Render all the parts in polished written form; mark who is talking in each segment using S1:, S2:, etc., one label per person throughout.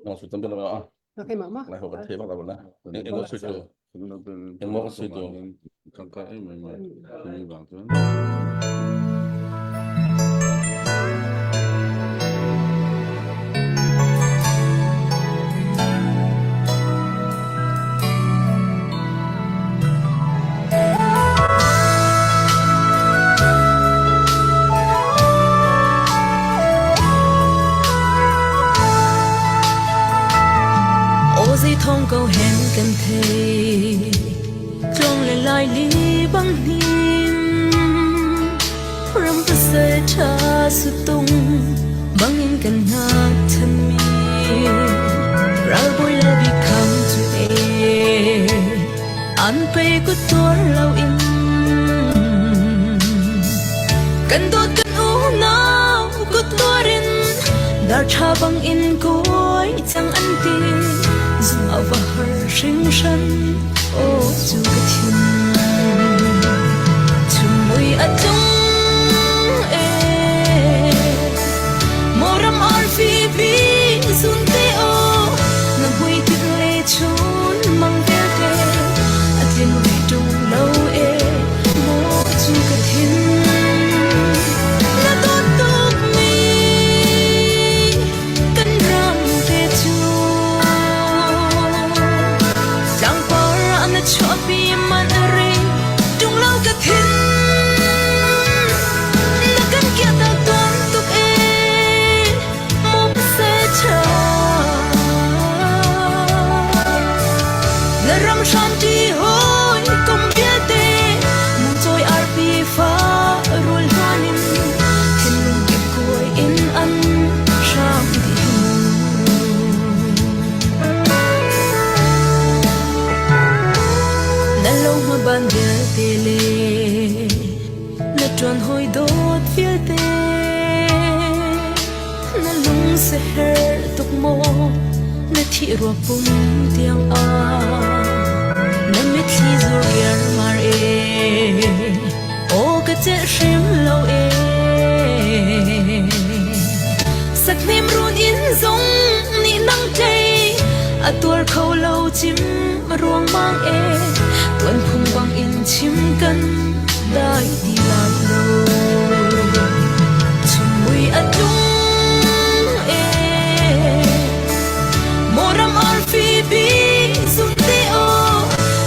S1: No, su también lo veo. Ah,
S2: Ok, mamá.
S1: la joven te va a hablar. En vos soy tú. En vos soy tú.
S3: ô dây thong câu hẹn cần thề trong lại lại lý băng niềm ram ta sẽ cha su tung băng in cần na thân mi ra boy la bi come to air an pe ko tor lao in cần tốt cần u nào ko torin dar cha băng in cối chẳng ăn tiền dùng áo và hở sinh sân ô dù cái thiên chung mùi ở trong e mồ ram on phi vi dùng tê ô nằm mùi tiếc lệ chốn mang về về ở thiên mùi trung lâu e mồ dù cái thiên là tốt tốt mi cần ram về chung chẳng bỏ ra nó cho bi man ari trung lâu cái thiên là cần kia ta toàn tục e một sẽ chờ là ram shan ti hoi công biết te một trôi arpi pha rồi loanin thiên lung kịp cuối in ăn ram ti là lâu mà ban giờ tele là tròn hồi đốt phía tê là lung sẽ her tục mô là thị rùa bung tiếng a là mít khi dù ghiền mar e ô cái chết sim lâu e sắc niềm run in giống ni nắng tây a tuar khâu lâu chim ruang mang e tuan phung bang in chim kan dai đi lại lâu chung mùi a chung e moram ar phi bi zum te o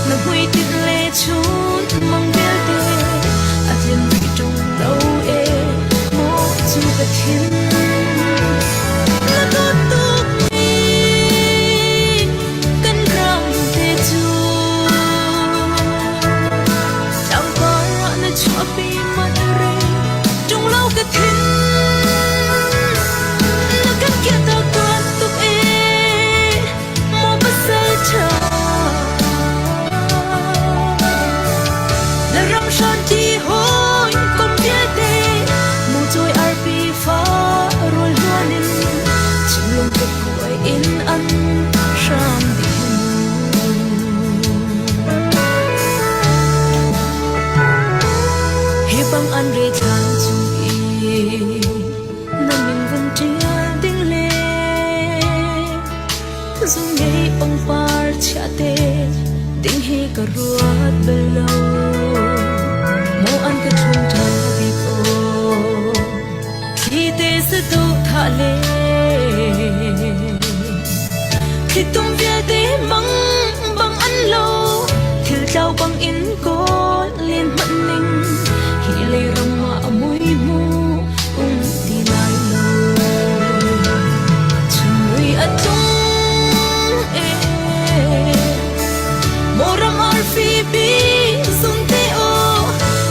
S3: na mùi tiếc lệ chốn mang về te a thiên vị trung lâu e mo chu cái thiên là tốt tốt mi cần ram te chu chẳng có rõ nó cho bi man ari trung lâu cái thiên là cần kia ta toàn tục e mo ba sẽ chờ là ram shan ti hoi công biết te một trôi arpi pha rồi loanin chim lung kịp cuối in ăn ram đi hi bang an re chan chung i na min vun tia ding le dung ngei ong par cha te ding hi ka ruat below mo an ka thung than bi ko khi te se to tha le khi tum via te mang bang an lo thil tao bang in ko liên mặn ninh hi le rong ma mui mu ti lai lo chung mui a chung e moram ar phi bi zum te o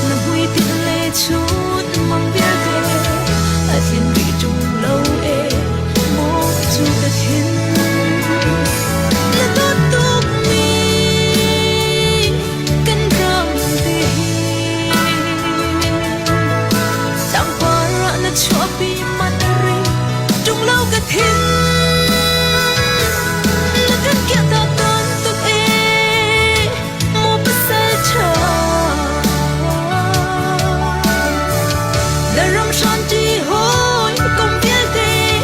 S3: na mui ti le chun mang via te a thiên vị trung lâu e mo chu cái thiên là tốt tốt mi cần ram te chẳng qua ra nó cho bi man ari trung lâu cái thiên là cần kia ta toàn tục e mo ba sẽ chờ là ram shan ti hoi công biết te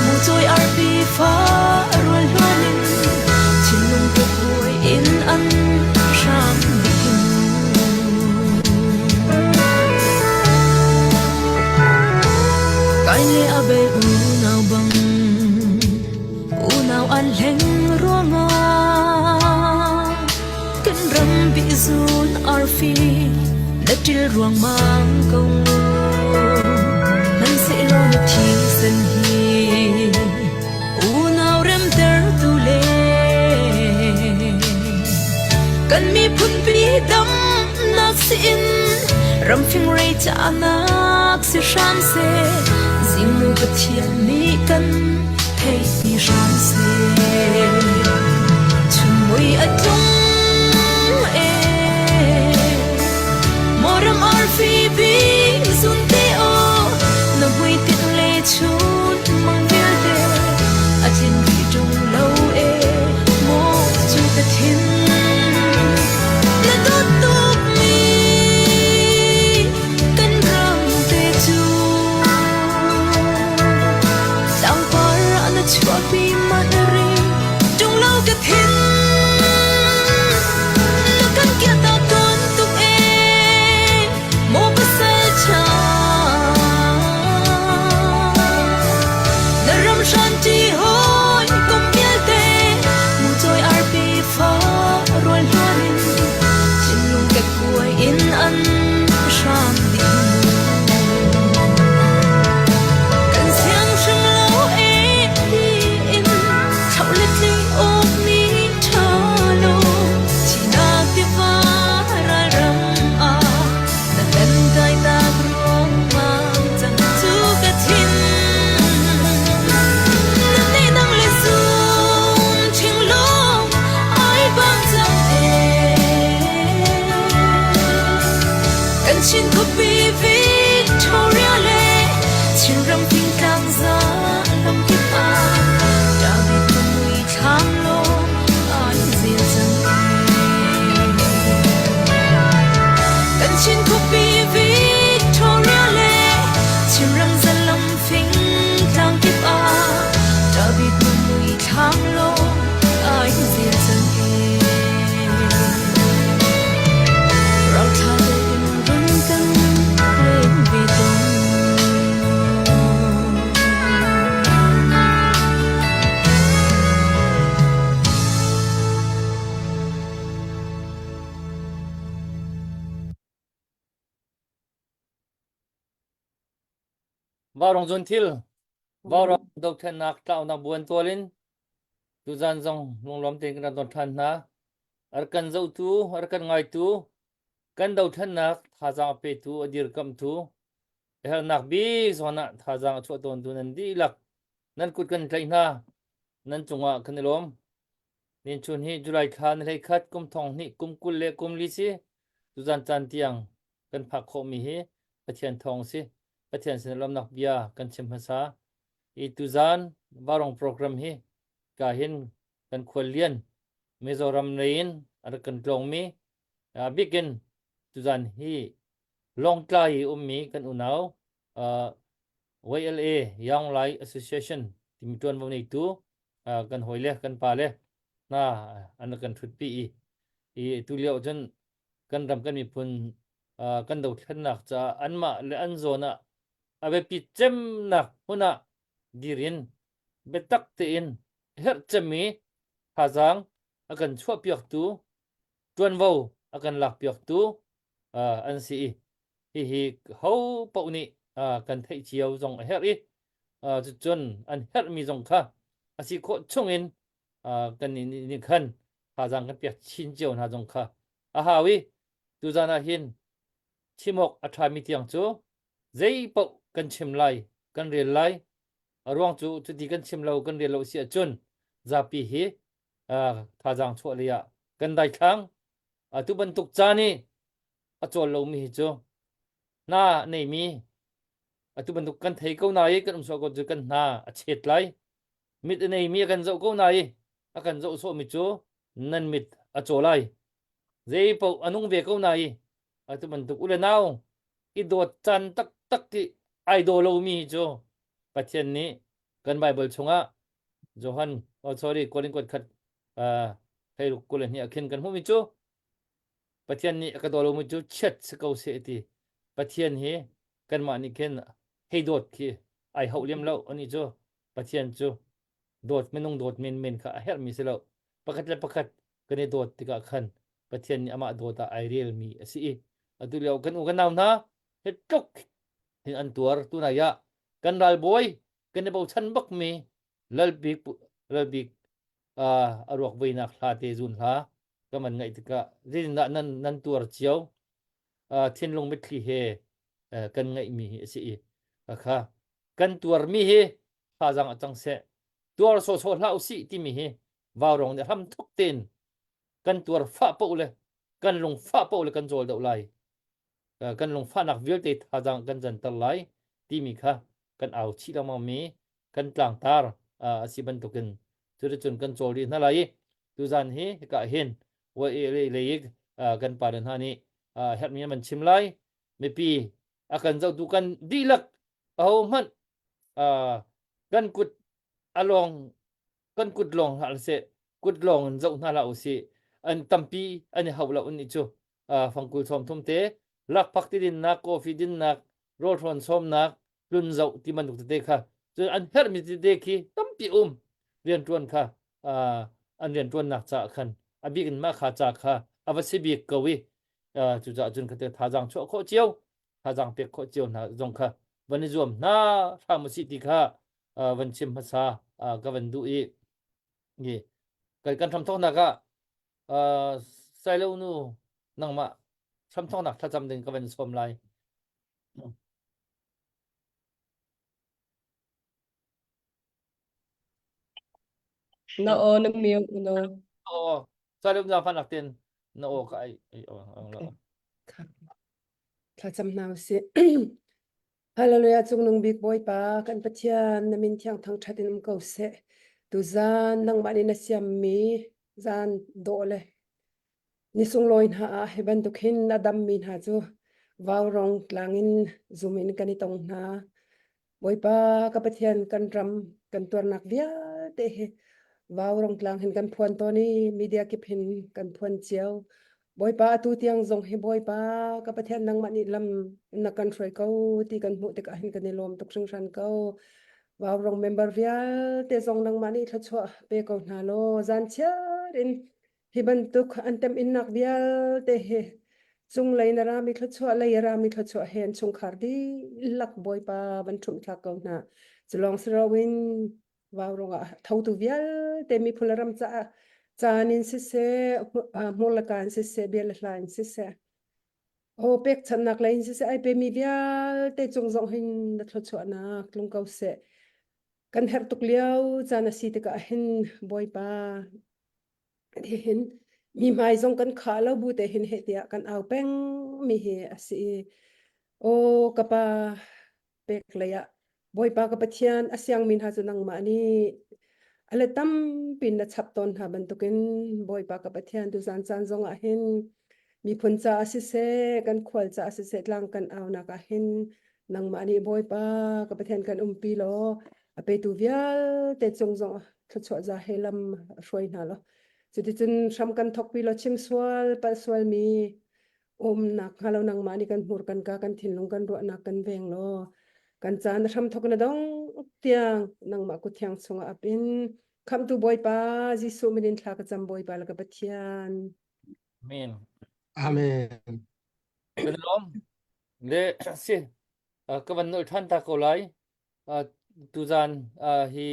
S3: một trôi arpi pha le abe unau bang unau an leng ruanga kan ram bi zun arfi natil ruang mang kong nan se lo na thi san hi unau rem ter tu le kan mi phun pi dam na sin ram phing rei cha nak si sham se zing mu ka thian mi kan thei mi sham se chumui atung e moram arfi bi zun te o na hui tin le chun mang vil de a chin bi jong lo e mo chu ta thin na to tu mi kan ram te chu sang par an chua bi man ri jong lo ka thin na kan kia ta ton tu e mo ka sa cha na ram shanti hoi kom miel te mu choi ar pi fa roi lorin chin lung ke kuai in an sham di kan siang sham lo e in thau le tli o mi tha lo chi na ti fa ra ram a na kan dai ta rong mang chang chu ka thin na ne nang le zoom ching lo ai bang chang e kan chin ko pi Victoria le chin ram ping tang za lam ki pa da bi tu mui thang lo ai zin chang kan chin ko pi Victoria le chin ram za lam ping tang ki pa da bi tu mui thang lo ai zin chang rau tha le run kan len vi tong
S2: Varong zon thil varong dok then nak tau na buan tolin tu zan zong long lom te kan don than na ar kan zo tu ar kan ngai tu kan dau then nak tha jang pe tu adir kam tu hel nak bi zona tha jang chu ton tu nan di lak nan kut kan tlai na nan chunga kan lom nin chun hi July khan lei khat kum thong ni kum kul le kum li si tu zan chan tiang kan phak kho mi hi pathian thong si pathian sin lom nak bia kan chim hasa i tu zan varong program hi ka hin kan khol lian Mizoram nein ar kan tlong mi begin tu zan hi long tlai mi kan unau YLA Young Life Association timtuan bo nei tu kan hoile kan pa le na an kan thut pi i tu liao chen kan ram kan mi phun kan do thlen nak cha anma le an zona abe pi chem nak huna dirin betak te in her chemi hazang akan chua piak tu tuan vo akan lak piak tu an si hi ho pau ni kan thei chiao zong her i chun an her mi zong kha asi kho chungin kan ni khan hazang kan piak chin chiao na zong kha a hawi tu zana hin chimok atha mi tiang chu zei pau kan chim lai kan rel lai arwang chu ti kan chim lo kan rel lo si chun zapi hi tha jang chu lia kan dai thang tu ban tuk cha ni a chol lo mi chu na nei mi tu ban tuk kan thei ko nai kan so ko chu kan na a chet lai mit nei mi kan zo ko nai a kan zo so mi chu nan mit a cholai zei pau anung ve ko nai tu ban tuk ule naw i do chan tak tak ti idol lo mi chu pathian ni kan bible chunga Johan sorry calling kot khat thei ru kulen hi akhin kan hu mi chu pathian ni ka dolo mu chu chet se ko se ti pathian hi kan ma ni ken hei dot ki ai hậu liêm lâu anh chú pathian chú đột men nong đột men kha her mi se lo pakat le pakat kani đột thì cả khan pathian ni ama đột ta ai real mi asi atu leo kan u kan naw na he tok hin an tuar tu na ya kan dal boy kan bau chan bak mi lal big arok ve na khla te zun ha ka man ngai tika rin na nan tuar chiao thiên long mit khi he kan ngai mi asi kha kan tuar mi he ha jang atang se tuar so hlau si ti mi he vào rong de ham thuk ten kan tuar fa po le kan long fa po le kan jol dau lai kan long fa nak vil te tha jang kan jan tar lai ti mi kha kan au chi la ma mi kan tlang tar si ban to kan chu de chun kan jol ri na lai tu jan hi ka hin wa e le yik kan pa den ha ni het mi man chim lai me pi akan zau tu kan dilak au man kan kut along kan kut long hal se kut long zau na la si an tampi an hau la un chu phangkul som thum te lak phak ti din na coffee din na rol thon som na lun zau ti man duk te kha chu an her mi ti te khi tampi rian tuan kha an rian tuan nak cha khan abi kan ma kha cha kha avasi bi kawi chu cha chun kha te tha jang cho kho chiao tha jang pe kho chiao na zong kha vani zuam na tha mu si ti kha van chim phasa ka van du i ngi kai kan tham thong na ka sai lo nu nang ma tham thong nak tha cham den ka van som lai
S4: nó ô nó miệng nó
S2: o sai lo na phan nak ten na o ka ai lo
S4: thà chăm nào sẽ Hallelujah chung nung big boy pa kan pathian na min thiang thang thatin ko se tu zan nang mani na siam mi zan dole ni sung loin ha heban tu khin adam min ha chu vào rong tlangin zumin kan tong na boy pa ka pathian kan ram kan tur nak via te he vào rong tlang hin kan phuan to ni media ki phin kan phuan chiao boy pa tu tiang zong he boy pa ka pathian nang mani lam na kan throi ko ti kan mu te ka hin kan lom tok sing san ko vào rong member via te zong nang mani tha chwa pe ko na lo zan chia in hi ban tuk an tem in nak via te he chung lai na ra mi tha chwa lai ra mi tha chwa hen chung khar di lak boy pa ban thum tha ko na chlong srawin vào rong a thau tu via te mi phularam cha chanin se se mulakan se se bel hlain se se o pek chanak lain se se ai pe mi via te chung zong hin na thlo chwa na klung kau se kan her tuk liao chana si te ka hin boy pa de hin mi mai zong kan kha lo bu te hin he tia kan au peng mi he asi o kapa pek laya boy pa ka pathian asyang min ha chunang ma ni ale tam pin na chap ton ha ban tukin boy pa ka pathian tu zan chan zong a hin mi phun cha si se kan khwal cha si se tlang kan aw na ka hin nang ma ni boy pa ka pathian kan pi lo a pe tu vial te chung zong thu chwa za helam roi na lo chuti chun sam kan thok pi lo chim swal pa swal mi nak halo nang ma ni kan hur kan ka kan thin lung kan ro na kan veng lo kan chan ram thok na dong tiang nang ma ku thiang chunga apin kham tu boy pa jisu minin thla ka cham boy pa la ka pathian
S2: amen
S5: Amen.
S2: kan lom le si ka van no than ta ko lai tu zan hi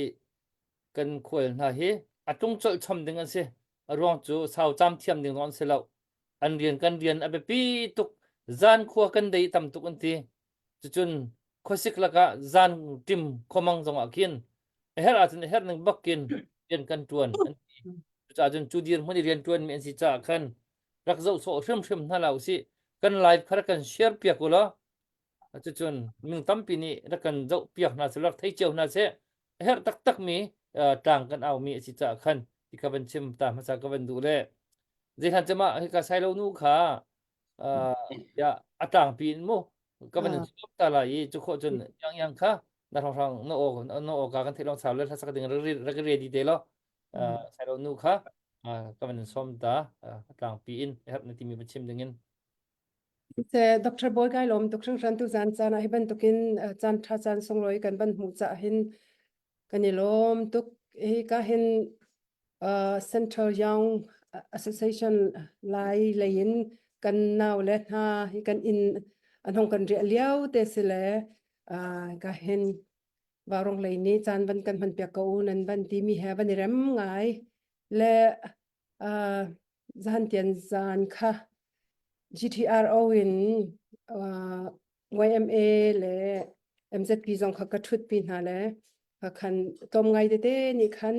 S2: kan khol na hi atung chol cham ding an se arong chu sau cham thiam ding on se lo an rian kan rian abe pi tuk zan khua kan dei tam tuk an ti chun khosik laka zan tim khomang zong akin her atun her nang bakin rian kan tuan cha jun chu dir mani rian tuan mi an si cha khan rak zau so shrim na lau si kan live khar kan share pia ko la chun ming tam pi ni rakan zau pia na se lak thai cheu na se her tak mi tang kan au mi si cha khan ti ka ban chim ta ma sa ka ban du le je khan chama ka sai lo nu kha ya atang pi mo ka ban chuk ta la yi chu kho chun yang kha na thong no o ka kan thilong sa le sa ka ding ra ready de lo sai lo nu kha ka ban som ta atang pi in her na ti mi ban chim dingin
S4: Se Dr. Boy kai lom tuk sang ran tu zan chan a hi ban tukin chan tha chan song loi kan ban mu cha hin kan ni lom tuk hi ka hin Central Young Association lai lein kan naw le ha hi kan in an hong kan ri liao te se le ka hin warong lei ni chan ban kan man pya ko nan ban ti mi ha ban ram ngai le zan tian zan kha GTRO in YMA และ MZP จงขักชุดปีนาเลยขันตอมไงเด้นี่ขัน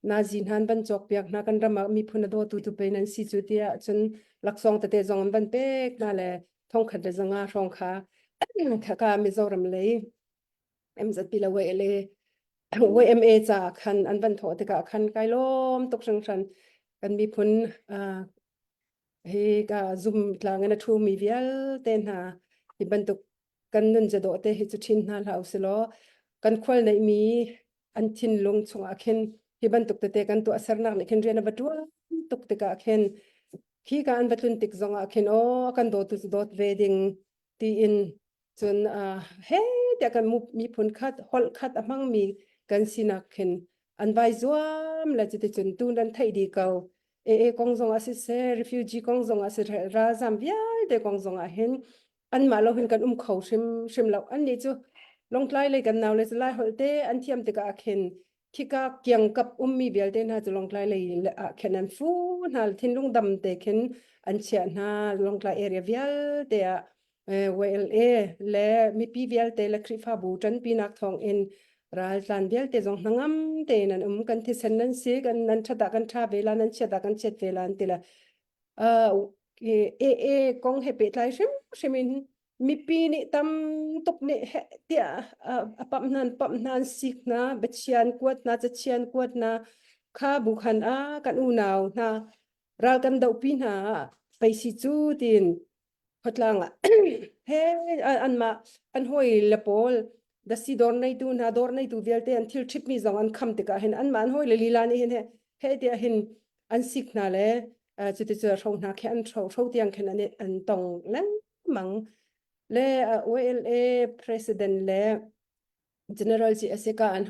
S4: นาจินหันบันจอกเปียกนากันรำมีพุนโดตุไปนันสิจุดเดียจนลักซองแต่จงบันเป็กนาเลยท่องขัดเดจงอาชองขาข้ามีจอรำเลย MZP ละเวเลย YMA จากขันอันบันโถติกะขันไกลลมตกชังชันกันมีพุนhe ka zoom tlang na thu mi vial ten ha hi bantuk kan nun je do te hi chu thin na lau se lo kan khwal nei mi an thin lung chunga khen hi bantuk te kan tu asar nak ne khen rena batua tuk te ka khen khi ka an batun tik zonga khen o kan do tu dot wedding ti in chun he te kan mi phun khat hol khat amang mi kan sinak khen an vai zuam la chi te chun tu nan thai di kau kong zong a se refugee kong zong a se ra Zambia de kong zong a hen an ma lo hin kan khau shim lo an ni chu long tlai le kan naw le lai holte an thiam te ka khen khika kyang kap mi bel te na chu long tlai le a khen an fu nal thin lung dam te khen an chia na long tlai area vial te a WLA le mi pi vial te le khri fa bu tan pi nak thong in ral tlan vial te zong nangam te nan kan thi sen nan se kan nan thada kan tha vela nan chada kan chet vela an te la kong he pe tlai shimin mi pi ni tam tok ni tia pam nan sik na bechian kwat na chachian kwat na kha bu khan a kan u naw na ral kan dau pi na pai si chu tin hotlanga he an hoi le pol da si dor nei tu na dor nei tu velte an thil trip mi zong an kham te ka hen an man hoi le lila ni hen he dia hen an sik na le chu te chu rong na khe an tho tiang khen an tong lang mang le WLA president le general ji aseka an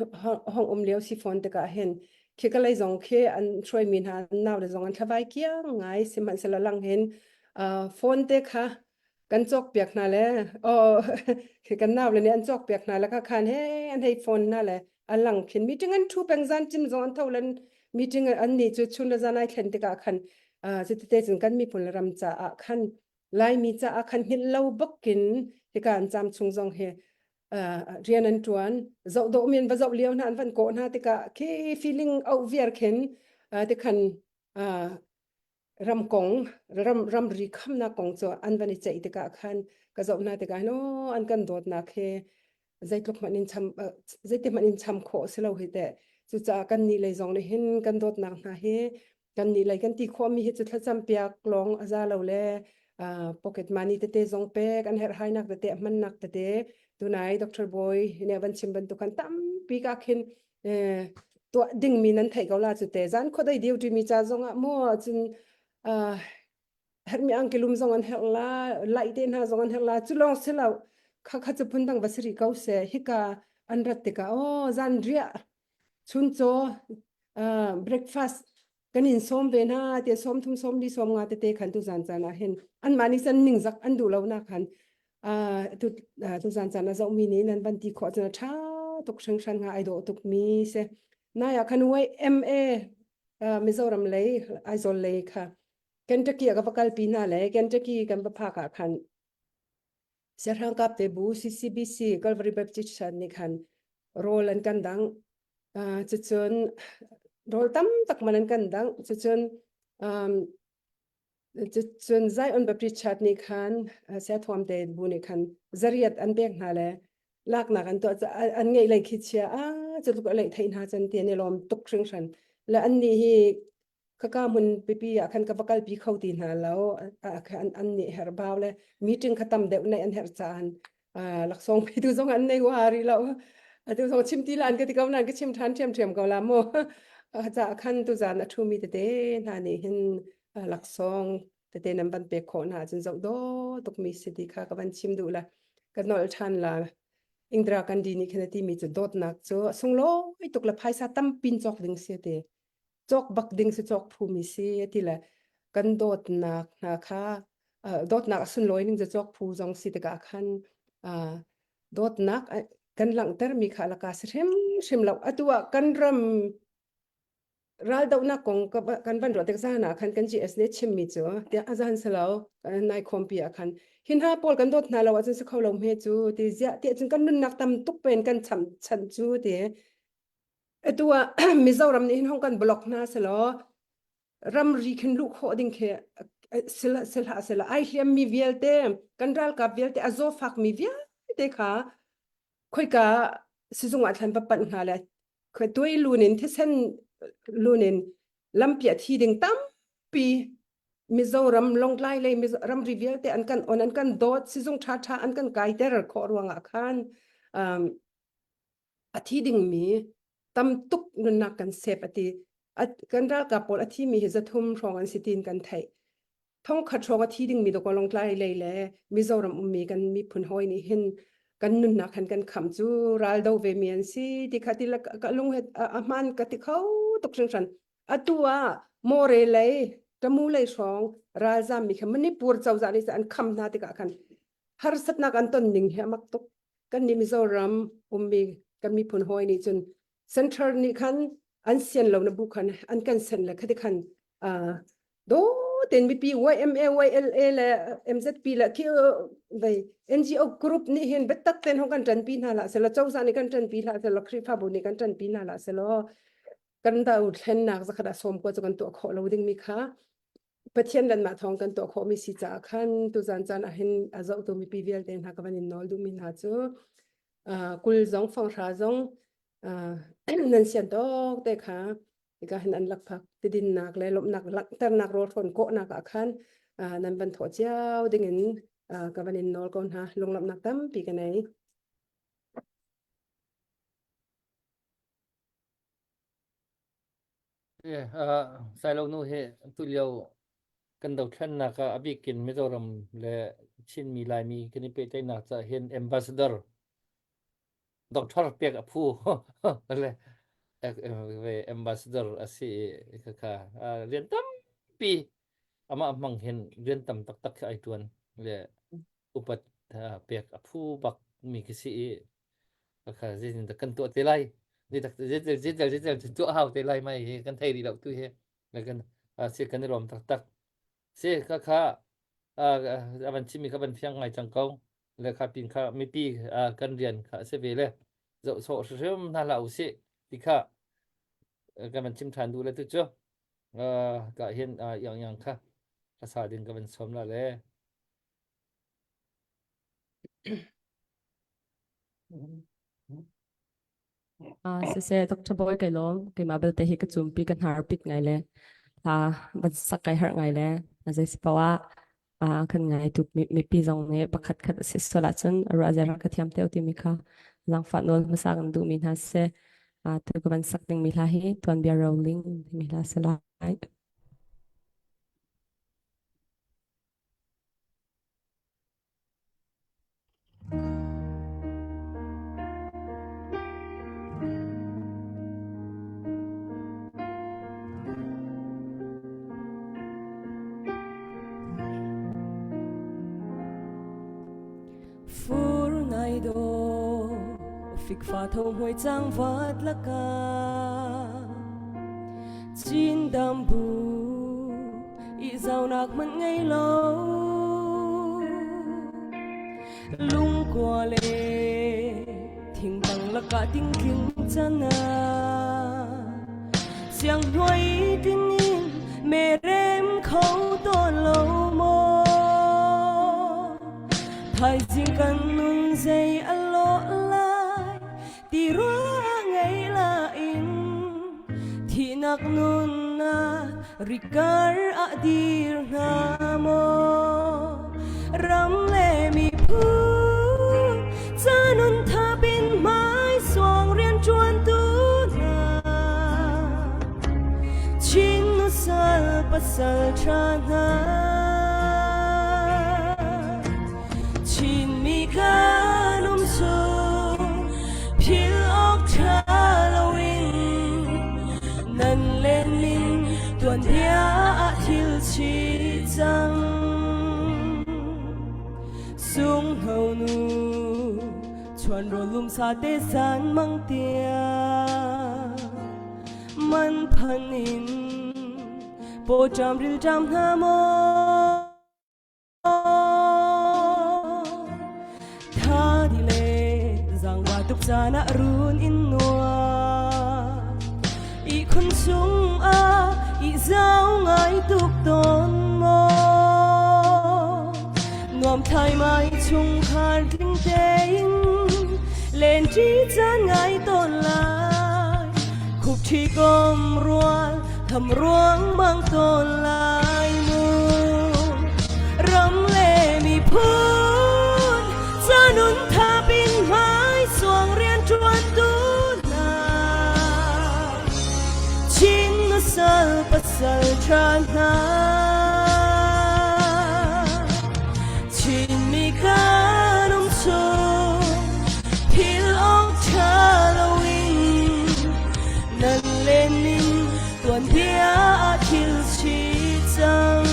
S4: hong leo si phone te ka hen khe ka lai zong khe an throi min han naw le zong an thlawai kia ngai siman sala lang hen phone te kha kan chok piak na le kan naw le ne an chok piak na la kha khan he an hei phone na le alang khin meeting an thu peng zan chim zon tholan meeting an ni chu chun la zanai thlen te ka khan chu te chun kan mi pun ram cha a khan lai mi cha a khan hil lo bokin he kan cham chung zong he rian an tuan zo do min ba zo leo na an van ko na te ka ke feeling au vier khen te khan ram kong ram ri kham na kong cho an vani chei te ka khan ka zo na te ka no an kan dot na khe zaitlok manin cham zaite manin cham kho selo he te chu cha kan ni le zong le hin kan dot na na he kan ni lai kan ti kho mi he chu thla cham piak long aza lo le pocket money te zong pe kan her hai nak te man nak te tu nai Dr. Boy ne ban chim ban tu kan tam pi ka khin to ding mi nan thai gaula chu te zan kho dai diu ti mi cha zong a mo chun her mi ang kilum zong an hela lai te na zong an hela chulong selo kha chu pun dang basri kau se hika an rat te ka o zan ria chun cho breakfast kanin som ve na te som thum som li som nga te khan tu zan chana hen an mani san ning zak an du lo na khan tu zan chana zo mi ni nan ban ti kho chana tha tok sang sang nga ai do tuk mi se na ya khan wai MA Mizoram lei aizol lei kha Kentucky ka pakal pina le Kentucky kan pa pha ka khan serhang kap te bu CCBC Calvary Baptist Church ni khan rol an kan dang chuchun rol tam tak manan kan dang chuchun Zion Baptist Church ni khan se thom te bu ni khan zariat an bek na le lak na kan to an ngei lai khichia chu ko lai thein ha chan te ne lom tuk hring san la an ni hi kaka mun pipi akan ka bakal pi khauti na lao akan an ni her baw le meeting khatam de nei an her chan laksong pi tu zong an nei wari lao atu so chim ti lan ka ti kaw nan ka chim than thiam ka la mo cha khan tu zan a thu mi te na ni hin laksong แต่เตนันบันเปกโคนหาจนเจ้าโดตกมีสิทธิค่ะกับบันชิมดูละกันนอลชันละอิงดรากันดีนี่ขณะที่มีจุดโดดหนักจ้ะส่งโลไอ้ตกละภายซาตั้มปินจอกดึงเสียเตจอกบักดึงสิจอกภูมิเสียที่ละกันโดดหนักนะคะโดดหนักสุนลอยนึงจะจอกภูจงสิตกะคันโดดหนักกันหลังเตอร์มีขาละกาเสริมเราตัวกันรำรัลดาวนักของกันบันรถเด็กซ่านะคันกัน GS เนี่ยชิมมีจ้ะเดี๋ยวอาจารย์สลาวนายคอมพิวคันหินหาปอลกันโดดนาเราอาจจะสักเขาลงเฮจูเดี๋ยวเดี๋ยวจึงกันนุ่นนักตำตุกเป็นกันฉันจูเดี๋ยวตัว มิโซรัมนี่ห้องกันบล็อกนาสลาวรำรีขึ้นลูกโคดิ้งเคสละไอเฮียมมีเวลเต้กันรัลกับเวลเต้อโซฟักมีเวลเต้ค่ะค่อยกะสิจงอัดทันปะปัญหาเลยค่อยตัวลูนินที่เส้นลูนินลำเปียทีดึงตั้มปีมิโซรัมลงไล่เลยมิโซรัมรีเวลเต้อันกันอันกันโดดสิจงช้าอันกันไกเตอร์ขอรวงอาคารอาทิดึงมีตั้มตุกนุนนักกันเสพอติกันรัลกับปอลอาทิมีเหตุทุ่มรองกันสิตินกันไทยท่องขัดรองอาทิดึงมีตกลงไล่เลยแหละมิโซรัมมีกันมีผลหอยนี่เห็นกันนุนนักหันกันคำจูรัลดาวเวเมียนซีที่ขัดที่ละก็ลงเหตุมันก็ที่เขาตกเชิงฉันตัวโมเรเลยจมูกเลยสองรัลจามีแค่มันนี่ปวดเจ้าจานี่อันคำนาติกะกันฮาร์สัตนักอันต้นหนึ่งเฮียมักตกกันนี่มิโซรัมมีกันมีผลหอยนี่จนเซ็นทรัลนี่คันอันเซียนเรานะบุคันอันกันเซ็นเลยคัดที่คันโดเต็นบีพี YMA YLA และ MZP และที่ไป NGO group นี่เห็นเบ็ดตักเต็นของกันจันปีน่าละเสร็จแล้วเจ้าสานี่กันจันปีละเสร็จแล้วคริฟาบุนี่กันจันปีน่าละเสร็จแล้วกันดาวเห็นนักสักระดับสมก็จะกันตัวขอเราดึงมีค่ะประเทศดันมาทองกันตัวขอมีสิจ่าคันตัวจันเห็นอาจจะตัวมีพีวีเอลเต็นหากวันนี้นอลดูมินหาจูกุลจงฟังราจงนั่นเสียนตอกแต่ค่ะที่ก็เห็นอันลักพักที่ดินนักเลยลมนักลักแต่นักรถคนโกนักอาคันนั่นบรรทุกเจ้าดึงเงินกับวันนี้นอลก่อนฮะลงลำนักตั้มปีกันไหน
S2: ใส่ลงนู่นเฮตุเลียวกันดาวชันนักอภิกินมิโซรัมและชินมีลายมีกันนี่เป็นใจนักจะเห็น ambassador ดอกทอร์เปียกผู้อะไรambassador สิค่ะเรียนตั้มปีอามังเห็นเรียนตั้มตักไอตวนเลยอุปเปียกผู้บักมีกสิค่ะจินตะกันตัวเตลัยจิตตัวหาวเตลัยไม่กันไทยดีแล้วตัวเฮแล้วกันเสียกันในลมตักเสียค่ะบันชิมีค่ะบันเพียงไงจังเกาแล้วค่ะปีนค่ะไม่ปีกันเรียนค่ะเสเวเลยโซเชียลน่าเล่าสิที่ค่ะกันบันชิมทานดูเลยตัวเจ้าก็เห็นอย่างค่ะภาษาดินกันบันสมละเลย
S5: se se Dr. Boy kai lom kai ma bel te hi ka chumpi kan har pit ngai le ban sak kai har ngai le na jai sipawa kan ngai tu mi pi jong ne pakhat khat se sola chun ra ja ka thiam te ti mi kha lang fa nol ma sang du min ha se tu ka ban sak ding mi la hi tuan bia rolling mi la se la
S3: Phur nai do phik pha thong hoi chang vat la ka chin dam bu i zau nak man ngai lo lung qua le thing tang la ka ting king chana siang hoi ting in me rem khâu to lo mo thay riêng cần nun dây alo lại ti roa ngày là in thì nặc nun na rikar a dir na mo ram le mi pu cha nun tha bin mai soang rian chuan tu na chin nu sal pasal cha na
S6: chi chăng sung hầu nu chuan ro lum sa te san mang tia man phan in po cham ril cham ha mo tha di le giang wa tup sa na run in noa i khun sung a i zau ngai tup ton mo ngom thai mai chung khan ting tein lên chi chan ngai ton lai khúc chi gom rual thầm ruang mang tôn lại mu rắm lệ mi phun cha nun tha bin mai xuang rian chuan tu na chin na sal pasal chan na chin mi kanum so pil ong chalawin nan lenin tuan dia akhil chi chang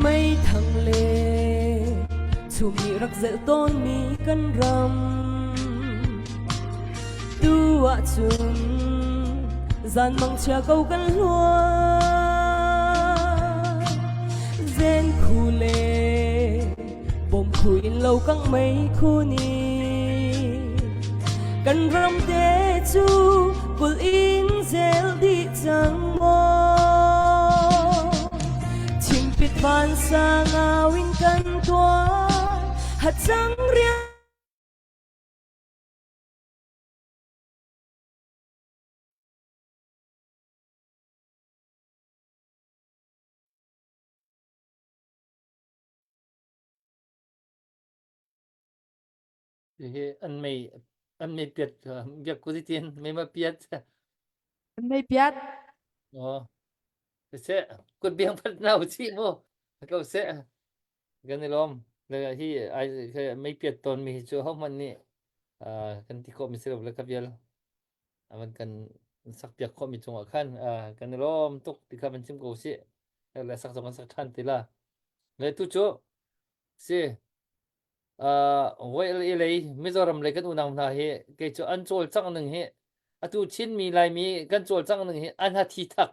S6: mấy thằng lê chùm mi rắc dễ tôn mi cân rầm tu ạ chùm gian bằng cha câu cân lúa gen khu lê bom khu in lâu căng mấy khu ni cân rầm tế chu cul in zel đi chẳng mô pit van sa ngawin kan tua hat sang ria
S2: thì anh mày biết việc của tiền mày mà biết
S4: May piat.
S2: sẽ quân biếng phát nào chị mô câu sẽ gần này lom là hi ai cái mấy biết tôn mi cho họ mình nè kan ti ko mi sila bla kabial aman kan sak piak ko mi chung khan kan lom tuk ti ka ban chim ko si la sak jong sak than ti la le tu cho si wai le mizoram le kan unang na he ke cho an chol chang nang he atu chin mi lai mi kan chol chang nang he an ha thi thak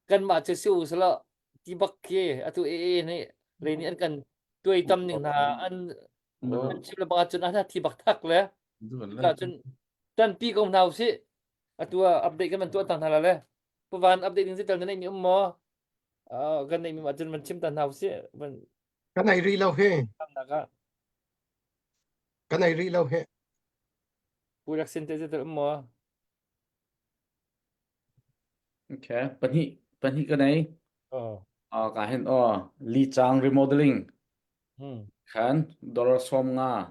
S2: kan ma che siu sala ti bak ke atu ne le ni an kan tuai tam ning na an chim la ba chun an ha thi bak thak le ka chun tan pi kom nào si atua update kan man tu tan hala le puvan update din sital na ni mo kan ni ma chun man chim tan nào si man
S7: cái này ri lâu he
S2: tam na ka
S7: cái này ri lâu he
S2: purak sin te sital mo
S1: Okay, phần hi cái này cả hen li chang remodeling khan dollar som nga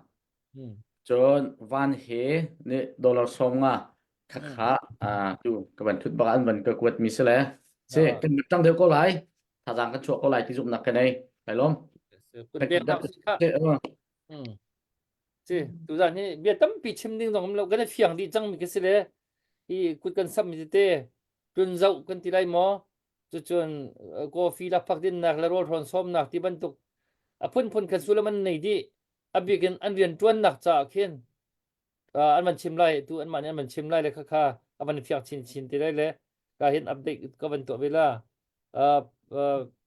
S1: chon van he ne dollar som nga kha kha tu các bạn thuyết bạn vẫn cơ quật mi sẽ sẽ cái trong đều có lại thà rằng cái chỗ có lại thì dụng nặng cái này phải không
S2: kun biak na si ka si tu za ni bia tam pi chim ding dong lo kan fiang di chang mi ke si le i kut kan sam mi te tun zau kan ti lai mo chu chun ko fi la phak din nak la rol thon som nak ti ban tuk phun phun kan sulaman nei di abikin an rian tuan nak cha khin an man chim lai tu an man chim lai le kha kha aban fiang chin chin ti lai le ka hin update ka ban to vela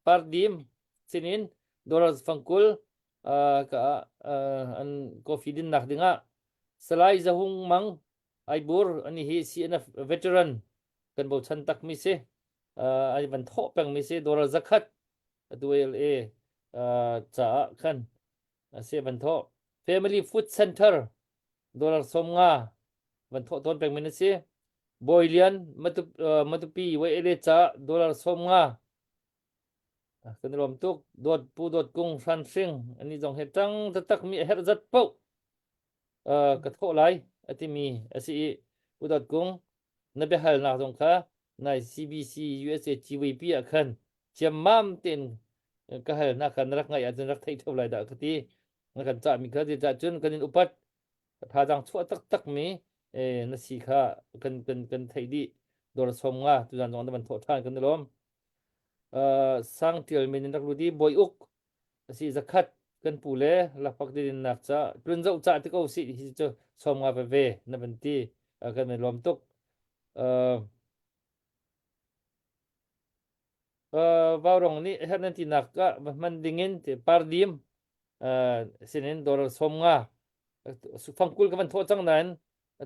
S2: pardim sinin doras fangkul ka an coffee din nak dinga salai zahung mang aibur ani hi si na veteran kan bo chan tak mi se ai ban tho peng mi se doras zakhat duel cha khan se ban tho family food center dolar som nga ban tho ton peng mi se boilian matupi we ele cha dollar som nga kan rom tuk dot pu dot kung san sing ani jong he tang tak mi her zat po ka tho lai ati mi asi pu dot kung na be hal na jong kha na CBC USA GVP a khan chiam mam tin ka hal na khan rak ngai atun rak thai thau lai da khati na kan cha mi kha ji cha chun kan in upat tha jang chua tak mi na si kha kan thai di dor som nga tu jan jong da ban tho than kan rom sang tial min rak lu di boy uk si zakhat kan pu le la pak din nak cha tun zau cha ti ko si hi cho som nga ve na ban ti kan rom tuk vào rong ni hết nên thì nạc cả mình dingin thì pardim sinin dollar som nga phong kul cái thô chang nan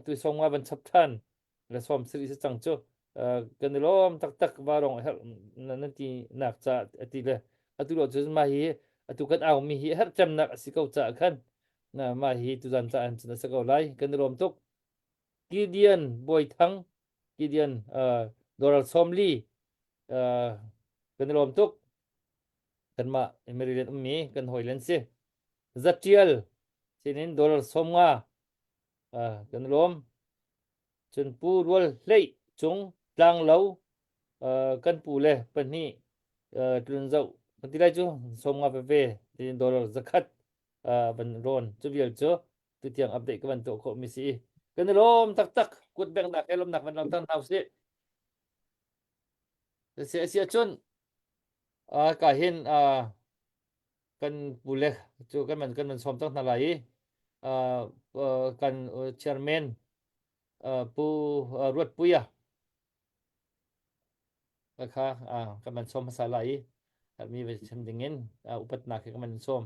S2: tu som nga ban chap than là som sri se chang cho kan lom tak vào rong nên thì nạc cha ti le atu lo chu ma hi atu kan au mi hi hết cham nak si kau cha khan na ma hi tu jan cha an chna sa kau lai kan lom tuk Gideon boy thang Gideon dollar som li kan rom tuk kan ma Maryland mi kan hoilen si Zatiel sinin dollar som nga kan rom chun pu rol lei chung tlang lo kan pu le pan ni tun zau kan ti lai chu som nga ve tin dollar zakhat ban ron chu vial chu tu tiang update ka ban to ko mi si kan rom tak kut beng dak elom nak ban lang tan hau si si chun cả hin kan pule chu kan man som tak na lai kan chairman pu ruat puya kha kan man som sa lai mi ve chem dingin upat na ke kan man som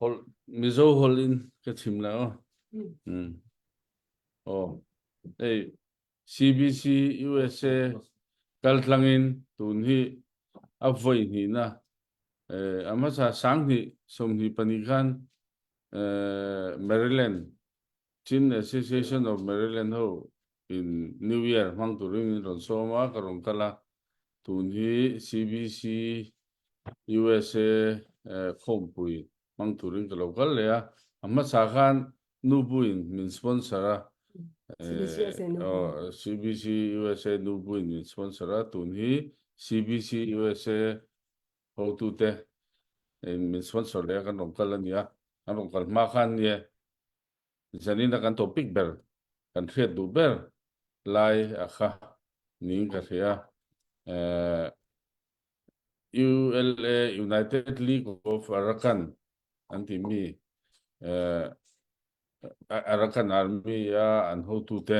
S1: hol mizo holin ka chim la oh ei CBC USA kaltlangin tun hi avoi ni na ama sa sang ni som ni panikan Maryland Chin Association of Maryland ho in New Year mang turing ron soma karong kala tun hi CBC USA khompui mang turing kalokal le ama sa khan nubuin min sponsora CBC USA nubuin min sponsora tun hi CBC USA ho tu te min sponsor le kan rong kal ania an rong kal ma khan ye zanin kan topic ber kan thret du ber lai akha ning ka ria ULA United League of Arakan anti mi Arakan Army ya an ho tu te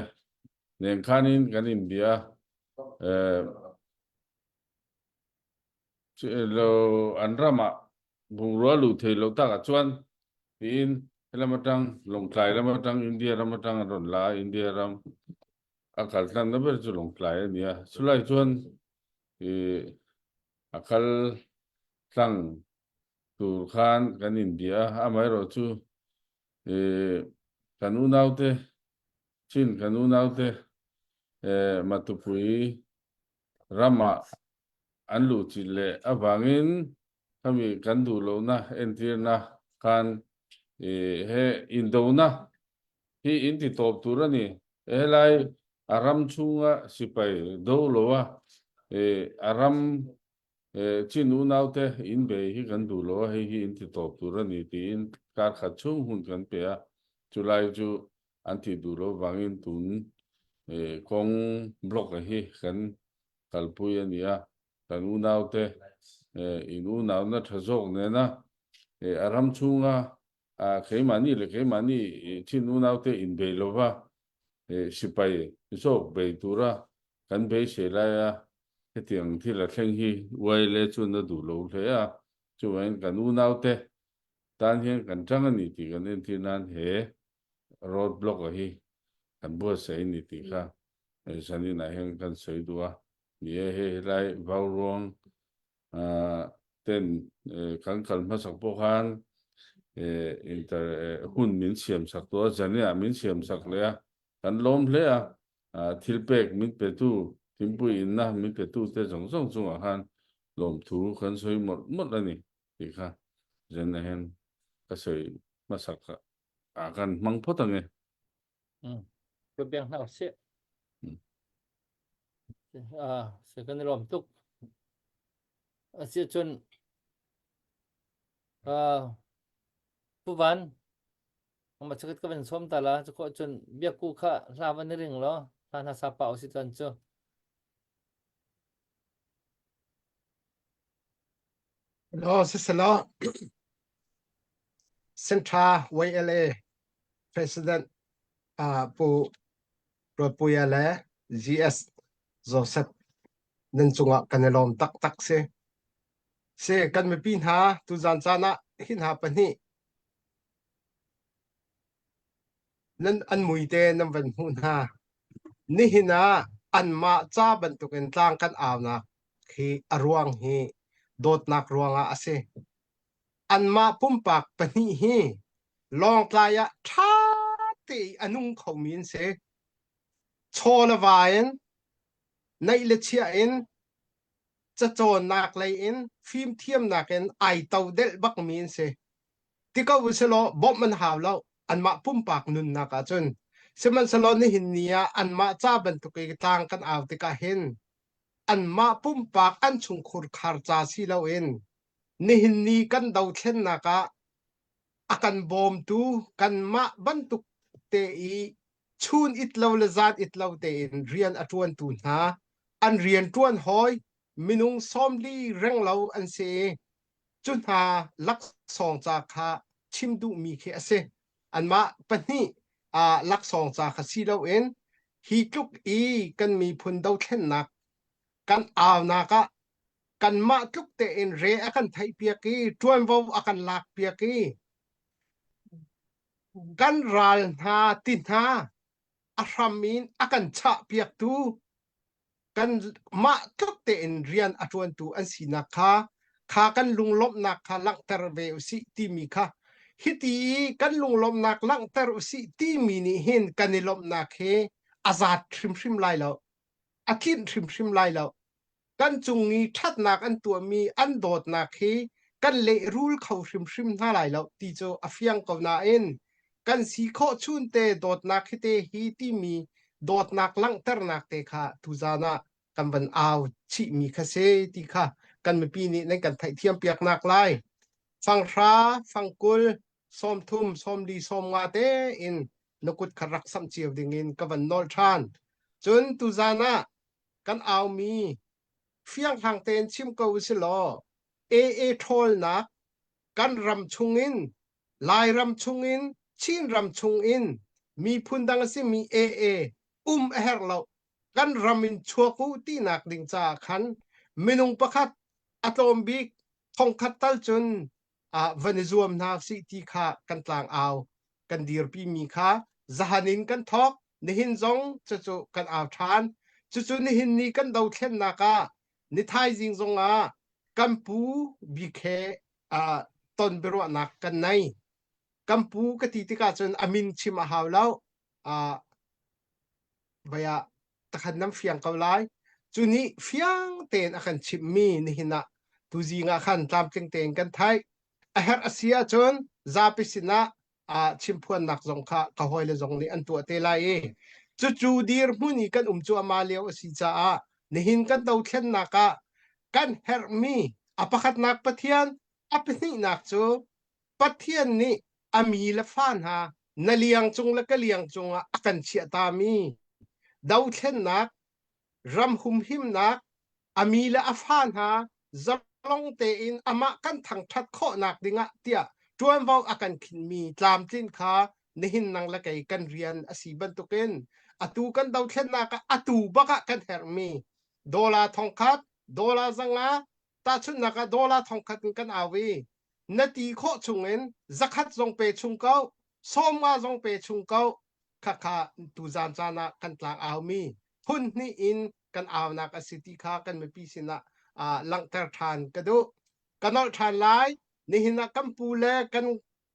S1: nen khanin kan India lo anrama bungro lu thei lo ta ka chuan tin lamatang long klai lamatang India lamatang ron la India ram akal tan na ber chu long klai ania sulai chuan akal tang tur khan kan India amai ro chu kanu naute chin kanu naute matupui rama anlu chile awangin kami kandu lo na entirna kan he indona hi inti top turani elai aram chunga sipai do lowa aram chinu naute in be hi kandu lo hi inti top turani tin kar khachung hun kan pe a chulai chu anti du lo wangin tun kong block hi kan kalpui ania kan unaute in unau na thazok ne na aram chunga keimani le keimani chin unaute in beilova sipai sok beitura kan be selaya hetiang thila thleng hi waile chuna du lo hle a chuan kan unaute tan hian kan tangani ti kan en thinan he road block hi kan bo sei ni ti kha sani na hen kan sei duwa ye he lai vaurong ten kan kalma sak po khan inter hun min siam sak to zania min siam sak le
S8: กันล้มเลยทิลเป็กมิดเป็ดตู้ทิมปุยนะมิดเป็ดตู้แต่จงอาหารลมถูกันสวยหมดแล้วนี่ดีค่ะเจนเห็นก็สวยมาสักกันมังพอตังไง
S2: ก็เบียงเท่าเสียเสียกันลมตุกเสียจนผู้วันมาสักก็เป็นส้มตาละจะก็จนเบียกูค่ะลาวันนี้เรื่องเหรอทานสาปเอาสิตันเจ้า
S7: Lo Centra YLA President pu propuyale GS Joseph nên chunga kanelom tak se kan me pin ha tu zan chana hin ha pani nan an muite nam van hun ha ni hina an ma cha ban tu ken tlang kan aw na khi arwang hi dot nak ruanga ase an ma pumpak pani hi long tlaya tha ti anung khomin se chola vain nei le chia in cha chon nak lei in phim thiam nak en ai tau del bak min se tika uselo bom man haw lo an ma pumpak nun na ka chun seman salo ni hin nia an ma cha ban tu ke tang kan aw tika hin an ma pumpak an chung khur khar cha si lo in ni hin ni kan dau thlen na ka akan bom tu kan ma ban tu te i chun itlo le zat itlo te in rian atun tu na an rian tuan hoi minung somli renglo an se chun ha lak song cha kha chimdu mi khe ase an ma pani lak song cha kha si lo in hi tuk i kan mi phun dau thlen nak kan aw na ka kan ma tuk te in re akan thai pia ki tuan vo akan lak pia ki kan ral ha tin ha ahramin akan cha piak tu kan ma tuk te in rian atun tu an sina kha kan lunglop nak kha lang ter ve usi ti mi kha hiti kan lunglop nak lang ter usi ti mi ni hin kanilop nak he azat shrim lai lo akin shrim lai lo kan chungi that nak an tu mi an dot nak he kan le rul khau shrim na lai lo ti cho afiang ko na in kan si kho chun te dot nak he te hi ti mi dot nak lang ter nak te kha tu zana kan ban aw chi mi kha se ti kha kan me pi ni nen kan thai thiam piak nak lai phang ra phang kul som thum som li som nga te in nokut kharak sam chiu ding in ka van nol than chun tu zana kan aw mi fiang hang ten chim ko se lo e thol na kan ram chungin lai ram chungin chin ram chungin mi phundang se mi e her lo kan ramin chuaku ti nak ding cha khan minung pakhat atom bik thong khat tal chun venezuam na si ti kha kan tlang aw kan dir pi mi kha zahanin kan thok nihin zong chu kan aw than chu ni hin ni kan dau thlen na ka ni thai jing zong kampu bikhe ton bero nak kan nai kampu ka ti ka chun amin chim haw lau baya takhan nam fiang kaw lai chuni fiang ten akan chim mi ni hina tu ji nga khan tlam teng teng kan thai a her asia chun zapisina chim phuan nak zong kha ka hoile zong ni an tu te lai chu dir muni kan chu amaleo si cha ni hin kan dau thlen na ka kan her mi apakhat nak pathian apni nak chu pathian ni ami la fan ha naliang chung la kaliang chung akan chia ta mi dau thlen nak ram hum him nak ami la afan ha zalong te in ama kan thang that kho nak dinga tia tuan vau akan khin mi tlam tin kha nihin nang la kai kan rian asiban tuken atu kan dau thlen nak atu baka kan her mi dola thongkhat dola zanga ta chun naka dola thongkhat kan awi nati kho chungen zakhat zong pe chungkau somwa zong pe chungkau kha tu zan chana kan tlang aw mi hun ni in kan aw nak a city kha kan me pi sina lang ter than kadu kanol than lai ni hina kampu le kan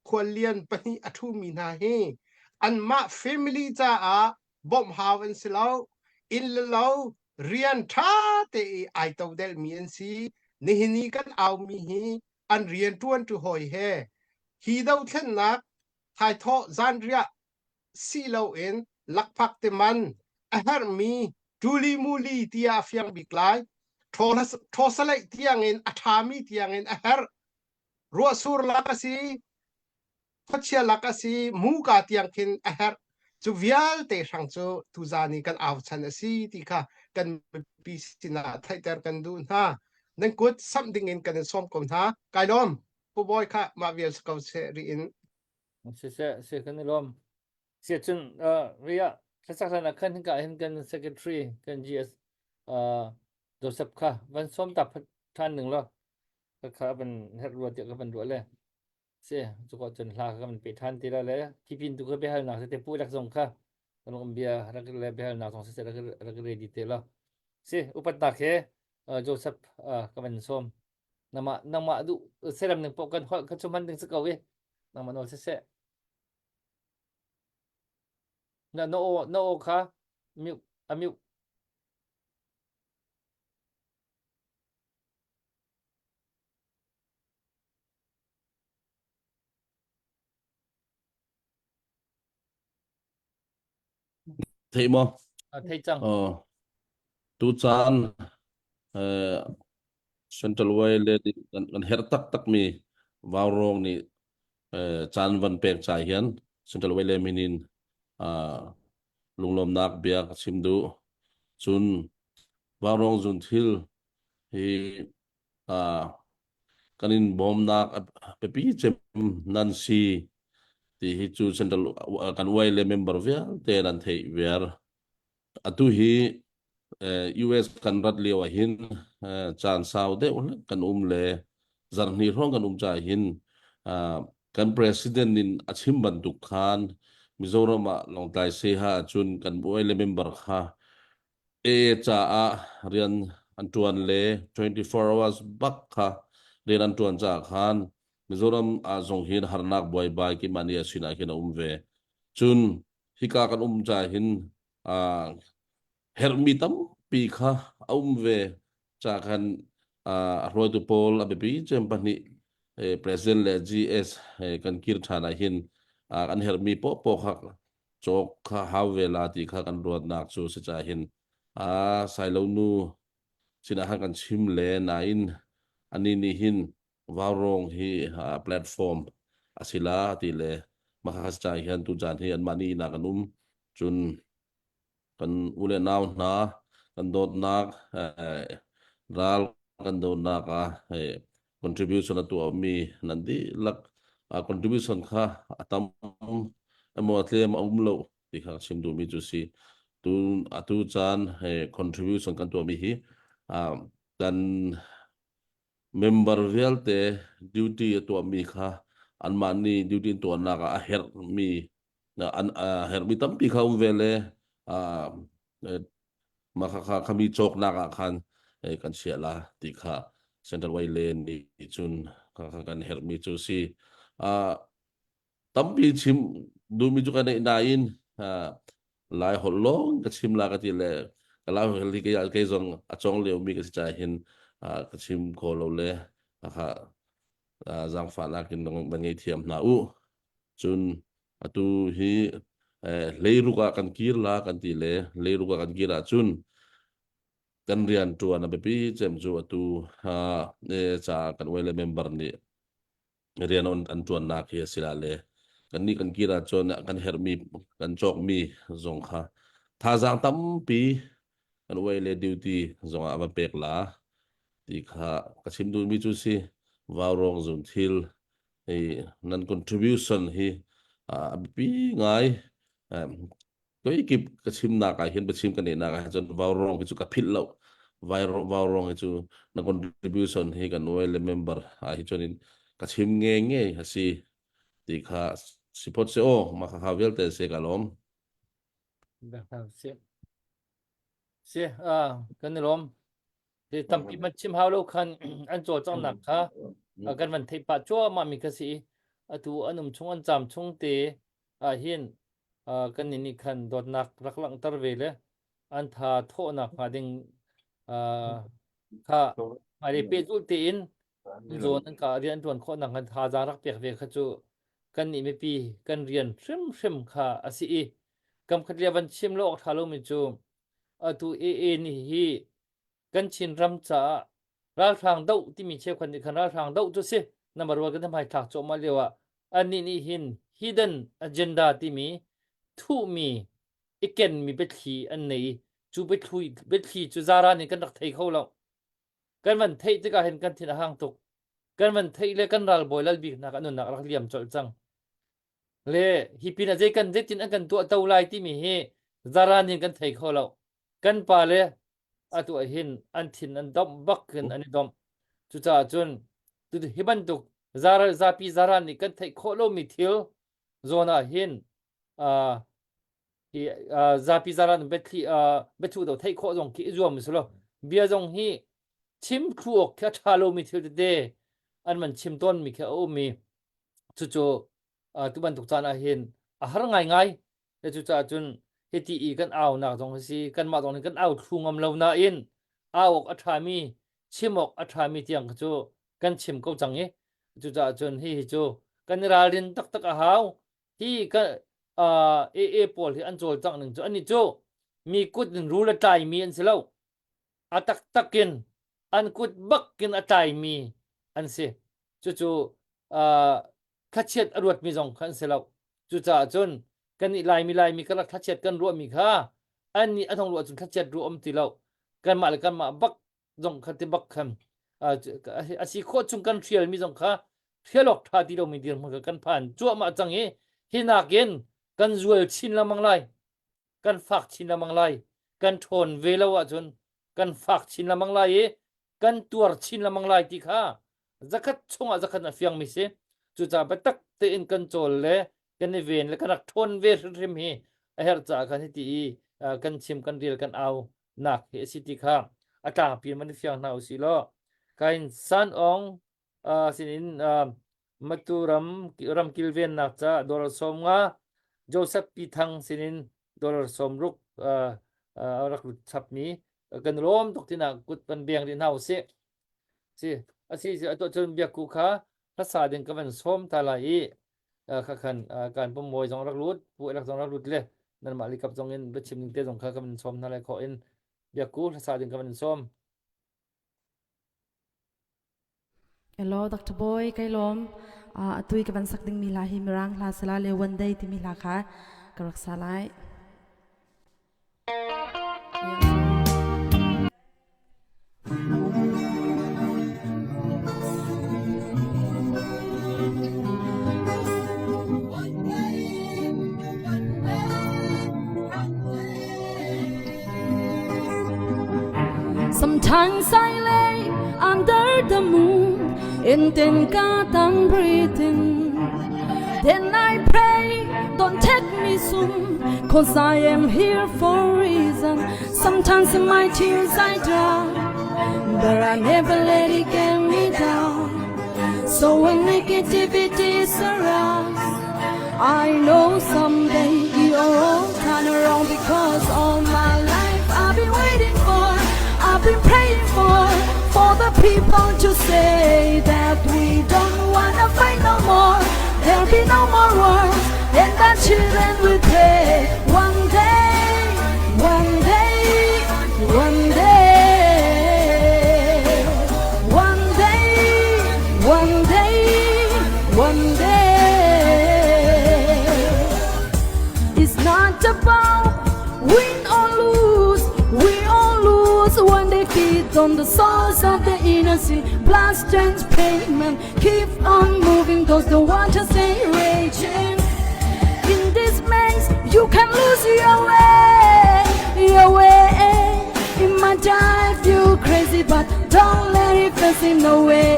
S7: khwalian pani athu mi na he an ma family cha bom hào en silau in lo rian tha te ai tàu del mi en si ni hini kan au mi hi an rian tuan tu hoi he hi dau then nak thai tho zan ria si lo en lak phak te man a her mi tuli muli tia fiang biklai tho salai tiang en athami tiang en a her ruwa sur lakasi phachia lakasi mu ka tiang kin a her chu vial te sang chu tu zani kan aw chan asi ti kha kan pi sina thaiter kan du na then good something in kan som kom na kai lom pu boy kha ma vial skau se ri in
S2: se kan lom se chun ria sasak na kan ka hin kan secretary kan GS Joseph kha van som ta than ning lo ka kha ban het ruwa te ka ban ruwa le se chu ko chun la ka ban pe than ti la le ki pin tu ka be hal na se te pu lak song kha kan om bia rak le be hal na song se rak ready te la se upat ta khe Joseph ka ban som nama du seram ning po kan hol ka chuman ding se ka we nama no se na no kha miu
S8: thấy mo
S2: thấy chăng
S8: tu chan Central Way le kan her tak mi vào rong ni chan van pek chai hian Central Way le minin lunglom nak biak simdu chun vào rong zun thil hi kanin bom nak pepi chem Nancy ti hi chu Central kan Way le member via te nan thei ver atu hi US kan rat lewa hin chan sau de kan le zarni rong kan cha hin kan president in achim ban tu khan Mizoram long tai se ha chun kan boy le member kha cha a rian antuan le 24 hours bak kha rian antuan cha khan Mizoram a zong hin harnak boy bai ki mania sina kina ve chun hika kan cha hin hermitam pi kha ve cha kan roi tu pol abepi chem pani present le GS kan kir thana hin kan hermi po kha chok kha hawe la ti kha kan ruat nak chu se cha hin sailo nu sina ha kan chim le na in ani ni hin warong hi platform asila ti le makha cha hian tu jan hi an mani na kan chun kan ule naw na kan dot nak ral kan dot nak contribution to mi nandi lak contribution kha atam amotle ma umlo ti kha simdu mi chu si tu chan contribution kan to mi hi kan member velte duty to mi kha an mani duty to na ka her mi an her mi tam pi kha vele makaka kami chok na ka khan kan sia la ti kha Central Way Lane ni chun kan her mi chu si tampi chim du mi chu kan na in lai hol long ka chim la ka ti le kala hel ki ya ke zong a chong le mi ka cha hin ka chim ko lo le kha zang fa la kin dong ban ngai thiam na chun atu hi leiruka kan kirla kan ti le leiruka kan kira chun kan rian tuan abepi chem chu atu cha kan wele member ni rian on an tuan na khi sila le kan ni kan kira chon kan hermi kan chok mi zong kha tha jang tam pi kan wele duty zong aba pek la ti kha kachim du mi chu si warong zun thil nan contribution hi abepi ngai có kịp cái chim nạc cái hiện vật chim cái này nạc cái chân vào rong cái chú cái pit lâu vào rong cái chú nó contribution hay cái nuôi le member hay cho nên cái chim nghe hasi thì khá support se mà khá vel te se cái lom
S2: se kan lom thì tầm pi mất chim hao lâu khan anh cho trong nạc ha kan vấn thấy pa cho mà mình cái gì tu anh chung anh chăm chung te hiền kan ini kan dot nak raklang tarvele an tha tho nak hading kha mari pe tu tin zon an ka rian tuan kho nak kan tha za rak pek ve kha chu kan ni me pi kan rian shrim kha asi i kam khatria ban chim lo thalo mi chu atu e ni hi kan chin ram cha ra thang dau ti mi che khan ni khan ra thang dau chu se number 1 kan thai thak cho ma lewa ani ni hin hidden agenda ti mi thu mi iken mi betli an nei chu betli chu zara ni kan rak thei kho lo kan man thei te ka hen kan thin hang tuk kan man thei le kan ral boilal bi na kan nak rak liam chol chang le hi pin a je kan je tin an kan tu tau lai ti mi he zara ni kan thei kho lo kan pa le atu a hin an thin an dom bak kan ani dom chu cha chun tu hi ban tuk zara zapi zara ni kan thei kho lo mi thil zona hin hi zapi zara ni betli betu do thei kho jong ki zuam mi sulo bia jong hi chim khuok kha thalo mi thil de an man chim ton mi kha o mi chu chu tu ban tuk chana hin a har ngai le chu cha chun heti i kan aw na jong si kan ma jong kan aw thungam lo na in awok athami chimok athami tiang chu kan chim ko chang e chu cha chun hi chu kan ralin tak tak a haw hi ka e pol hi an chol chang ning chu ani chu mi kut ru la tai mi an selo atak takin an kut bakin atai mi an se chu chu khachet arwat mi jong khan selo chu cha chun kan i lai mi kalak khachet kan ru mi kha an ni athong ru chun khachet ru om ti lo kan ma bak jong khati bak kham asi kho chung kan thial mi jong kha thialok tha ti lo mi dir ma kan phan chu ma chang e hinakin kan zual chin la manglai kan fak chin la manglai kan thon velawa chun kan fak chin la manglai e kan tuar chin la manglai ti kha zakat chunga zakat na fiang mi se chu cha batak te in kan chol le kan ven le kan thon ve rim hi a her cha kan ti kan chim kan ril kan aw nak he si ti kha ata pi man fiang na usi lo kain san ong sinin maturam ram kilven nak cha dor som nga Joseph Pitang sinin dollar somruk rak chap mi kan rom tok tina kut pan biang din hau se asi ato chon biak ku kha sa den ka ban som ta lai kha khan kan pom moi jong rak lut pu rak jong rak lut le nan ma li kap jong in bechim ning te jong kha kan som na lai kho in biak ku sa den ka ban som
S9: Hello, Dr. Boy, kay lom. Atui ka ban sakding mila himirang la sala le one day ti mila kha karak salai.
S3: Sometimes I lay under the moon and then God I'm breathing. Then I pray, don't take me soon, 'cause I am here for a reason. Sometimes in my tears I drown, but I never let it get me down. So when negativity surrounds, I know someday you'll all turn around, because all my life I've been waiting for, I've been praying for the people to say that we don't wanna fight no more. There'll be no more wars, and the children will pay. One day, one day, one day, one day, one day, one day. It's not about win or lose, we all lose when they feed on the souls of the innocent. Blood strange payment, keep on moving 'cause the water stay raging. In this maze, you can lose your way, your way. It might drive you crazy, but don't let it face it, no way,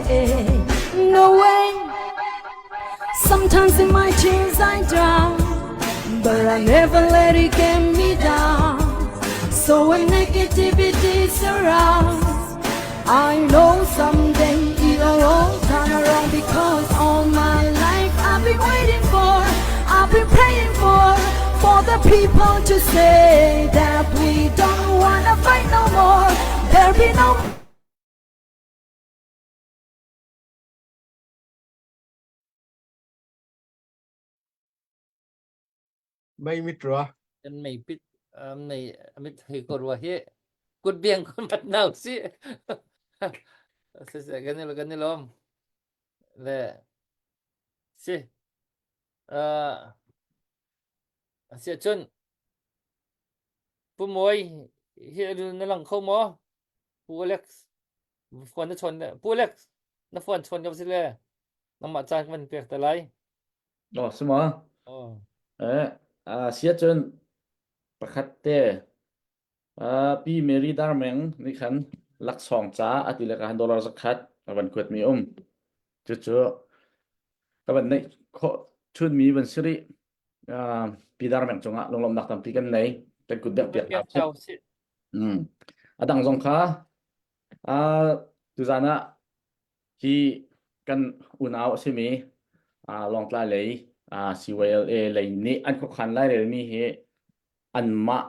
S3: no way. Sometimes in my tears I drown, but I never let it get me down. So when negativity surrounds, I know someday it'll all turn around, because all my life I've been waiting for, I've been praying for for the people to say that we don't wanna fight no more. There be no
S7: May mitra.
S2: Kan may pit may amit hay korwa he. Kut biang kun mat now si. Sa ganilo le si si chun pu moi hi na lang khâu mo pu Alex fon na chon pu Alex na fon chonกับสิle na ma chaมันเปียกตะไล
S1: 是吗？
S2: อ๋อ
S1: เสียจนประคัดเตปีเมรีดาร์แมงนี่ขันหลัก2 จ้าอาทิตย์ละกัน$สักคัดวันกวดมีจู่ๆก็วันนี้เขาชุดมีวันสิริปีดาร์แมงจงลงลมนักทำปีกันไหนเป็นกุดเดียบเปียก
S2: เปียกเจ้าสิ
S1: ดังสงขาตุจานะที่กันอุ่นเอาใช่ไหมลองปลาเลยCYLA เลยนี่อันก็ขันไล่เลยมีเหอันมา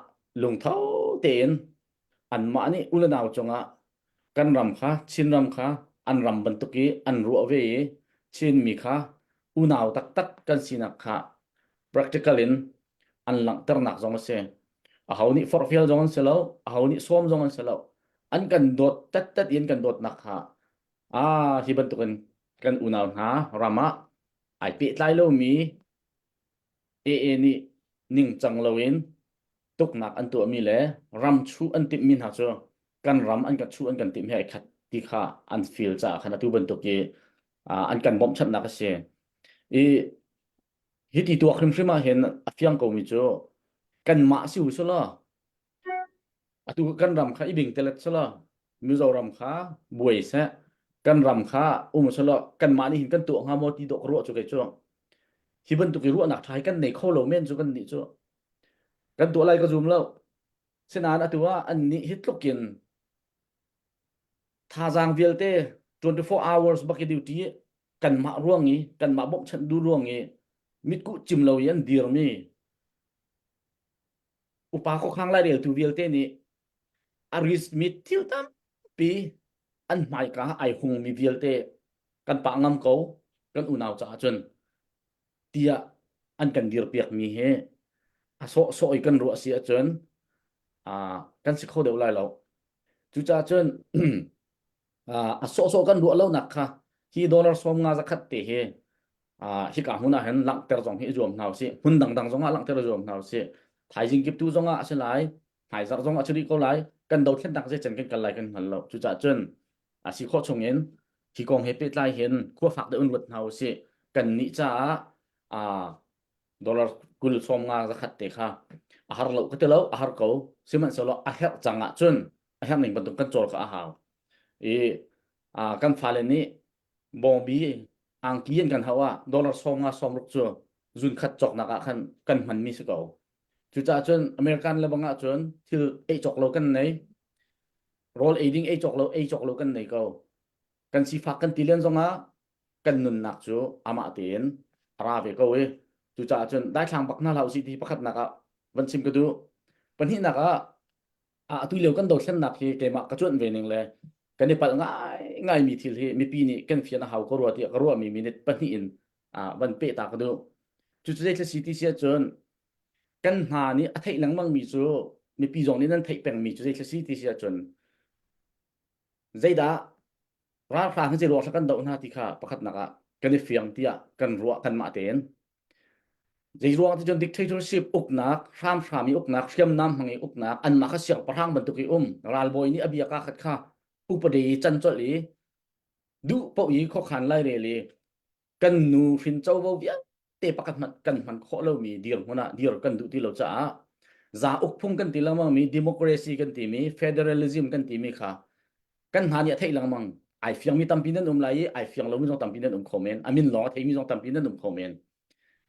S1: ลงเท้าเตียนอันมานี่อุลนาวจงกันรำค่ะชินรำค่ะอันรำบรรทุกีอันรัวเวชินมีค่ะอุนาวตักกันสินักค่ะ practicalin อันหลังตระหนักจงเสียเขานี่ for field จงเสลาเขานี่สวมจงเสลาอันกันโดดตัดเย็นกันโดดนักค่ะที่บรรทุกันอุนาวหารำไอปีไล่เรามีนี่นิ่งจังเราเองตุกหนักอันตัวมีเลยรำชูอันติมินหาจ้ะกันรำอันกันชูอันกันติมให้ขัดที่ข้าอันฟิลจ้าขณะที่บรรทุกอันกันบ่มชัดนักเสียฮิตตัวคริมมาเห็นเฟียงกูมีจ้ะกันมาสิวสละตัวกันรำข้าอีบิงเตล็ดสละมิวรำข้าบวยเสะกันรำข้าสละกันมานี่เห็นกันตัวงามตีดอกรัวจุกจ้ะที่บรรทุกรัวหนักไทยกันในข้อโลเมนจุกันนี่จ้ะกันตัวอะไรก็ซูมแล้วเสนานตัวอันนี้ฮิตลูกกินท่าจางเวลเต้24 hours บักดิวตี้กันมาร่วงงี้กันมาบ่มฉันดูร่วงงี้มิดกุจิมเรายันดีรมีอุปาข้างไล่เรียวตัวเวลเต้นี่อาริสมิดทิวตัมปีอันหมายกะไอหงมีเวลเต้กันปะงำเขากันอุณาวจ้าจนเตียอันกันดีรเปียกมีเฮโซอีกันรัวเสียจนกันสิเขาเดี๋ยวไล่เราจุจ้าจนโซกันรัวเราหนักค่ะที่$สมงาจะคัดเตะเฮที่กางหุ่นเห็นหลังเตอร์จงที่รวมเอาสิหุ่นดังจงหลังเตอร์รวมเอาสิถ่ายจริงกิบตู้จงเสียหลายถ่ายสักจงชริก็หลายกันโดดขึ้นดังเสียจนกันไล่กันหันเราจุจ้าจนสิเขาชงเห็นที่กองเฮปิดไล่เห็นขั้วฝักเดินหลุดเอาสิกันนิจ้า$กุลสมงาจะขัดเตะค่ะอาหารเราก็เตะเราอาหารเขาสิมันสละอาหารจังจนอาหารหนึ่งบรรทุกกันโจรกับอาหารกันฟ้าเลนี้บองบีอังกี้กันเขาว่า$สมงาสมรุกจัวจุนขัดจอกนักกันมันมีสิ่งเขาจุดจนอเมริกันเลยบางจนที่จอกเรากันไหนโรลดิ้งจอกเรากันไหนเขากันสิฟักกันตีเลียนจงกันนุนนักจัวอามาเตียนราเวก็เวจุดจนได้ทางปักหน้าเราสิที่ประคัดนักวันซิมก็ดูปัญหานักตุยเหลียวกันโดดเส้นนักที่เกมกระจวนเวนึงเลยกันได้ปัดง่ายมีทีที่มีปีนี้กันเฟียนหาวก็รัวที่ก็รัวมีนิดปัญหาอินวันเปตาก็ดูจุดที่สิที่เสียจนกันหานี่ไทยหลังมังมีจูมีปีจงนี้นั่นไทยเป็นมีจุดที่สิที่เสียจนใจด่าร้านฟ้าที่จะรัวสักกันโดนหน้าที่ข้าประคัดนักกันได้เฟียงที่กันรัวกันมาเตียนใจรัวที่จน dictatorship อุกนักฟามีอุกนักเชื่อมน้ำหังอุกนักอันมาข้าเสียงประทังบรรทุกรัลบอยนี่อภิยากาขัดข้าอุปเดียจันจลีดูปอีข้อขันไล่เรลีกันนูฟินเจ้าเวียเตะประกันกันมันข้อเรามีเดียร์หัวหน้าเดียร์กันดูที่เราจะอุกพุ่งกันตีละมั่งมี democracy กันตีมี federalism กันตีมีค่ะกันหาเนี่ยไทยละมั่งไอเฟียงมีตั้มปีนั้นไล่ไอเฟียงเราไม่ต้องตั้มปีนั้นคอมเมนต์อามินล้อไทยมีต้องตั้มปีนั้นคอมเมนต์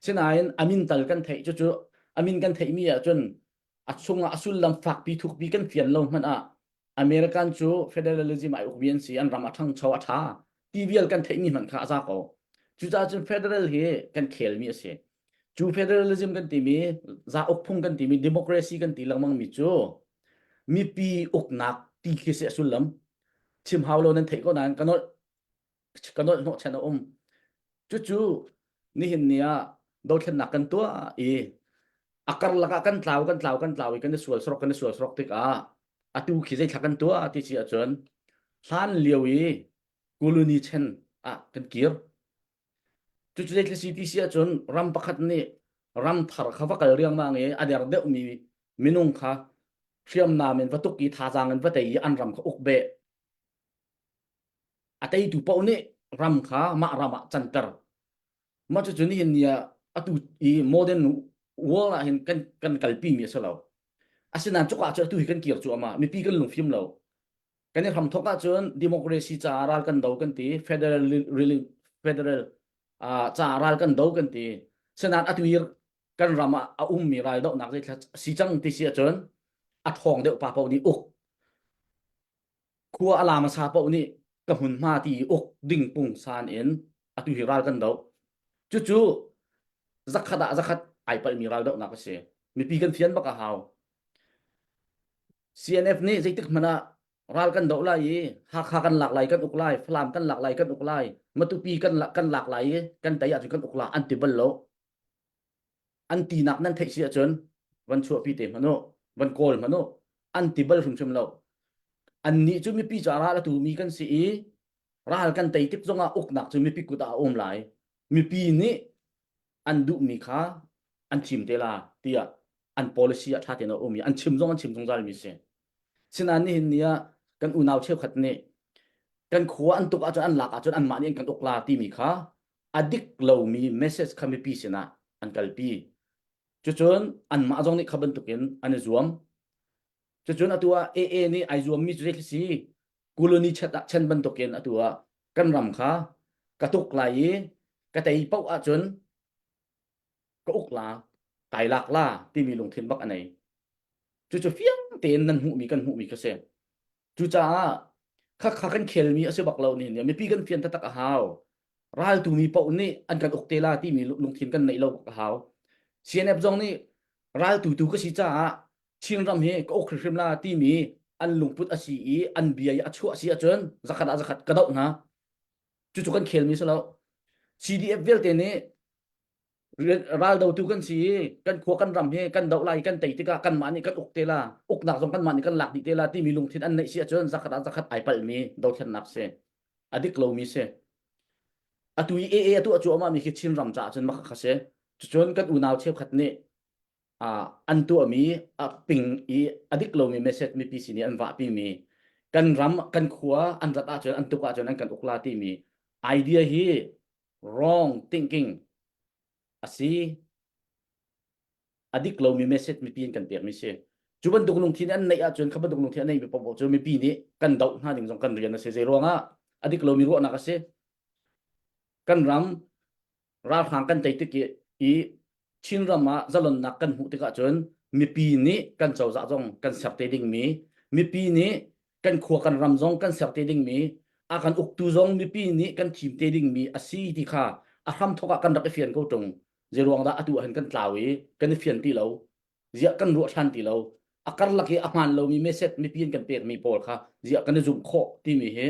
S1: เช่นนั้นอามินตัลกันไทยจู่อามินกันไทยมีจนช่วงสุลลำฝักปีทุกปีกันเฟียนเรามันอเมริกันจูเฟเดอรัลิซึมไออุกเบียนซีอันรามาทั้งชาวท่าทีวีลกันไทยมีมันข้าจ้าเขาจู่จ้าจนเฟเดอรัลเฮกันเคลมีเสีย chu federalism kan ti mi za ok phung kan ti mi democracy kan ti lang mang mi chu mi pi ok nak ti khi se sulam chim hawlo nan thei ko nan kanot no chana chu ni hin nia do thlen nak kan tua e akar laka kan tlaw kan sual srok tik a atu khi zai thakan tua ti chi a chon hlan liawi kuluni chen a kan kir chu chu dei si ti sia chon ram pakhat ni ram thar khawa kal riang ma nge ader de mi minung kha thiam na men vatuk ki tha jang an vatai an ram kha ukbe atai tu pau ni ram kha ma rama chantar ma chu chu ni hin nia atu I modern world a hin kan kalpi mi so lo asina chu ka chu tu hi kan kir chu ama mi pi kan lung phim lo kan ram thoka chon democracy cha aral kan do kan ti federal cha aral kan do kan ti senat atuir kan rama a mi ral do nak si chang ti sia chon a thong de pa pau ni uk khua ala ma sa pau ni ka hun ma ti uk ding pung san en atu hi ral kan do chu zakhat ai pal mi ral do nak se mi pi kan fian ba ka haw CNF ni zaitik mana ral kan do lai ha kan lak lai kan uk lai flam kan lak lai kan uk lai matupi kan lak lai kan taya kan uk la anti bal lo anti nak nan thei sia chon van chu pi te mano van kol mano anti bal chum lo an ni chu mi pi cha ra la tu mi kan si ral kan tei tik zonga uk nak chu mi pi ku ta lai mi pi ni an du mi kha an chim te la tia an policy a tha te no mi an chim zong zal mi se sinan ni hin nia kan unaw cheu khat ne kan khuwa an tuk a chon an lak a chon an ma ni kan uk la ti mi kha adik lo mi message khami pi sina an kalpi chuchon an ma jong ni khaban tukin an zuam chuchon atua AA ni ai zuam mi chre si kuloni chata chen ban tukin atua kan ram kha katuk lai ka tai pau a chon ka uk la tai lak la ti mi lung thin bak anai chu fiang ten nan hu mi kan hu mi ka se chu cha kha kan khel mi ase bak lo ni mi pi kan fian ta tak a haw ral tu mi pau ni an kan uk te la ti mi lung thin kan nei lo ka haw CNF jong ni ral tu ka si cha ching ram he ka ok khrim la ti mi an lung put a si an bia a chu a si a chon zakhat ka dau na chu kan khel mi so lo CDF vel te ne ral do tu kan si kan kho kan ram he kan dau lai kan tei tika kan mani kan uk te la uk nak jong kan mani kan lak di te la ti mi lung thin an nei si a chon zakhat ai pal mi do than nak se adik lo mi se atui AA atu achu ama mi khichin ram cha chon mak kha se chon kan unaw chep khat ne an tu ami a ping adik lo mi message mi pi si ni an wa pi mi kan ram kan khuwa an rata chon an tu ka chon an kan ukla ti mi idea hi wrong thinking asi adik lo mi message mi pin kan pek mi se chuban duk lung thin an nei a chon khaban duk lung thin an nei mi paw chu mi pi ni kan dau na ding jong kan rian na se zero nga adik lo mi ro na ka se kan ram ra khang kan tei ti ki chin rama zalon nak kan hu ti ka chon mi pi ni kan chau za jong kan sap te ding mi pi ni kan kho kan ram jong kan sap te ding mi a kan uk tu jong mi pi ni kan thim te ding mi asi ti kha a ham thoka kan rak fian ko tung zeruang da atu han kan tlawi kan fian ti lo zia kan ru than ti lo akar laki aman lo mi message mi pin kan pek mi pol kha zia kan zum kho ti mi he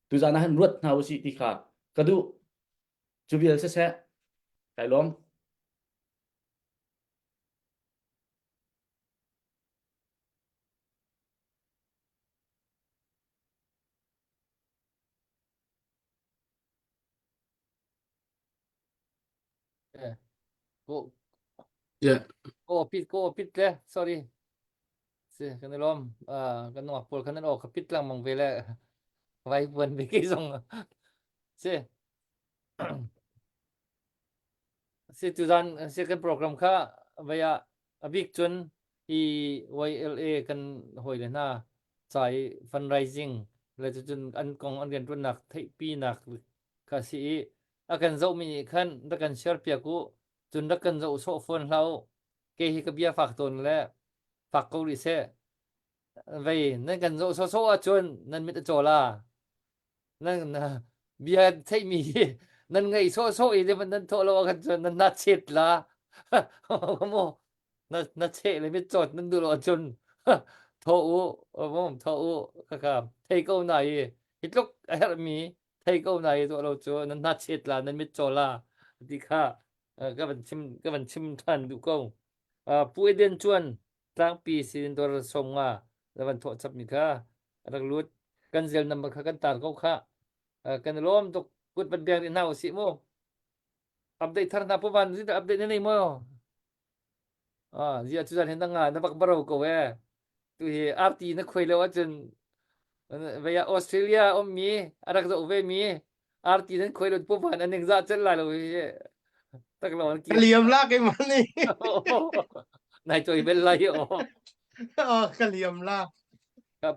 S1: tu jana han ruat na si ti kha kadu chubial se kai lom
S2: Go
S8: Yeah.
S2: go pit le sorry se kan lom kan no pol kan no kapit lang mong vele vai buan be ke song se se tu dan se kan program kha vaya abik chun YLA kan hoi le na chai fundraising le chun an kong an gen tun nak thei pi nak ka si akan zo mi khan da kan share pia ku chun da kan zo so phone hlau ke hi ka bia fak ton le fak ko ri se vei nan kan zo so a chun nan mit cho la nan bia thei mi nan ngai so i de man nan tho lo kan chun nan na chit la โมna che le mi chot nan du lo chun tho u mom tho u ka thei ko nai hitlok her mi thei ko nai to lo chu nan na chet la nan mi chola di kha ka ban chim than du ko pu den chuan tlang pi sin dor som nga la ban tho chap mi kha rak lut kan zel nam kha kan tar ko kha kan lom to kut ban beng in hau si mo update thar na pu ban zi update nei mo zia chu jan hen nga na bak baro ko we tu hi RT na khoi le wa chen ve ya Australia om mi arak zo ve mi RT nan khoi le pu ban an ning za chen la lo hi tak lo an ki
S7: กะเหลี่ยมละไอ้มันนี่
S2: นายจอยเป็นไรอ๋อก
S7: ะเหลี่ยมละ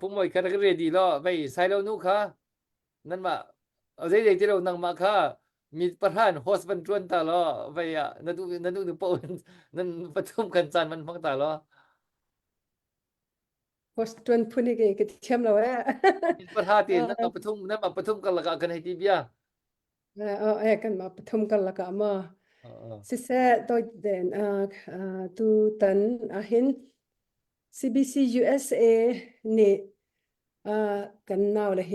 S2: ผู้มวยกันก็เรียดีแล้วไปใส่แล้วนู้ค่ะนั่นมาเอาใจที่เรานั่งมาค่ะมีประธานโฮสต์เป็นจวนตาล้อไปนั่นดูปนนั่นประชุมกันจันมันพังตาล้อ
S4: host จวนพูนี่ก็เทียมเรา
S2: มีประธานที่นั่นมาประชุมกันละกันให้ทีเบีย
S4: กันมาปฐมกันละก็มาสิเสตัวเด่นตูตันเห็น CBC USA นี่กันน่าวเลย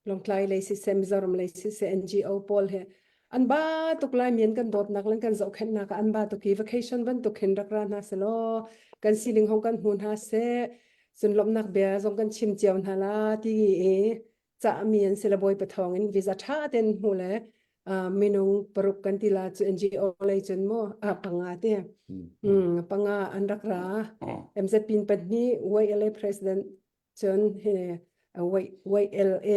S4: ลงไกลเลยสิเซมิซอร์มเลยสิเซ NGO พอลเฮอันบ้าตุกลายเมียนกันโดดนักเล่นกันเจ้าเข็นนักอันบ้าตุกี vacation บันตุกเข็นรักร้านฮาเซโลกันซีลิงของกันหุ่นฮาเซส่วนลมนักเบียร์ส่งกันชิมเจียวนาลาที่จะมีอันเซลบอยปะทองอินวิซาท่าเต็นหูเลยมินุงปรุกกันทีละจุ NGO เลยจนโมปังอาเตียปังอาอันรักราMZ ปินเป็นนี้ YLA President จนYLA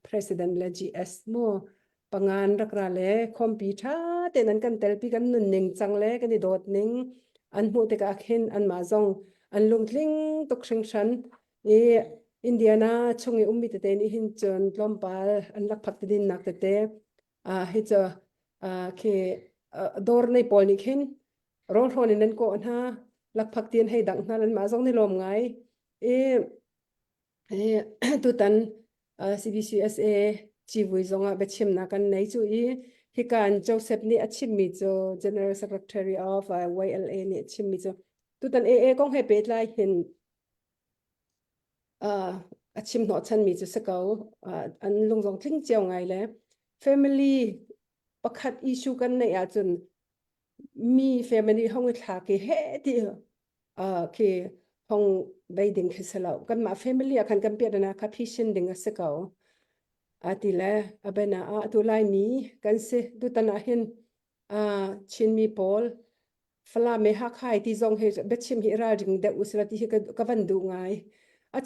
S4: President และ GS โมปังงานรักราเลยคอมพิวเตอร์แต่นั้นกันเตลปีกันหนึ่งจังเลยกันโดดหนึ่งอันหูเตกอาเข็นอันมาจงอันลุงทิ้งตกเชิงชันอินเดียนาชงอุมิตเตนี่หินจนลมปาอันลักพักดินนักเตให้เจอคือดอร์ในปอลนี่หินร้องโทนี่นั่นก็อันฮะลักพักดินให้ดังนั้นมาจงในลมไงตุตันCBCSA จีวุยจงอาเบชิมนักันในจุยฮิการโจเซฟนี่อาชิมมิโจ General Secretary of YLA นี่อาชิมมิโจตุตันก็ให้เปิดไลน์เห็นอาชิมหนอชันมิโจสกาวอันลงจงทิ้งเจียวไงเลย Family ประคัดอิชูกันในอาจุนมี Family ห้องวิทากีเฮติคือห้องใบดิ่งคือสลาวกันมา Family อาคันกันเปียดนะค่ะพี่ชินดิ่งสกาวทีละเป็นตัวไลมีกันเสดูตันเห็นชินมีพอลฟลาเมฮักไฮที่จงเฮเบชิมฮิราจิงเดอุสระที่ก็วันดูไง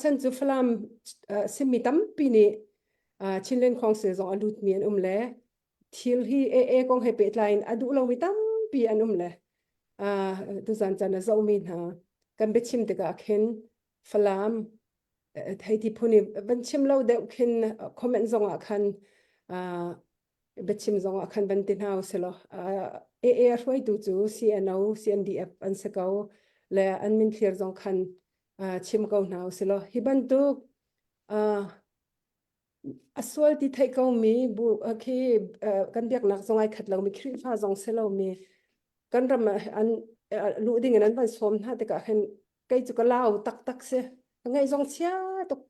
S4: ฉันจูฟลามซิมิตัมปีนี้ชินเล่นของเสือจงอดุดเมียนเล่ทิลฮีกองเฮเปิดไลน์อดุเราวิตัมปีอันเล่ดูจันจันจะเอามีนะกันเบชิมเด็กเห็นฟลามให้ที่พูนี่บันชิมเราเด็กเห็นคอมเมนต์จงคันบันชิมจงคันบันตินเฮาส์เหรอช่วยดูจู CNO CNDF อันสกาวและอันมินเคลียร์จงคันชิมเกาหนาวสิเหรอฮิบันตุสวลที่ไทยเขามีบุคือกันเบียกนักจงไอขัดเรามีคริฟ้าจงเสเรามีกันรำอันรู้ดิ่งนั้นบันสมฮะแต่ก็เห็นใกล้จุกเล่าตักเสียไงจงเชียตุก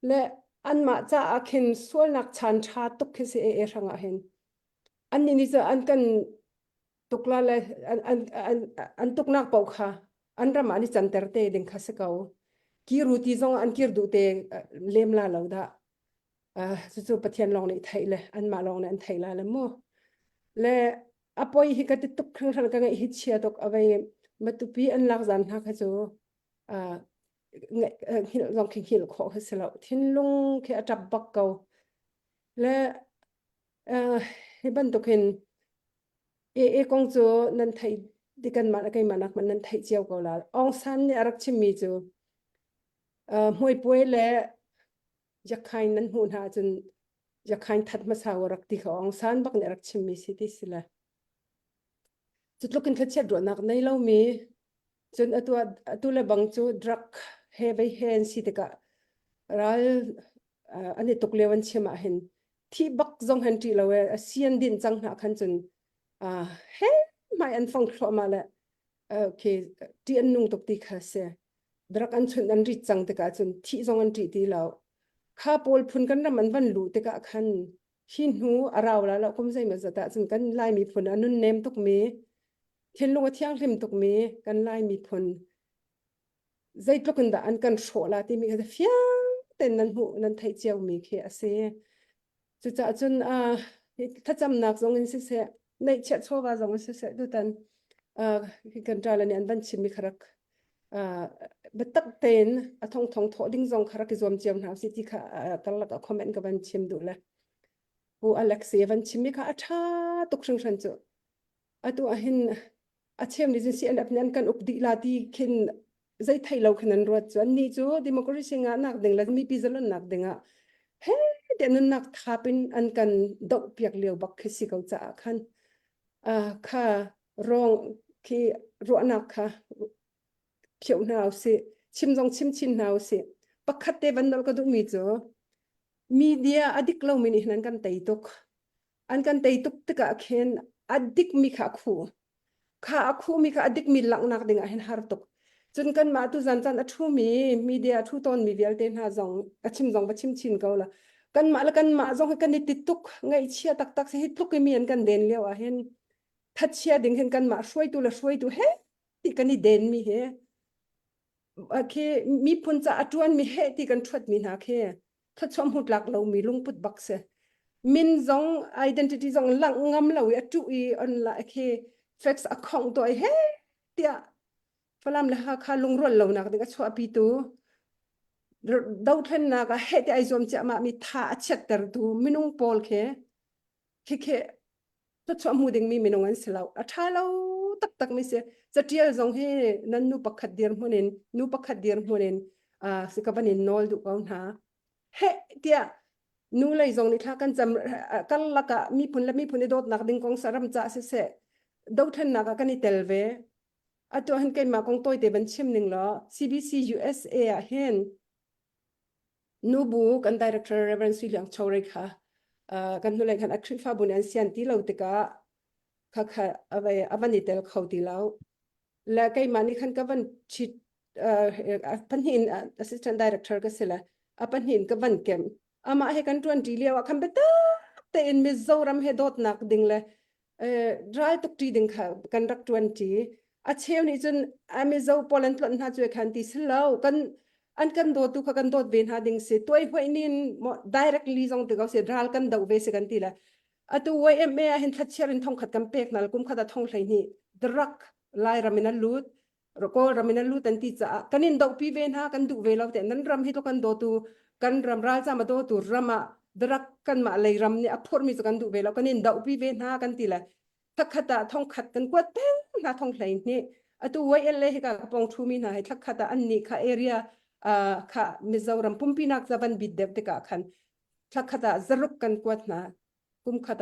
S4: และอันมาจะเห็นส่วนนักชันชาตุกคือสิช่างเห็นอันนี้จะอันกันตุกละเลยอันตุกนักเป่าค่ะอันรำอันนี้จันเตอร์เตดึงข้าศึกเอากีรูที่จงอันกีรดูเตเล่มลาเราได้จู่ๆปะเทียนลองในไทยเลยอันมาลองในอันไทยละเลยมั้งและอภัยฮิกัดตุกครั้งทันกันฮิตเชียตุกเอาไว้มาตุปีอันลักจันทักจู่หินลองหินขอให้สลาวทิ้งลงแค่จับบักเกาและให้บันตุกเห็นกงจูนันไทยดิกันมาอะไรมานักมันนันไทยเจียวเกาลาองซันเนี่ยรักชิมีจูมวยป่วยและยักษ์ไข่นั้นหูหาจนยักษ์ไข่ทัดมาสาวรักที่เขาองซันบักเนี่ยรักชิมีสิที่สิละจุดลุกขึ้นเขาเช็ดด่วนนักในเล่ามีจนตัวเลยบังจูดรักเฮไปเห็นสิตกะรัลอันนี้ตกเลวันเชื่อมาเห็นที่บักจงหันจีเราเซียนดินจังหนักขันจนเฮ mai an phong thlo ma la okay ti an nung tok ti kha se drak an chun an ri chang te ka chun thi zong an ti ti lao kha pol phun kan ram an van lu te ka khan hin hu araw la kom zai ma zata chun kan lai mi phun anun nem tok me thin lu thiang hlim tok me kan lai mi phun zai tlokun da an kan shola ti mi ka fiang ten nan hu nan thai chiao mi khe ase chu cha chunถ้าจำหนักสองอินสิเสในเช็ดโชว์ว่าสองอินสิเสดูตันกันจาเลยอันบันชิมมีครักบัดตักเต็นทองทอดิ้งซองครักกิจวมเจียมหาสิที่ค่ะกันละก็คอมเมนต์กับบันชิมดูเลยผู้อเล็กซี่บันชิมมีค่ะอาชาตุกชังชันจูตัวหินอาเชมดิจิสิอันดับนั้นกันอุปดิลาดีขินใจไทยเราขนาดรวดจวนนี้จูดิโมกรีชิงานักเด้งแล้วมีพิจารณานักเด้งเฮ้เดี๋ยวนั้นนักท้าเป็นอันกันดอกเปียกเลี้ยวบักคือสิเขาจะขันค่ะรองที่รัวนักค่ะเขียวหนาวสิชิมจงชิมหนาวสิปักขัดเตวันนั้นก็ดูมีจ้ะมีเดียอดิกเราไม่นี่นั่นกันไตตุกอันกันไตตุกตะกะเข็นอดิกมีขาคู่มีขาอดิกมีหลังนักเด้งเห็นหาร์ตุกจนกันมาตุจันอัทุมีเดียทุตอนมีเวลเต็นหาจงชิมจงชิมชินเขาละกันมาแล้วกันมาจงให้กันนิติตุกไงเชียตักสิฮิตลุกมีอันกันเด่นเลี้ยวเห็นทัดเชียดึงเห็นกันมาช่วยตัวเฮ้ที่กันนี่เด่นมีเฮ้มีพุนจะอจวนมีเฮ้ที่กันชดมีนาเฮ้ทัดชมหุดหลักเรามีลุงปุดบักเสมินจง identity จงหลังงำเราอจุยอันละflex account ตัวเฮ้เดียฝรั่งเลยค่ะลุงรุ่นเรานักเด็กชัวปีตูดาวเทนนักเฮติไอซอมจะมามีท่าเช็ดแต่ดูมินุงปอลเคตัวชัวมูดึงมีมินุงอันสิเราท่าเราตักไม่เสียจะเที่ยวจงให้นั่นนูปักขัดเดียร์หัวนินสิกับนินนอลดูเอาหนาเฮเดียนูเลยจงนี่ท่ากันจำกันละกะมีพุนในโดดนักดึงกองสารมจ่าเสียดาวเทนนักกันนี่เตลเวตัวหันกันมากงตัวเตบันชิมหนึ่งล้อ CBC USA เห็นนูบูกัน Director Reverend สุริยังชาวเรค่ะกันนู่นเลยกันอัคริฟ้าบุญอันเซียนที่เราติกะค่ะเอาวันนี้เตลเขาที่เราและกันมานี่ขันกับวันชิดพันหิน Assistant Director ก็เสร็จแล้วพันหินกับวันเก็มมาให้กันตรวจดีเลียวคันเบต้าแต่อินมิโซรัมเฮดอตนักดิ่งเลยรายตุกทีดิ่งค่ะกันรักตรวจดีอาเชียวนี่จนอเมซอนโปแลนด์หลังหาช่วยขันตีสลาวกันอันกันโดดตุกกันโดดเวนหาดิ่งเสียตัวหัวนี่ directly จงตึกเอาเสียรัลกันดาวเวสกันตีละตัววัยเมียเห็นทัดเชียรินทองขัดกันเปกนั่นกุมขัดทองไหลนี่ดรักไล่รามินัลลูดแล้วก็รามินัลลูดตันตีจ้ากันอินดาวปีเวนหากันดูเวลาแต่นั้นรำให้ตัวกันโดดตุกันรำรัลจะมาโดดตุรำมาดรักกันมาเลยรำเนี่ยพอร์มิสกันดูเวลากันอินดาวปีเวนหากันตีละทักขัดทองขัดกันกวาดเต็มหน้าทองไหลนี่ตัววัยเลยกับปองทูมินาให้ทักขัดอันนี้ค่ะเอเรียค่ะมิโซรัมปุ่มปีนักจะบันบิดเด็กติกาขันทักขัดจะรุกกันกวาดนะกุมขั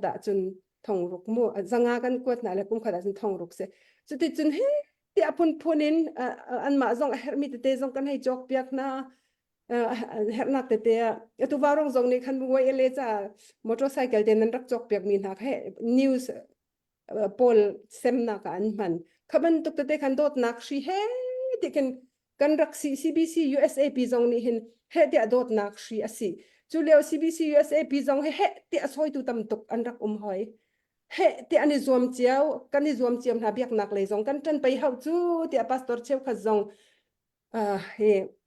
S4: ดจนทองรุกมัวจะงากันกวาดนะแล้วกุมขัดจนทองรุกเสียสุดที่จนเฮ้ที่อพุนนินอันมาจงเฮร์มิตเตจงกันให้จอกเปียกนะเฮร์นักเตะตัววารองจงนี่ขันวัยเลยจ้ามอเตอร์ไซค์เดินนั้นรักจอกเปียกมีนักให้นิวส์พอลเซมนักอันมันขบันตุกเตะขันโดดนักชีเฮที่กันรักCBC USA ปีจงนี่เห็นเฮที่โดดนักชีสิจุเลียว CBC USA ปีจงเฮที่สอยตุตำตุกอันรักหอยเฮที่อันนี้รวมเจียวกันนี่รวมเจียมหาเบียกนักเลยจงกันจนไปเข้าจูที่พาสตอร์เชฟขัดจงเฮ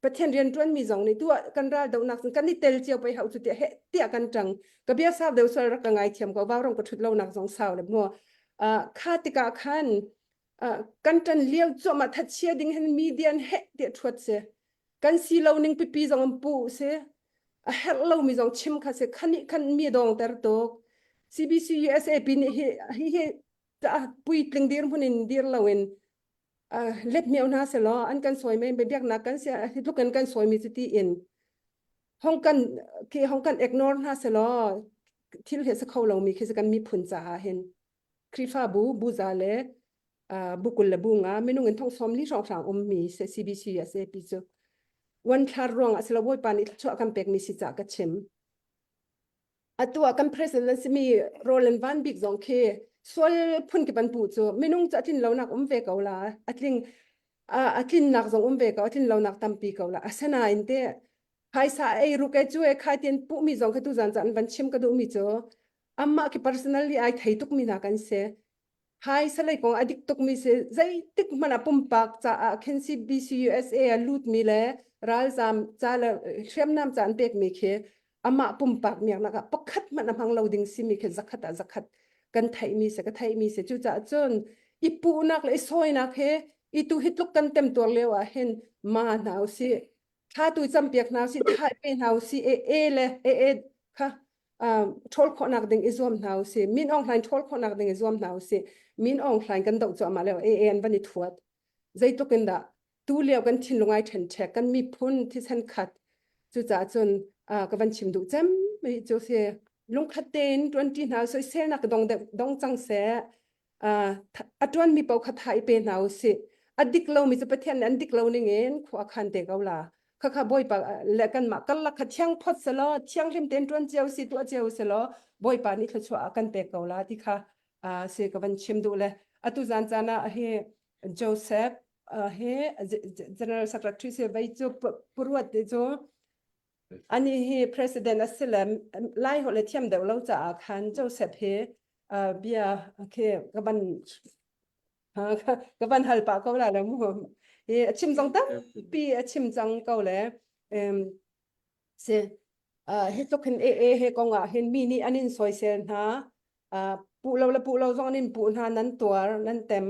S4: ประเทศเรียนจวนมีจงนี่ตัวกันราดนักกันนี่เตลเจียวไปเข้าจูที่เฮที่กันจังกับเบียสาวเดียวสวยรักไงเทียมกับว่าเราก็ชุดเรานักจงสาวเลยมัวข้าติกาขันกันจันเลี้ยวจอมาทัดเชียดิ้งเห็นมีเดียนเฮเดียทวดเสกันซีเรานิ่งปีจงปูเสเฮเรามีจงชิมค่ะเสขันมีดองแต่ตก CBC USA ปีนี้เฮจะปุยปลิงเดียร์พูนินเดียร์เราเองเล็ดเมียวน่าเสลออันกันสวยไหมไปเบียกนักกันเสียทุกกันสวยมีสติเอ็นห้องกันเอกนอร์น่าเสลอที่เห็นสักเขาเรามีคือกันมีผลจ่าเห็นคริฟ้าบูซาเลบุกุลละบุงไม่นุ่งเงินทองสมลิช่องมีCBC USA ปีจูวันคลารองสละบวยปานิช่วยกันเป็กมีสิจากระเชม atua kan president simi Roland Van Beek zong ke sol phun ki ban pu chu minung cha tin lo nak ve ko la atling atin nak zong ve ko atin lo nak tampi ko la asana inte khai sa ei ru ke chu e khai tin pu mi zong ka tu zan zan ban chim ka du mi chu amma ki personally ai thei tuk mi na kan se hai salai kong adik tuk mi se zai tik mana pum pak cha khen si BCUSA lut mi le ral zam cha la shem nam chan pek mi khe ama pum pak miak na ka pakhat mana hang loading si mi khe zakhat kan thai mi se ka thai mi se chu cha chon ipu nak le soi nak he i tu hitluk kan tem tor lewa hen ma naw si tha tu cham piak naw si thai pe naw si e kha thol kho nak ding izom naw si min ong hlain thol kho nak ding izom naw si min ong hlain kan dau chu ma le en bani thuat zai to ken da tu leo kan thin lungai then che kan mi phun thi san khat chu cha chon ka ban chim du cham mi chu se lung khat ten 20 naw so sel nak dong chang se atwan mi pau khat hai pe naw si adik lo mi chu pathian an dik lo ni ngen khwa khan te gaula kha boy pa le kan ma kal la kha thiang phot se lo thiang him ten tron cheu si to cheu se lo boy pa ni thwa kan pe gaula ti kha se ka ban chim du le atu zan chana he Joseph he general secretary se vai chu purwat te chu ani he president aslam lai hole thiam de lo cha khan Joseph he bia ke kaban halpa ko la la mu e chim jong tam pi chim jang ko le se he token he ko nga hen mi ni anin soi sen ha pu lo zong nin pu na nan tuar nan tem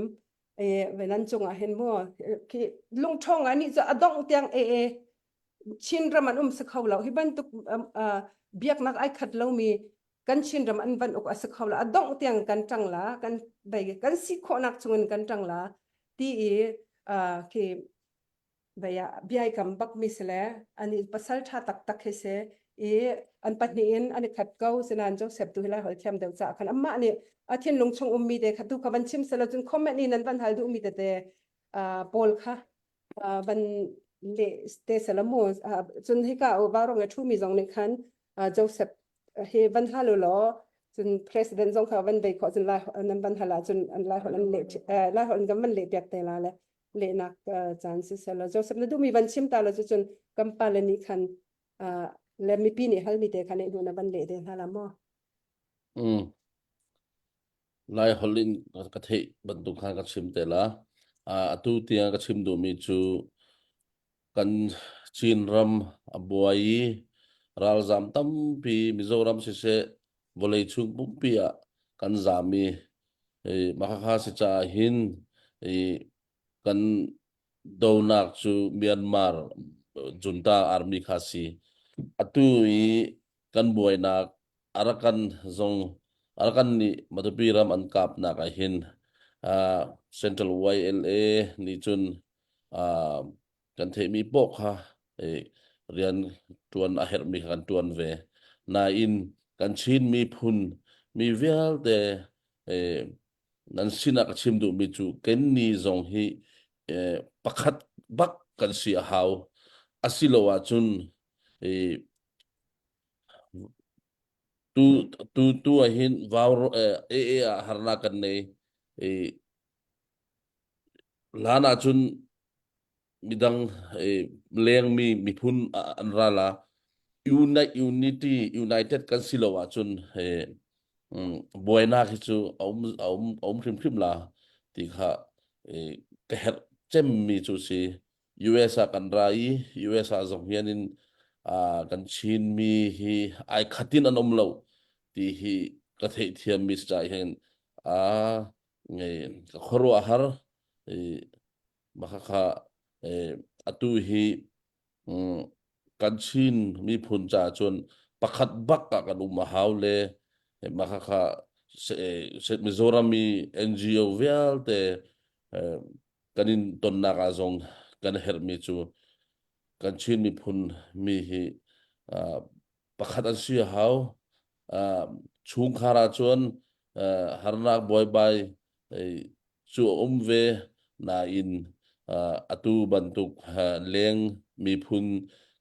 S4: ve nan chunga hen mo ki lung thong ani cha adong tiang chin raman se khawlo hi ban tu biak nak ai khat lo mi kan chin raman ban ok asa khawla adong tiang kan tangla kan bai kan si kho nak chungun kan tangla ti ki baya biai kam bak mi sele ani pasal tha tak he se an patni in ani khat kau senan Joseph tu hila hol thiam deu cha khan amma ani athin lungchung ummi de khatu ka ban chim sala chun comment ni nan ban hal du mi te pol kha ban le ste salamo chun hi ka warong a thu mi jong ni khan Joseph he ban halu lo chun president jong kha ban bei kho chun la nan ban hala chun an la hol an le la hol gam man le pyak te la le nak chances sala Joseph na du mi ban chim ta la chun kampala ni khan le mi pi ni hal mi te khan e na ban le de hala mo
S8: lai holin ka thei ban tu khan ka chim te la atu tia ka chim du mi chu kan chin ram abuai ral zam tam pi mizoram se volei chung pum pia kan zami makha se cha hin kan donak chu Myanmar junta army khasi atu kan buai nak arakan ni matapiram an kap na ka hin central YLA ni chun kan the mi pok ha rian tuan aher mi kan tuan ve na in kan chin mi phun mi vel de nan sina ka chim du mi chu ken ni zong hi pakhat bak kan si hau asilowa chun tu ahin vaw harna kan nei lana chun midang leng mi phun anrala united kan silowa chun boyna khi chu om khrim la ti kha ka her chem mi chu si USA kan rai USA zong hianin kan chin mi hi ai khatin anom lo ti hi ka thei thiam mi cha hen nge khoro har makha atu hi kan chin mi phun cha chon pakhat bak ka kan haule makha se Mizoram mi NGO vel te kanin ton na ka zong kan her mi chu kan chin mi phun mi hi pakhat an si hau chung khara chuan harna boy bai chu ve na in atu bantuk leng mi phun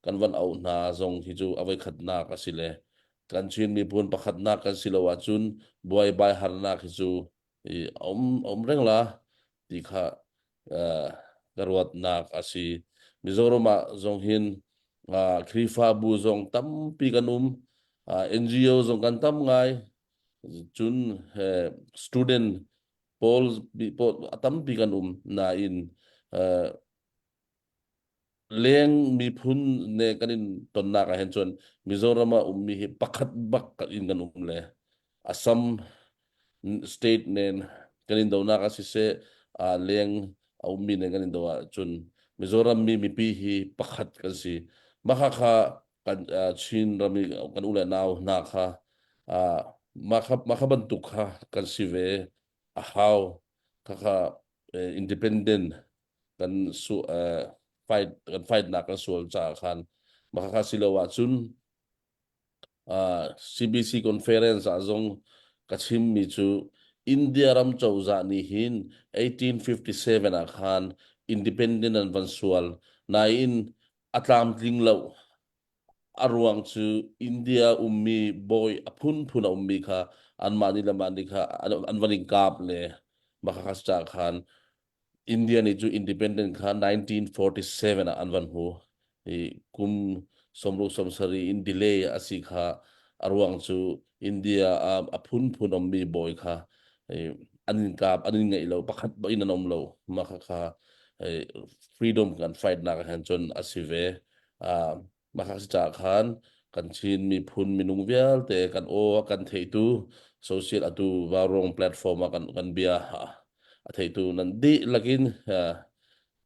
S8: kan van au na zong hi chu avai khat na ka sile kan chin mi pun pakhat na kan silawa chun boy bai har na khi chu i om reng la ti kha garwat nak asi Mizoram zong hin khrifa bu zong tam pi kan NGO zong kan tam ngai chun student polls bi tam pi kan na in leng mi phun ne kanin ton na ka hen chon Mizoram mi hi pakhat bak ka in kan le Assam state nen kanin do na ka si se leng mi ne kanin do chun Mizoram mi pi hi pakhat kan si makha kha kan chin rami kan ule naw na kha makha bantuk kha kan si ve a how kha independent kan su fight na kan sual cha khan makha silawa chun CBC conference azong kachim mi chu India ram chauza ni hin 1857 a khan independent an van sual na in atlam tling lo arwang chu India boy apun phuna kha an mani la mani kha an vaning kap le makha cha khan India ni chu independent kha 1947 an van hu kum somru somsari in delay asi kha arwang chu India apun boy kha anin kap anin ngai lo pakhat ba in anom lo makha kha freedom kan fight na kan chon asive makha cha khan kan chin mi phun minung vial te kan kan theitu social atu warong platform kan bia theitu nan di lakin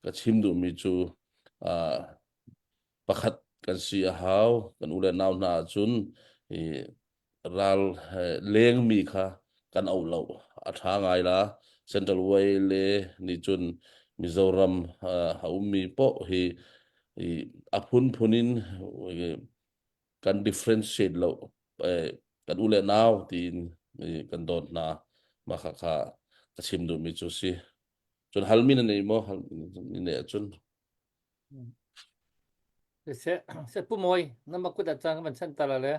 S8: ka chimdu mi chu pakhat kan si hau kan ule naw na chun ral leng mi kha kan au lo atha ngai la central way le ni chun Mizoram haumi po hi apun phunin kan differentiate lo kan ule naw tin kan dot na makha kha ka chimdu mi chu si chun halmin nei mo halmin ne chun
S2: se pu moi nama ku da chang man chan ta la le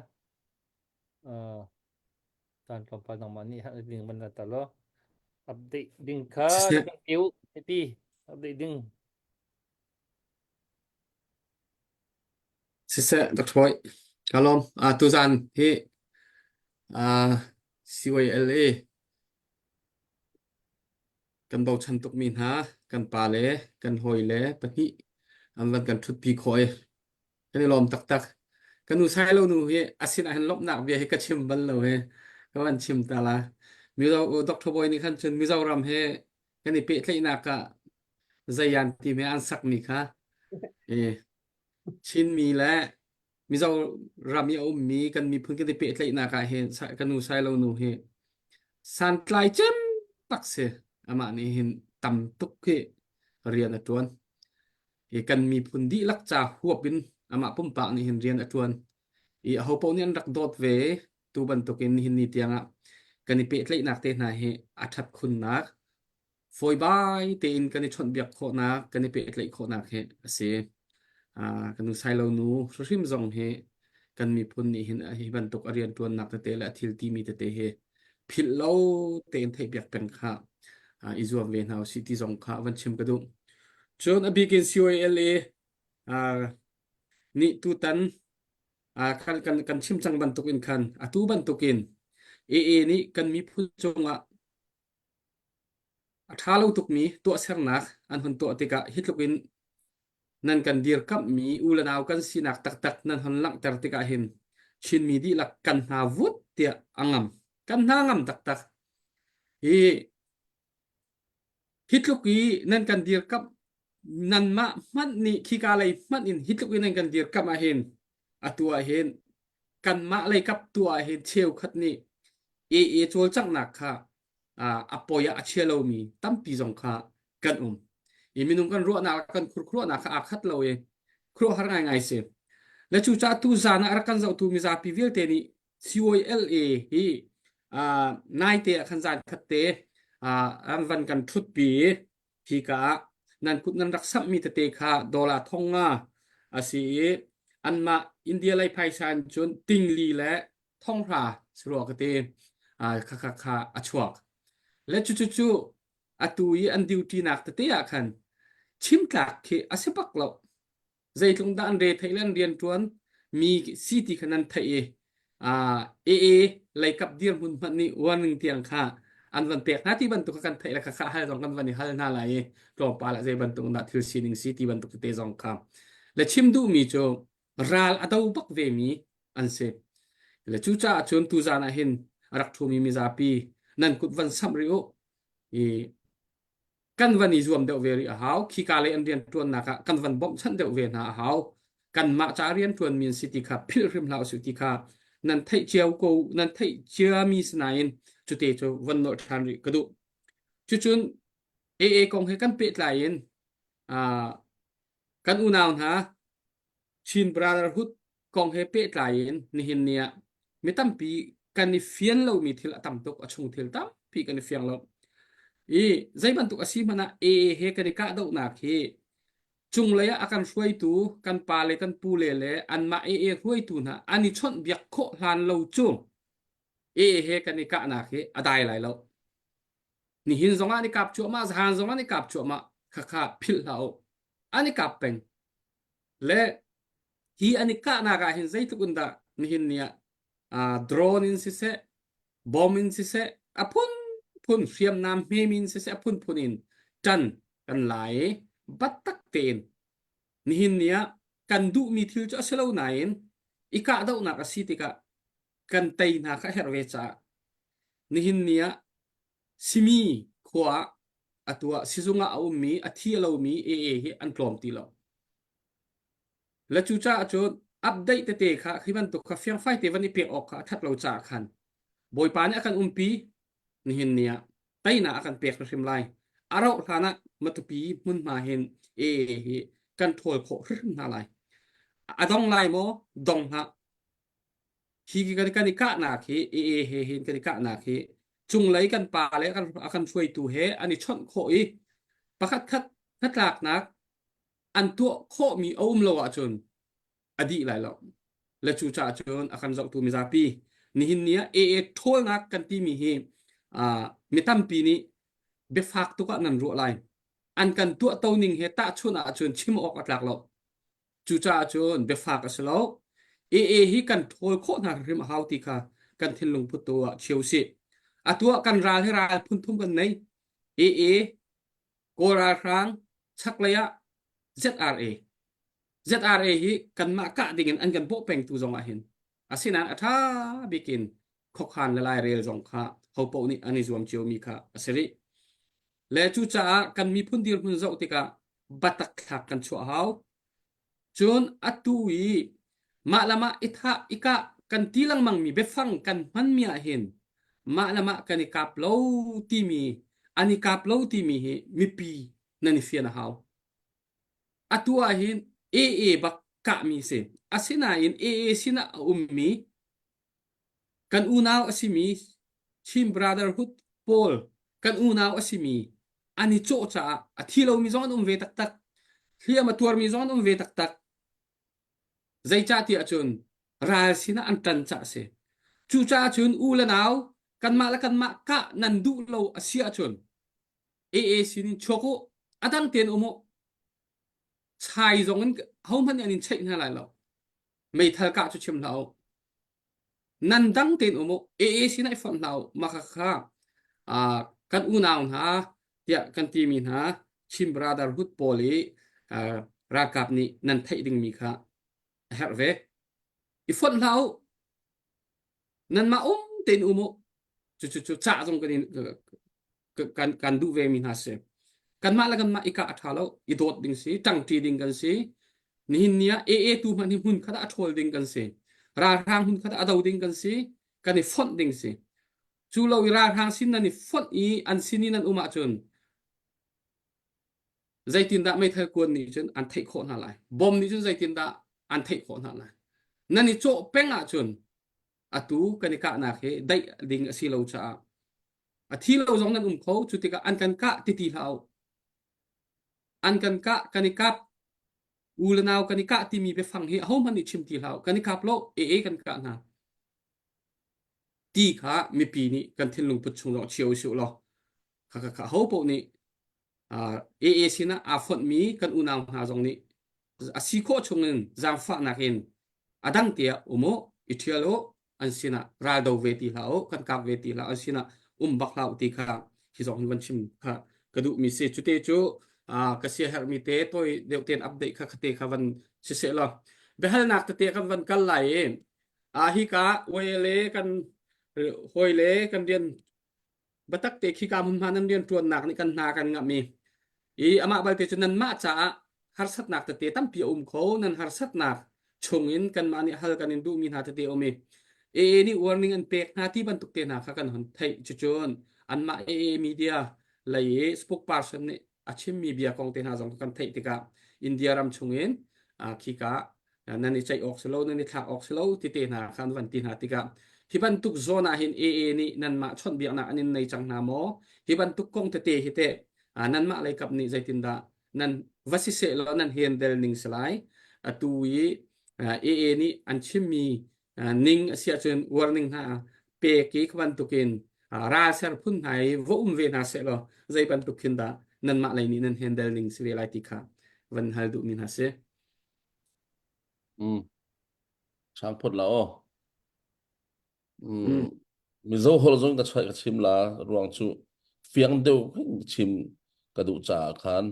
S2: tan tom pa nang mani ha ding man ta lo update ding kha tiu pi update ding
S10: Sisa Dr. Boy kalom tuzan hi CYLA kan bau chan tuk min ha kan pa le kan hoi le pati an lan kan thut pi khoi kan lom tak tak kan nu sai lo nu hi asin an lop nak ve hi ka chim ban lo he ka wan chim ta la mi zo Dr. Boy ni khan chen mi zo ram he kan ni pe thlei na ka zayan ti me an sak mi kha chin mi la mi zo ram ya mi kan mi phun kan ni pe thlei na ka he kan nu sai lo nu he san tlai chem tak se ama ni hin tam tuk ke rian atuan kan mi phun di lak cha huapin ama pum pa ni hin rian atuan ho po ni an rak dot ve tu ban tokin hin ni tianga kan ni pe tlei nak te na he athat khun nak foi bai te in kan ni chon biak kho na kan ni pe tlei kho nak he ase kan nu sai lo nu so rim zong he kan mi phun ni hin hi ban tok arian tuan nak te la thil ti mi te he phil lo te in thei biak pen kha izuam ve now city zong kha van chim ka du chon a big in COLA ni tu tan kan chim chang ban tok in khan atu ban tokin ni kan mi phul chonga athalo tuk mi to ser nak an hun to te ka hitlokin nan kan dir kap mi ulanaw kan sinak tak tak nan han lang ter te ka hin chin mi di lak kan na vut te angam kan na ngam tak tak hitluki nan kan dir kap nan ma man ni khikalai man in hitluki nan kan dir kap a hin atua hin kan ma lai kap tua hin cheu khat ni chol chak nak kha apoya achelo mi tampi jong kha kan iminung kan ro na kan khur na kha khat lo khro har ngai se la chu cha tu za na ar kan zau tu mi za pi vil te ni COLA hi nai te khan zan khat te an van kan thut pi hi ka nan kut nan rak sap mi te kha dola thonga asi an ma India lai phai san chun ting li la ท่องราสรัวกเตค่ะอชวกและจุอตุยอันดิวตีนักตะเตียคันชิมกลักเคอาศัยปักเราใจตรงด้านเรไทยแลนด์เรียนทวนมีซีติขนาดไทยเอไลกับเดียนหุ่นมันนี่วันหนึ่งเตียงค่ะอันวันเปียกหน้าที่บรรทุกกันไทยและค่ะให้ตรงกันวันนี้ให้น่าไหลกลอปาละใจบรรทุกนัดทิลซีนิงซีติบรรทุกเตจงค่ะและชิมดูมีโจรัลอัตอุปักเวมีอันเซและจูจ่าชนตูจานะเห็นรักทูมีซาปีนั่นกุดวันซัมริโอกันวันนี้รวมเดวเวรีหาวขี้กาเลอันเรียนทวนนะคะกันวันบ่มฉันเดวเวนะหาวกันมาจาเรียนทวนมีสิทธิค่ะพิลริมลาวสุติค่ะนั่นไทยเจียวกูนั่นไทยเจียมีสนายจุดเตจวันโนทันริกระดูจุนกองให้กันเป็ดไหลน์กันอุณาวนะชินบราดาร์ฮุดกองให้เป็ดไหลน์นี่เห็นเนี่ยไม่ตั้มปีกันนี่เฟียนเรามีทิลตั้มตกอชงทิลตั้มปีกันนี่เฟียนเราใจบรรทุกอาชีพมันเฮกันนี่กะดอกนักจุงเลยอาการช่วยตูกันปาเลยกันปูเลยอันมาช่วยตูนะอันนี้ชนเบียกโคลานเราจุงเฮกันนี่กะนักอะได้ไรแล้วนี่หินสองอันนี้กับจั่วมาหันสองอันนี้กับจั่วมาค่ะพิลเราอันนี้กับเป็นและอันนี้กะนักหินใจทุกคนดานี่หินเนี่ยโดรนอินสิเซบอมอินสิเซอพุนเสียมน้ำเมมินเสียพุนอินจันกันไหลบัตตักเตนนี่หินเนี่ยกันดูมีทิลจะเสลาไหนอีกะดาวนักสิติกะกันเตยนักเฮรเวชานี่หินเนี่ยซิมีขวาตัวซิซุงะเอามีอธิเรามีอันกลอมตีเราและจูจ้าจนอัปเดตเตะค่ะคือมันตกเฟียงไฟเตวันนี้เปียกออกค่ะทัดเราจากคันบอยปานอาการปีนี่เห็นเนี่ยไตน่าอาการเปียกริมไลอารมณ์ฐานะมาตุปีมุนมาเห็นกันถอยโผล่ริมนาไลดองไลโมดองฮะฮีกันนิกะนาคีเห็นกันนิกะนาคีจุงไหลกันป่าเลยกันอาการช่วยตัวอันนี้ช่อนโคอีประคัดหลักนักอันตัวโคมีอุ้มโลอาจนอดีไรแล้วและจูจ่าจนอาการจักตัวมิซาปีนี่หินเนี่ยทอลนักกันที่มีมีตั้มปีนี้เบฟักตัวกันนั่นรัวไลอันกันตัวเต้านิ่งตาชนอาจนชิมออกอัดหลักแล้วจูจ่าจนเบฟักก็แล้วฮีกันทอลโคนักริมหาวติกากันทิ้งลงพุทตัวเชียวสิตัวกันราให้ราพุ่นทุ่มกันในโกราครั้งชักระยะ ZRA ฮีกันมากะดิ่งอันกันโบเป็งตัวจงอาเห็นสินั้นถ้าบิกินขกขันละลายเรือจงค่ะเขาปนี่อันนี้รวมเจียวมีค่ะสิริและจูจ่ากันมีพุ่นเดียวพุ่นเจ้าติกาบัตักหักกันชัวเฮาจนตุยมาละมาอิทาอิกะกันทีลังมังมีเบฟังกันมันมีอาเห็นมาละมากันกับโลตีมีอันนี้กับโลตีมีปีนั่นเฟียนะเฮาตัวเห็นบักกะมีเสสินาเห็นสินะมีกันอุณาวสิมีชิมบราดาร์ฮุดพอลกันอุณาวสิมีอันนี้โจจ่าที่เรามีจอนเวตักเฮียมาตัวมีจอนเวตักใจจ่าที่อาจนราสินะอันตันจ่าเสจูจ่าจนอูละนาวกันมาละกันมากะนันดูเราเสียจนสินิโชโกอดังเตียนโมชายจงนั้นเขาพันยันใช่ไหมล่ะเราไม่ทัลกะจุชิมเรานันดังเตียนโมสินะฟันเรามาค่ะกันอุณาวนะเดียกันทีมีนะชิมบราดาร์ฮุดโพลีรากับนี้นันไทยดึงมีค่ะเฮรเวอีฟันเรานันมาเตียนโมจุจ่าจงกันดูเวมินาเซกันมาละกันมาอีกะอัฐาแล้วอีโดดดิ่งสิจังทีดิ่งกันสินี่เนี่ยตูมันนี่หุ่นขัดอัฐโลดิ่งกันสิราทางหุ่นขัดอัฐดิ่งกันสิกันนี่ฟอนดิ่งสิจูเราราทางสินนั่นนี่ฟอนอันสินี่นั่นมาจนใจตินดาไม่เท่าควรนี่จนอันเทคโคนอะไรบอมนี่จนใจตินดาอันเทคโคนอะไรนั่นนี่โจเป็งอ่ะจนตูกันนี่กะนักได้ดิ่งสิเราจ้าที่เราจงนั้นเขาจุดที่กะอันกันกะติเราอันกันกะกันนิกับอูลนาวกันนิกะที่มีไปฟังเฮามันนี่ชิมตีเรากันนิกับโลกันกะนะ ตีขามีปีนี้กันทิ้งลงปุดชงเราเชียวสิวเราข้าเขาพวกนี้เอสินะอาฟดมีกันอุณาหาตรงนี้สิโคชงเงินจางฟ้านักเองดังเตียอุโมอิเทียโลอันสินะราดเวทีลาวกันกับเวทีลาวอันสินะบักลาวตีขาที่สองวันชิมค่ะกระดูมีเสียจุดเตจูกระเสียหมีเตตัวเดี๋ยวเตียนอัปเดตค่ะเตค่ะวันเสียละเบลนักเตะกันวันกันไหลฮิกาเวเลกันโฮยเลกันเรียนบัตักเตะฮิกามุนมานันเรียนตรวนหนักในกันนากันงะมีอามาบัลเตจุนันมาจ้าฮาร์สัตนักเตะตั้มปีเขานันฮาร์สัตนักชงอินกันมานี่ฮัลกันอินดูมีนาเตะโอมีนี่ warning อันเป็กนาที่บรรทุกเตะนักกันหันไทยจุจนอันมามีเดียเลยสปอคพาร์สันนี่อาชิมมีเบียกองเตะนาจงกันไทยติกาอินเดียรัมชงอินฮิกานั่นนี่ใจออกสโลนั่นนี่ทางออกสโลที่เตะนาคันวันตีนาติกาที่บรรทุกโซนเห็นนี่นั่นมาชนเบียกนาอันนี้ในจังนาโมที่บรรทุกกองเตะฮิเตนั่นมาอะไรกับนี่ใจตินดานั่นวัสิเซลนั่นเฮนเดลนิงสไลตุยนี่อันชิมมีนิ่งเสียจน warning ฮะเปกี้ควันตุกินราเซอร์พุ่นไห้วเวนัสเซลใจบรรทุกขินดานั่นมาอะไรนี่นั่นเฮนเดลนิงสเวลาติกาวันฮัลดูมินฮะเซ
S8: ช่างพดแล้วมิโซฮอลซงตัดใช้กับชิมลารวงชูเฟียงเดียวชิมกระดูจ่าคัน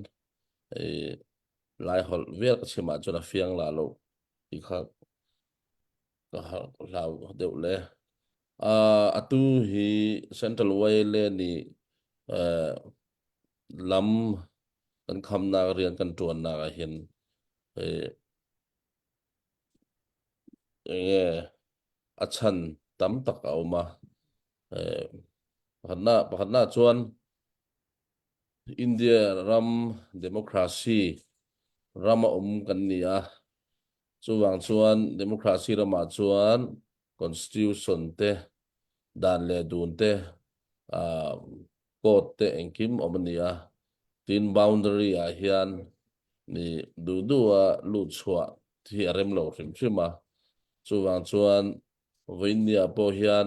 S8: หลายฮอลเวียกับชิมอาจจะเฟียงลาโลอีกครับก็ลาเดียวเลยตูฮีเซ็นทรัลเวย์เลนี่ลำกันคำนาเรียนกันจวนนาเห็นอาชันตั้มตักเอามาพันหน้าชวนอินเดียรัมเดโมคราซีรัมกันเนี่ยชวนเดโมคราซีรัมชวนคอนสติทูชันเตดันเลดูนเตโกดเตเองคิมเนี่ยทีนบาวน์ดารีเฮียนนี่ดูลูดชัวที่เริ่มโหลดใช่ไหมชวนวินเดียโปเฮียน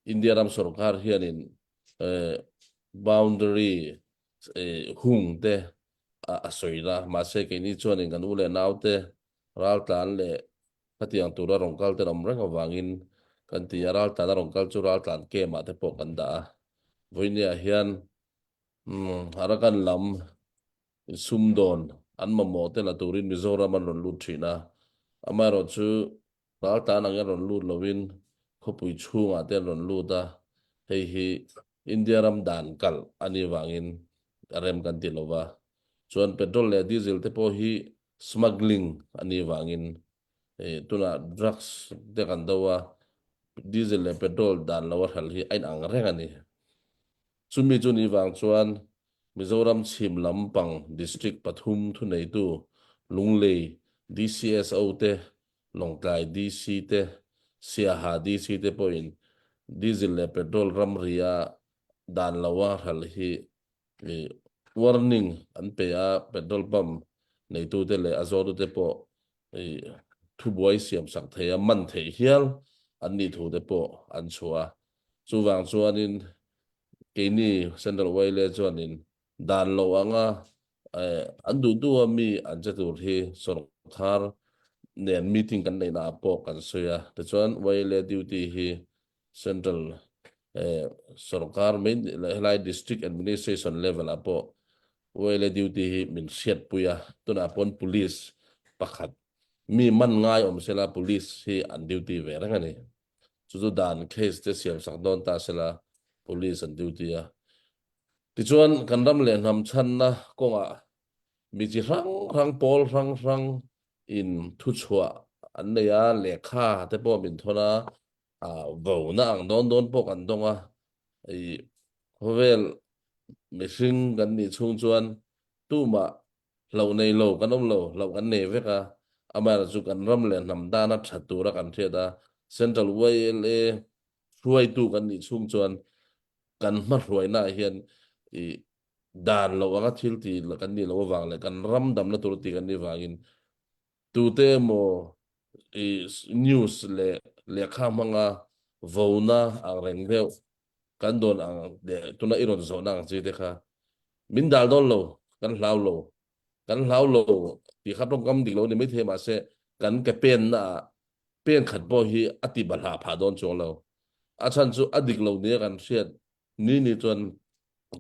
S8: อินเดียรัมสุรคาร์เฮียนินboundary หุ่งเตสวยนะมาเสกนี่ชวนกันอุเลนเอาเตรัลตันเลพัทยังตัวรองกัลเตนอมรังวางินกันที่รัลตันรองกัลจูรัลตันเกมาเตปอกันดาวินเดียเฮียนฮารักันลำซุมโดนอันมาโมเตละตูรินมิโซรามันรอนลุดชีนะอามารอชูรัลตันอังรอนลุดลวินเขาปุยชูงาเตรอนลุดาเฮีอินเดียรัมดานกัลอันนี้วางินเริ่มกันติโลวาส่วนเปโตรและดีเซลเตโพฮีสมักลิงอันนี้วางินตัวน่ะดรักส์เด็กันตัวดีเซลและเปโตรดานลาวหัลฮีไอ้อังเร่งอันนี้สุมีจุนีวางชวนมิโซรัมชิมลำปังดิสตริกปทุมทุนในตัวลุงเลDCSO เตลงไกล DC เตเสียหา DC เตพอยน์ดีเซลและเปโตรรัมเรียดานลาวหัลฮี warning อันเปียเปโตรปั๊มในตัวเตเลอโซตุเตโปทุบไว้เสียมสักเทียมันเทียลอันนี้ถูเตโปอันชัวจูวางชวนนินกินี่เซ็นทรัลเวย์เลชวนินดานลาวงะอันดูมีอันจะถูที่สรคาร์เนี่ยมีติ้งกันในนาโปกันเสียแต่ชวนเวย์เลดิวตี้ฮีเซ็นทรัลสรคาร์ไม่ไล่ดิสตริกแอดมินิสทรัชันเลเวลอาโปเวย์เลดิวตี้ฮีมินเสียดปุยะตัวน่ะปน police ปักขัดมีมันง่ายเสละ police ที่อันดิวตี้เวรังนี่จุดด่านเคสเตเสียมสักโดนตาเสละ police อันดิวตี้ที่ชวนกันรำเลียนทำชันนะก็มีจีรังปอลรังอินทุชัวอันเนียเลขาแต่พอมินทนะวัวนะอังโดนพวกกันตรงเวลไม่ซึ่งกันนี่ช่วงชวนตู้มาเราในเรากันเรากันเนเวกอามาจุกันรำเลียนทำด้านัดชัดตัวรักันเทียดาเซ็นทรัลเวย์ช่วยตู้กันนี่ช่วงชวนกันมารวยหน้าเฮียนด่านเราก็ทิลตีแล้วกันนี่เราวางเลยกันรำดำนะตัวตีกันนี่วางินตูเตโมนิวส์เลข้ามมัง vô na ang reng deu kan don ang de tuna iron zo na chi te kha min dal don lo kan hlau lo ti khat rong kam dik lo ni mai the ma se kan ke pen na pen khat bo hi ati bal ha pha don chong lo a chan chu adik lo ne kan hriat ni chuan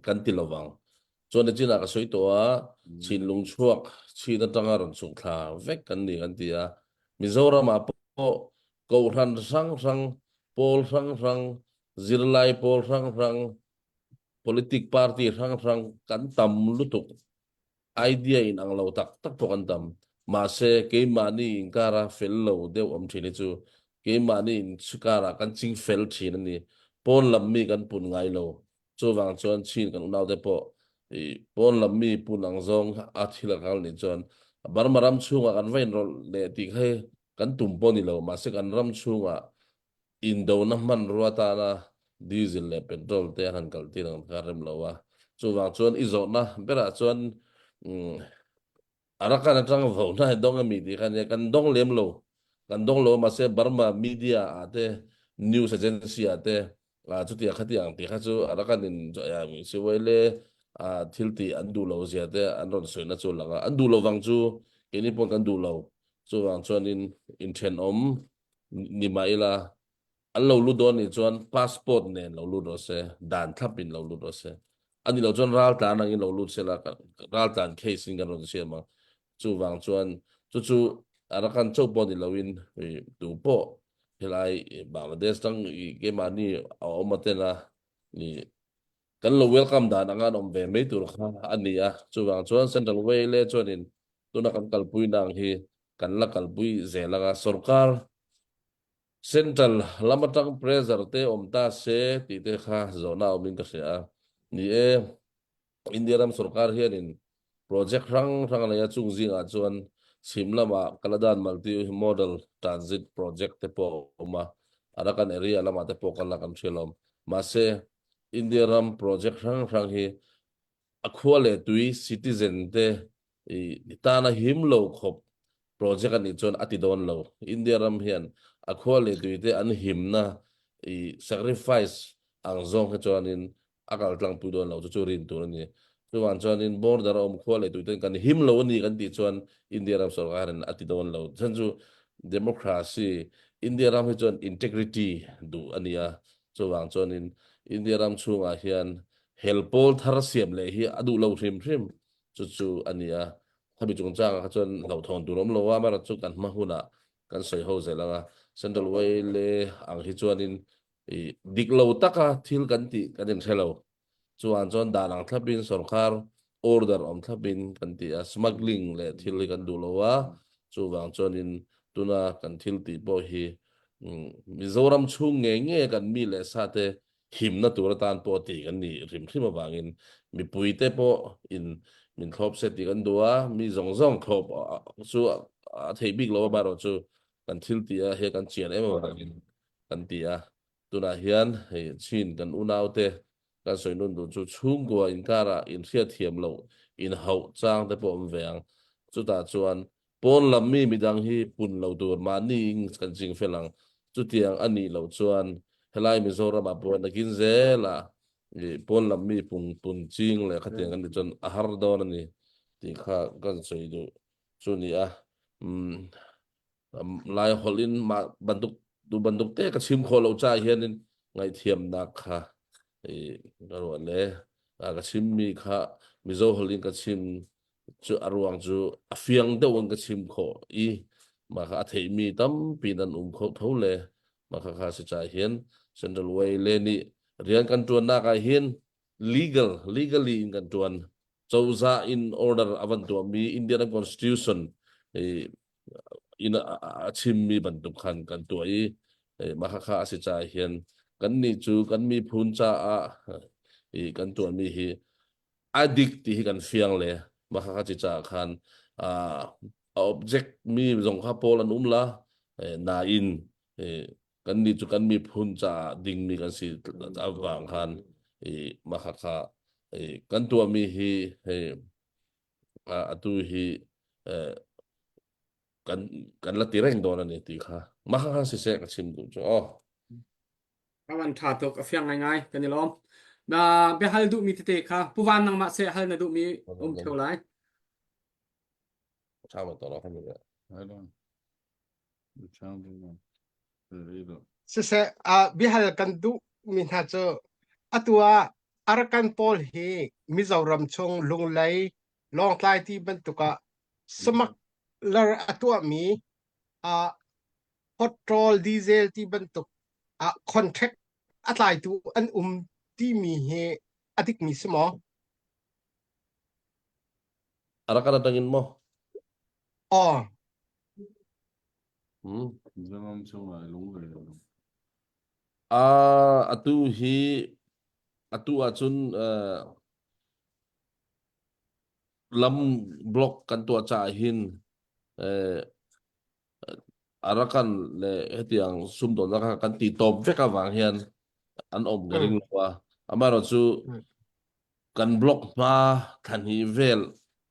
S8: kan ti lowang chuan a china ka soi to a chin lung chuak china tanga ron chung thla vek kan ni kan ti a Mizoram a po ko ran sang pol sang zirlai pol sang politic party sang kan tam lutuk idea in ang lo tak po kan tam ma se ke mani in kara fel lo deu thini chu ke mani in chukara kan ching fel thin ni pon lam mi kan pun ngai lo chu wang chuan chin kan unau te po pon lam mi pun ang zong a thila kal ni chuan barmaram chunga kan vein rol le ti khe kan tum po ni lo ma se kan ram chunga in do na man ruata na diesel le petrol te han kal ti nang karem lo wa chu wang chuan izo na bera chuan arakan atang vo na dong mi di kan kan dong lem lo kan dong lo ma se Burma media ate news agency ate chu ti khati ang ti kha chu arakan in ya mi se wele thil ti andu lo zia te anon soi na chu langa andu lo wang chu keni pon kan du lo chu wang chuan in then ni maila an lo lu don ni chuan passport ne lo lu do se dan thlapin lo lu do se ani lo chuan ral tan ang in lo lu se la ral tan case in kan ron se ma chu wang chuan chu arakan chau po ni lawin tu po helai Bangladesh tang ke mani a omatena ni kan lo welcome dan angan om ve me tur kha ania chu wang chuan central way le chuan in tuna kan kalpui nang hi kan la kalpui zelaga sarkar central lamatang pressure te omta se ti te kha zona omin ka se a ni India ram sarkar hian in project rang la ya chung jing a chuan simlama kaladan multi model transit project te po ma arakan area lama te po kan la kan thelom ma se India ram project rang hi akhwale tui citizen te tana himlo khop project ani chon ati don lo India ram hian akhwale tui te an himna sacrifice ang zong he chuanin akal tlang pu don lo chu rin tur ni chuan chuanin border khwale tui te kan himlo ni kan ti chuan India ram sarkar an ati don lo chan chu democracy India ram he chuan integrity du ania chuwang chuanin India ram chunga hian helpol thar siam le hi adu lo hrim chu ania khabi chung chang kha chuan lo thon turom lo wa mar chu kan ma huna kan soi ho zelanga central way le ang hi chuanin dik lo taka thil kan ti kan in thelo chuan chuan danang thlapin sarkar order om thlapin kan ti a smuggling le thil kan du lo wa chuwang chuanin tuna kan thil ti bo hi Mizoram chung nge kan mi le sa te him na tur tan po ti kan ni rim awangin mi pui te po in min thlop se ti kan dua mi zong thlop chu thei big lo ba ro chu kan thil ti a he kan chian em awangin kan ti a tuna hian he chin kan unau te kan soi nun du chu chung go in kara in hria thiam lo in hau chang te po veng chu ta chuan pon lam mi midang hi pun lo tur ma ni kan jing felang chu tiang ani lo chuan helai Mizoram a pon nakin zela pon lam mi pun ching le khatiang kan chon a har don ani ti kha kan soi du chu ni a lai holin ma banduk te ka chim kho lo cha hianin ngai thiam na kha ro le ka chim mi kha Mizo holin ka chim chu arwang chu afiang de wang ka chim kho ma kha thei mi tam pinan kho tho le ma kha se cha hian central way le ni rian kan tuan na ka hian legally in kan tuan chauza in order avan tu mi Indian constitution in a chim mi banduk khan kan tu ma kha se cha hian kan ni chu kan mi phun cha a kan tuan mi hi addict ti kan fiang le ma kha chi cha khan object mi zong kha pol an la na in kan ni chu kan mi phun cha ding mi kan si awang khan ma kha kan tua mi hi atu hi kan la tireng don ani ti kha ma kha si se ka chim du chu
S10: kawan thatok afiang ngai kan ilom na be hal du mi te kha puwan nang ma se hal na du mi tholai
S8: Sao mà tao nó không được.
S1: I don't. The sound is not. Read it.
S7: se bihal kan du min ha cho atua arakan pol hi Mizoram chung lunglai long tlai ti bantuka sumak lar atua mi petrol diesel ti bantuk contract atlai tu an ti mi he adik mi smo
S8: Ada kan datangin mo.
S7: oh
S1: Mizoram chung là đúng rồi.
S8: Atu achun lam block kan tua cha hin arakan le hetiang sum don ka kan ti top veka wang hian an om garing wa amaro chu kan block ma than hi vel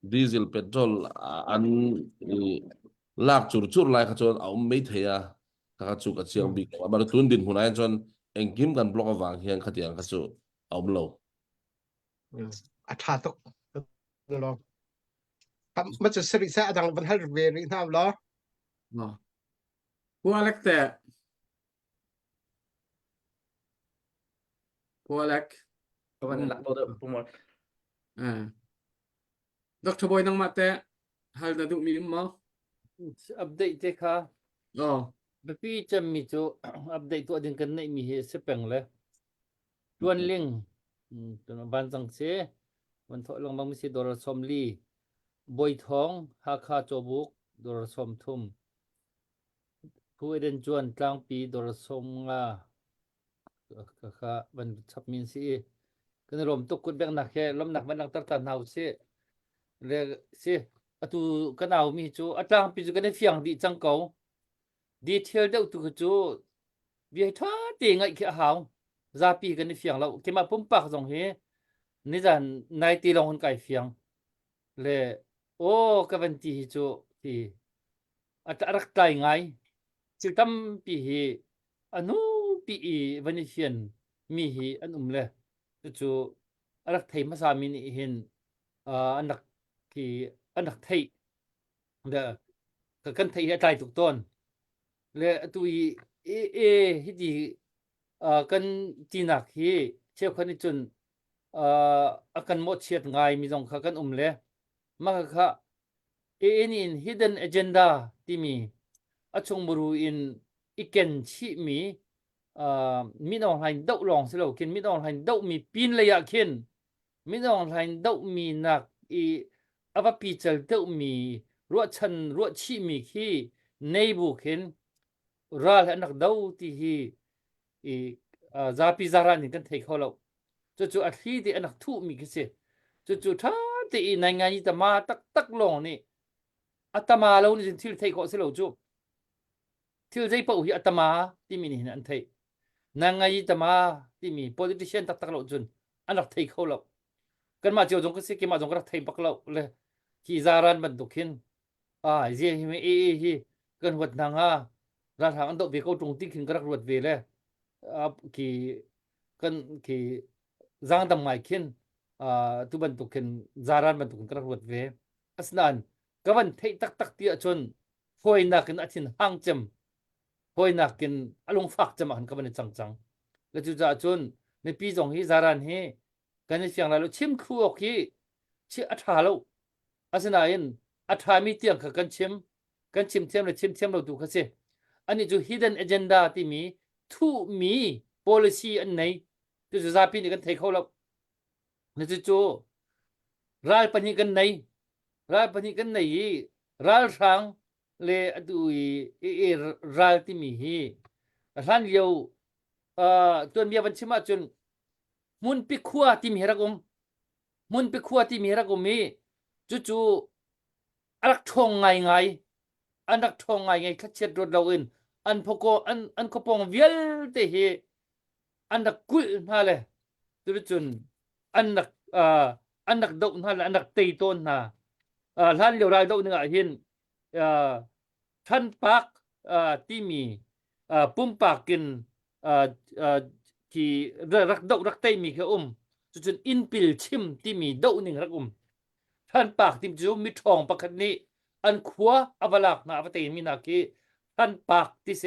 S8: diesel petrol an lak chur lai kha chon aum mei theya ka chu ka chiang bik amaro tun din hunai chon engkim kan block awang hian khatiang ka chu aum lo
S7: thatok lo kam ma chu sri sa adang ban hal ve ri nam lo
S10: pualek te pualek
S1: Kawan nak tahu tak pemot.
S10: Dr. Boy nang ma te hal na du mi mo
S2: update te kha
S10: oh
S2: bepi cham mi chu update tu adin kan nei mi he se peng le tuan ling tun ban sang se man tho long bang mi si dor som li boy thong ha kha chobuk dor som thum pu eden chuan tlang pi dor som nga kha ban chap min si kan rom tuk kut bek nak he lom nak ban nak tar tan hau se le se atu kan au mi chu atlang pi chu kan fiang di chang ko detail deuh tu chu vi tha te ngai kha hau za pi kan fiang lo ke ma pum pak jong he ni jan nai ti long hun kai fiang le o ka van ti chu ti atarak tai ngai chu tam pi hi anu pi i van fian mi hi an le chu arak thei ma sa mi ni hin anak ki anak thei da ka kan thei tai tuk ton le tui hi di kan tinak hi cheu khani chun akan mo chiat ngai mi jong kha kan le ma kha ni in hidden agenda ti mi achung muru in iken chi mi mi dong hain dau long se lo kin mi dong hain dau mi pin le ya kin mi dong hain dau mi nak i ava pi chal dau mi ruwa chan ruwa chi mi khi nei bu kin ral anak dau ti hi za pi zara ni kan thei kholo chu a thi ti anak thu mi ki se chu tha ti nai ngai ta ma tak long ni atama lo ni thil thei ko se lo chu thil jai pau hi atama ti mi ni an thei nangai ta ma ti mi politician tak lo chun anak thei kholo kan ma chiu jong ka se ki ma jong ka thei pak lo le ki zaran ban dukin je hi hi kan wat na nga ra thang an do be ko tung ti khin ka ruat ve le ki kan ki zang dam mai khin tu ban dukin zaran ban dukin ka ruat ve asnan ka ban thei tak ti chun foi na kin athin hang chem foi na kin alung fak chem an ka ban chang le chu za chun ne pi jong hi zaran he kan siang la lo chim khu ok hi chi atha lo asna in atha mi tiang kha kan chim thiam le chim lo tu kha se ani ju hidden agenda ti mi thu mi policy an nei tu za pi ni kan thei kho lo ne chu ral pani kan nei ral sang le adu ral ti mi hi ran yo tuan bia ban chima chun mun pi khua ti mi herakum mi chu arak thong ngai anak thong ngai khachet rod lawin an phoko an kopong vial te hi anak kul na le tu chun anak dau na le anak tei ton na lan liu rai dau nga hin than pak ti mi pum pakin ที่รักดอกรักเตมีแค่จนอินปิลชิมที่มีดอกหนึ่งรักท่านปากที่จูมีทองปากนี้อันขวาอวลักนาอวเตมีนาคีท่านปากที่เส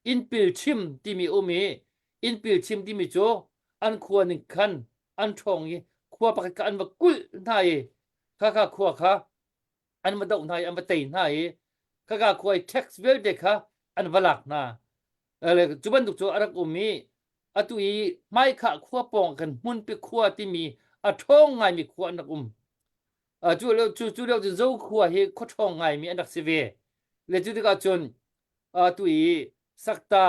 S2: อินปิลชิมที่มีอินปิลชิมที่มีจูอันขวาหนึ่งคันอันทองยี่ขวาปากกันว่ากุลนายข้าขวาข้าอันมาดอกนายอันมาเตนายข้าขวาเท็กซ์เวลเด็กข้าอันวลักนาเลยจุบันตุกจูอารักอตุยไม่ข้าขวาปองกันมุนไปขวาที่มีทองไงมีขวานักจูเลี้ยวจะเจ้าขวาเฮขวาทองไงมีอันดักเสเวเลยจุดที่ก็จนตุยสักตา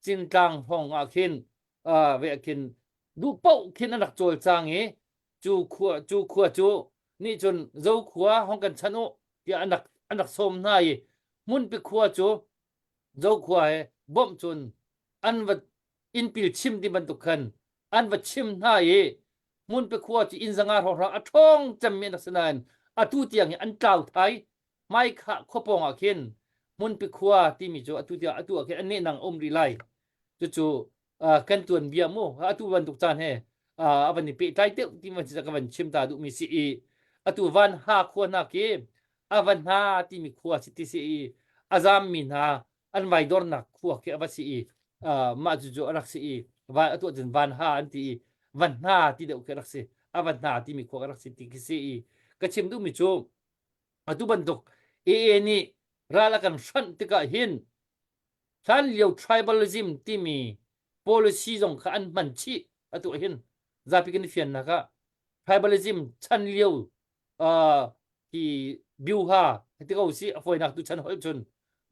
S2: จินตังห้องอาคินเวอาคินดูเป้าคินอันดักโจลจางเฮจูขวานี่จนเจ้าขวาห้องกันชนุที่อันดักสมนายมุนไปขวาจูเจ้าขวาเฮบ่มจนอันวัดอินปิลชิมที่บรรทุกขันอันวัดชิมนายมุนไปขวาที่อินสังอาร์ของเราท้องจำเมียนักสนานตุเตียงอันเก่าไทยไม่ขะขบปองอาคินมุนไปขวาที่มีจูตุเตียงอาคินอันนี้นางรีไลจู่กันตัวนเบียมูตุบรรทุกจานเฮวันนี้ปีไตเตที่มันจะกันชิมตาดูมีซีตุวันหาขวานักเกวันหาที่มีขวาสิติซีอาจามมินหาอันไวดอร์นักขวาเกอวัซีมาจู่รักซีวันตัวจนวันหาอันที่วันหาที่เด็กรักซีวันหาที่มีขวารักซีติกิซีก็ชิมดูมีจูตุบรรทุกนี่ราลกันชันติกาหินท่านเลี้ยว tribalism ที่มี policy ของขันมันชีตัวหินจะพิกันเฟียนนะคะ tribalism ท่านเลี้ยวที่บิวฮาที่เขาสิฟอยนักตุชันหอยจน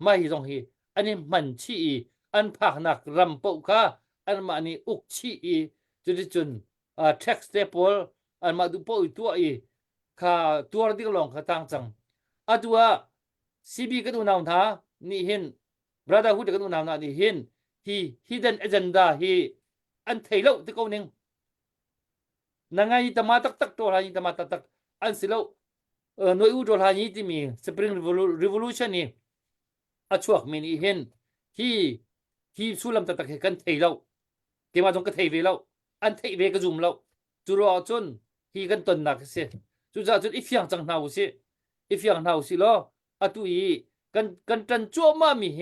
S2: ไม่ตรงฮีอันนี้มันชีอันพักนักรำปกค่ะอันมาอันนี้อุกชีจนtax staple อันมาดูปอยตัวข้าตัวที่กลองข้าตั้งจังตัวCB ก็ดูนาวท่านี่เห็น Brotherhood ก็ดูนาวนานี่เห็นhidden agenda อันเทโลที่เขาหนึ่งนั่งไงตมาตักตัวหานี่ตมาตักอันสิโลหน่วยอุดรหานี่ที่มี Spring Revolution นี่ช่วงมีนี่เห็นสุลัมตักกันเทโลเกี่ยมาตรงก็เทเวโลอันเทเวก็จุ่มโลจุรอจนกันต้นนักเสียจุดอีฟยังจังหนาวเสียอีฟยังหนาวสิโลตุยกันจันจั่วมามีเฮ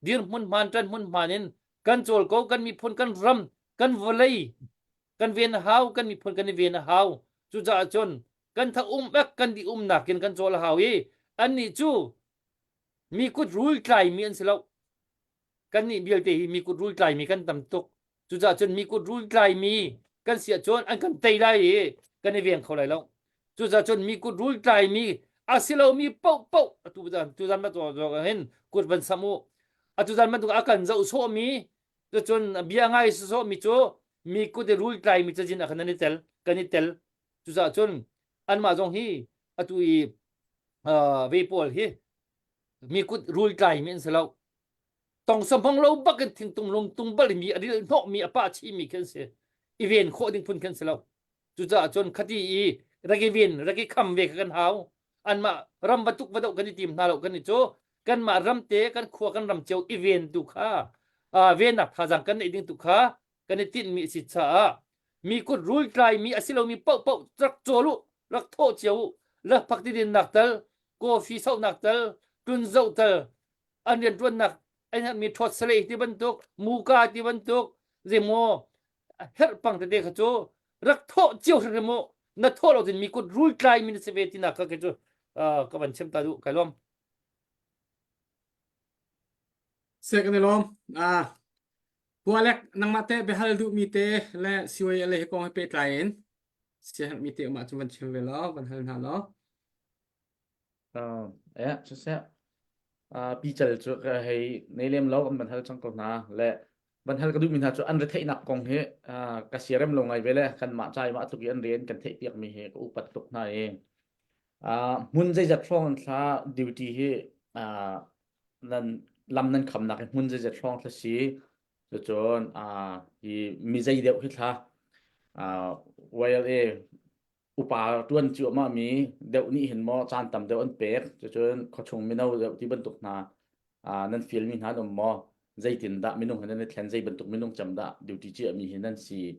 S2: ดินมุนมันจันมุนมานินกันโจลก็กันมีพลกันรำกันวลัยกันเวียนหาวกันมีพลกันเวียนหาวจุดจนกันถ้าแบกกันดีหนักกันโจลหาวอันนี้จูมีกุดรูลไกลมีอันสิแล้วกันนี่เบียลตีมีกุดรูลไกลมีกันตำตกจุดจนมีกุดรูลไกลมีกันเสียจนอันกันเตยได้กันเวียนเขาเลยแล้วจุดจนมีกุดรูลไกลมีasil mi pau tudan ma to hen kut ban samu tudan ma tu akan za so mi to chon bia ngai so mi cho mi ku de rule try mi chajin akan ni tel kanitel tu za chon an ma jong hi atui ve pol hi mi ku rule try mi en selo tong sampang lo bakan thing tung long tung bal mi adi no mi apa chi mi kan se event kho ding pun kan selo tu za chon khati ragi win ragi kham ve kan hauอันมารำบรรทุกบรรทุกกันทีมนาเรากันนี่โจกันมารำเตะกันขวกันรำเจียวอีเวนตุค่าเวนนักทาจังกันอีดิ้งตุค่ากันตินมีสิทธามีกฎรูลไกลมีอาศิลมีเป้ารักโจลุรักโทษเจียวรักพักดินนักเตลโกฟีเศร้านักเตลตุนเจ้าเตลอันเรียนตัวนักไอ้นั่นมีทอดสเลที่บรรทุกมูกาที่บรรทุกเจโมเฮรปังแต่เด็กโจรักโทษเจียวเจโมนักโทษเราจะมีกฎรูลไกลมีเสวตินักก็คือก็บันเชื่อมตาดูไกลล้อม
S10: เสกกันเลยล้อมหัวเล็กนังมาเตะไปฮัลดูมีเตะและช่วยอะไรให้กองให้เปไกลเอ็นเสียมีเตะมาจนวันเชื่อมเวลาวันฮัลหาล้อ
S1: จะเสียปีจัลจุกให้ในเล่มล้อกันบันทัลจังก่อนนะและบันทัลก็ดูมีหาจุอันเรทนักกองเฮกระเสียเริ่มลงไงไปเลยกันมาใจมาตุกีอันเรียนกันเทเปียกมีเฮก็อุปตุกนายเองมุนใจจัดช่องท่าดิวตี้ที่นั่นลำนั้นคำนักมุนใจจัดช่องท่าสีจะจนที่มีใจเดียวที่ท่าวัยเออุปาตัวนจิวมามีเดี๋ยวนี้เห็นมอจานต่ำเดี๋ยวอันเป็ดจะจนเขาชงไม่เอาเดี๋ยวที่บรรทุกนานั่นฟิลมีหาดมมอ dây tin đã mình nông hắn nên thèn dây bận tục mình nông chấm đã duty chia mi hinan si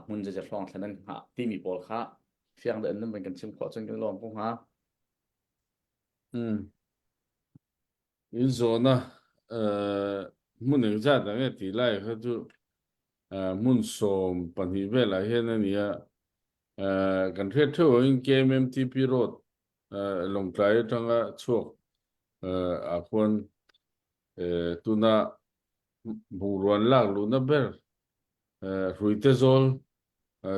S1: mun giờ phong thằng nên ha ti mi bol kha phiang đến nên mình cần xem khó chân cái lom cũng ha
S8: in zo na mun ning za da nge ti lai kha tu mun som pan hi ve la hian ani a kan the tho in KMTP road long tlai tanga chuak a khon tuna buruan lak lu na ber ruite zol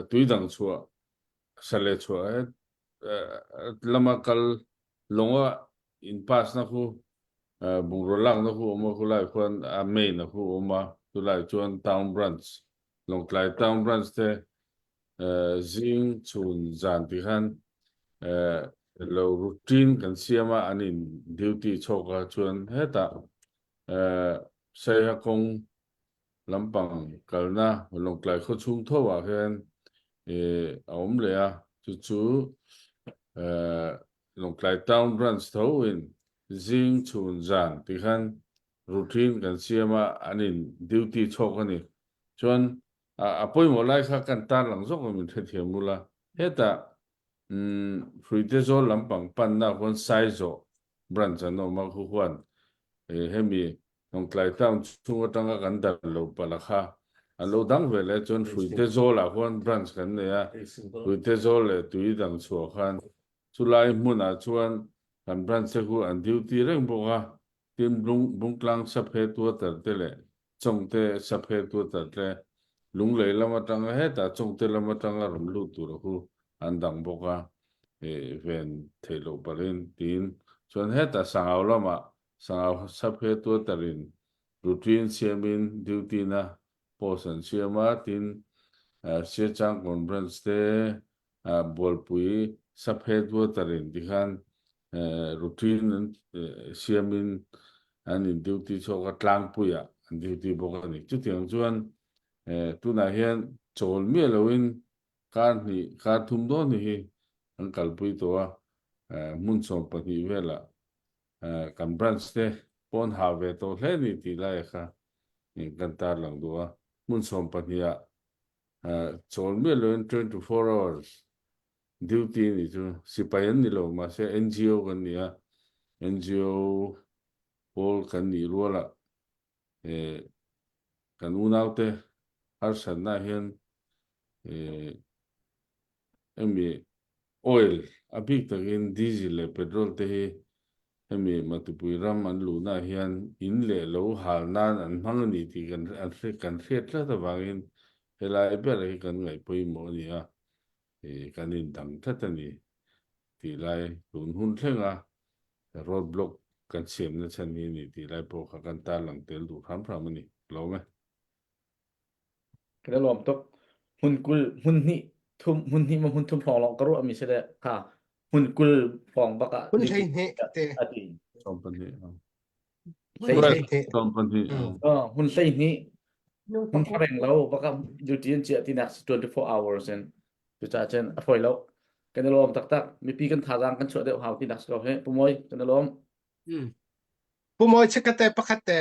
S8: tui dang chua sale chua lama kal longa in pass na khu buruan lak na khu oma khu lai khon a mei na khu oma tu lai chuan town branch long tlai town branch te zing chun zan ti khan lo routine kan siama anin duty choka chuan heta sei ha kong lampang kalna long tlai kho chung tho wa khen aom le a chu long tlai town branch tho in zing chun zan ti khan routine kan siama anin duty chok ani chuan apoi mo lai kha kan tar lang zok min the thiam mula heta fruite zo lampang pan na kon sai zo branch no ma khu kwan hemi long tlai town chu tanga kan dal lo pala kha alo dang vele chon fruite zo la kon branch kan ne ya fruite zo le tui dang chu khan chulai mun a chuan kan branch se khu an duty reng bo ga tim bung klang sa phe tu tar te le chong te sa phe tu tar te lung lei lama tanga heta chong te lama tanga rom lu tu ro khu an dang bo ga ven thelo balin tin chuan heta sangaw lama sangaw sa phe tu tarin routine siamin duty na posan siama tin sia chang conference te bolpui sa phe tu tarin dikhan routine siamin anin duty choka tlang puya an duty bokani chu tiang chuan tu na hian chol mi loin kar thum do ni hi an kalpui to a mun som pa hi vela kan branch te pon ha ve to hle ni ti lai kha in kan tar lang do a mun som pa hi a chol mi loin 24 hours duty ni chu sipayan ni lo ma se NGO kan ni a NGO pol kan ni ruala kan unaute har san na hian emi oil abik takin diesel le petrol te hi emi matupui ram an lu na hian in le lo hal nan an hmang ni ti kan hret la ta wangin helai ber hi kan ngai pui mo ni a kan in dang thata ni ti lai lun hun thlenga road block kan siam na chan ni ti lai po kha kan ta lang tel du kham phram ni lo me
S1: cái đó lom tốt hun kul hun ni mà hun thum phong lọc cái ami sẽ đấy ha hun kul phong baka
S7: hun thei ne te
S1: ati
S8: company
S7: thei thei te
S8: company
S1: hun sei ni
S4: nung
S1: hun
S4: pakok
S1: fareng lo baka duty en chia ti nak 24 hours en tu cha chen a foi lo cái đó lom tak tak mi pi kan tha jang kan chua de hau ti nak so he pumoi cái đó lom
S7: pu moi chekate pakate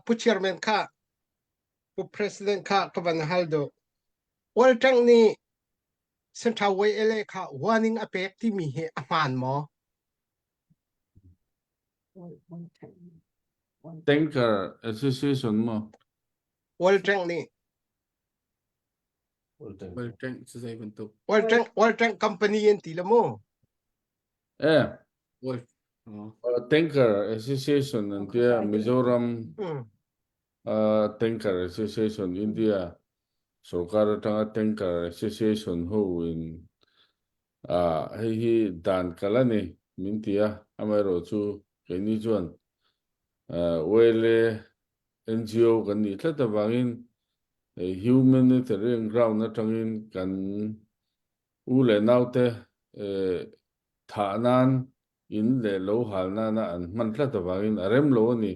S7: pu chairman kha pu president kha kavan haldo wal tang ni central way ele kha warning apek ti mi he aman mo
S8: tanker association mo
S7: wal tang ni
S10: Well, thank sa say bentuk.
S7: wal tang company en ti lamo
S10: Well,
S8: tanker association India Mizoram tanker association India सरकार तंगा tanker association ho in hi dan kalani mintia amaro chu keni chuan wele NGO kan ni tlata wangin humanitarian ground na tangin kan ule naute thanan in le lo halna na an man tlata wangin arem lo ni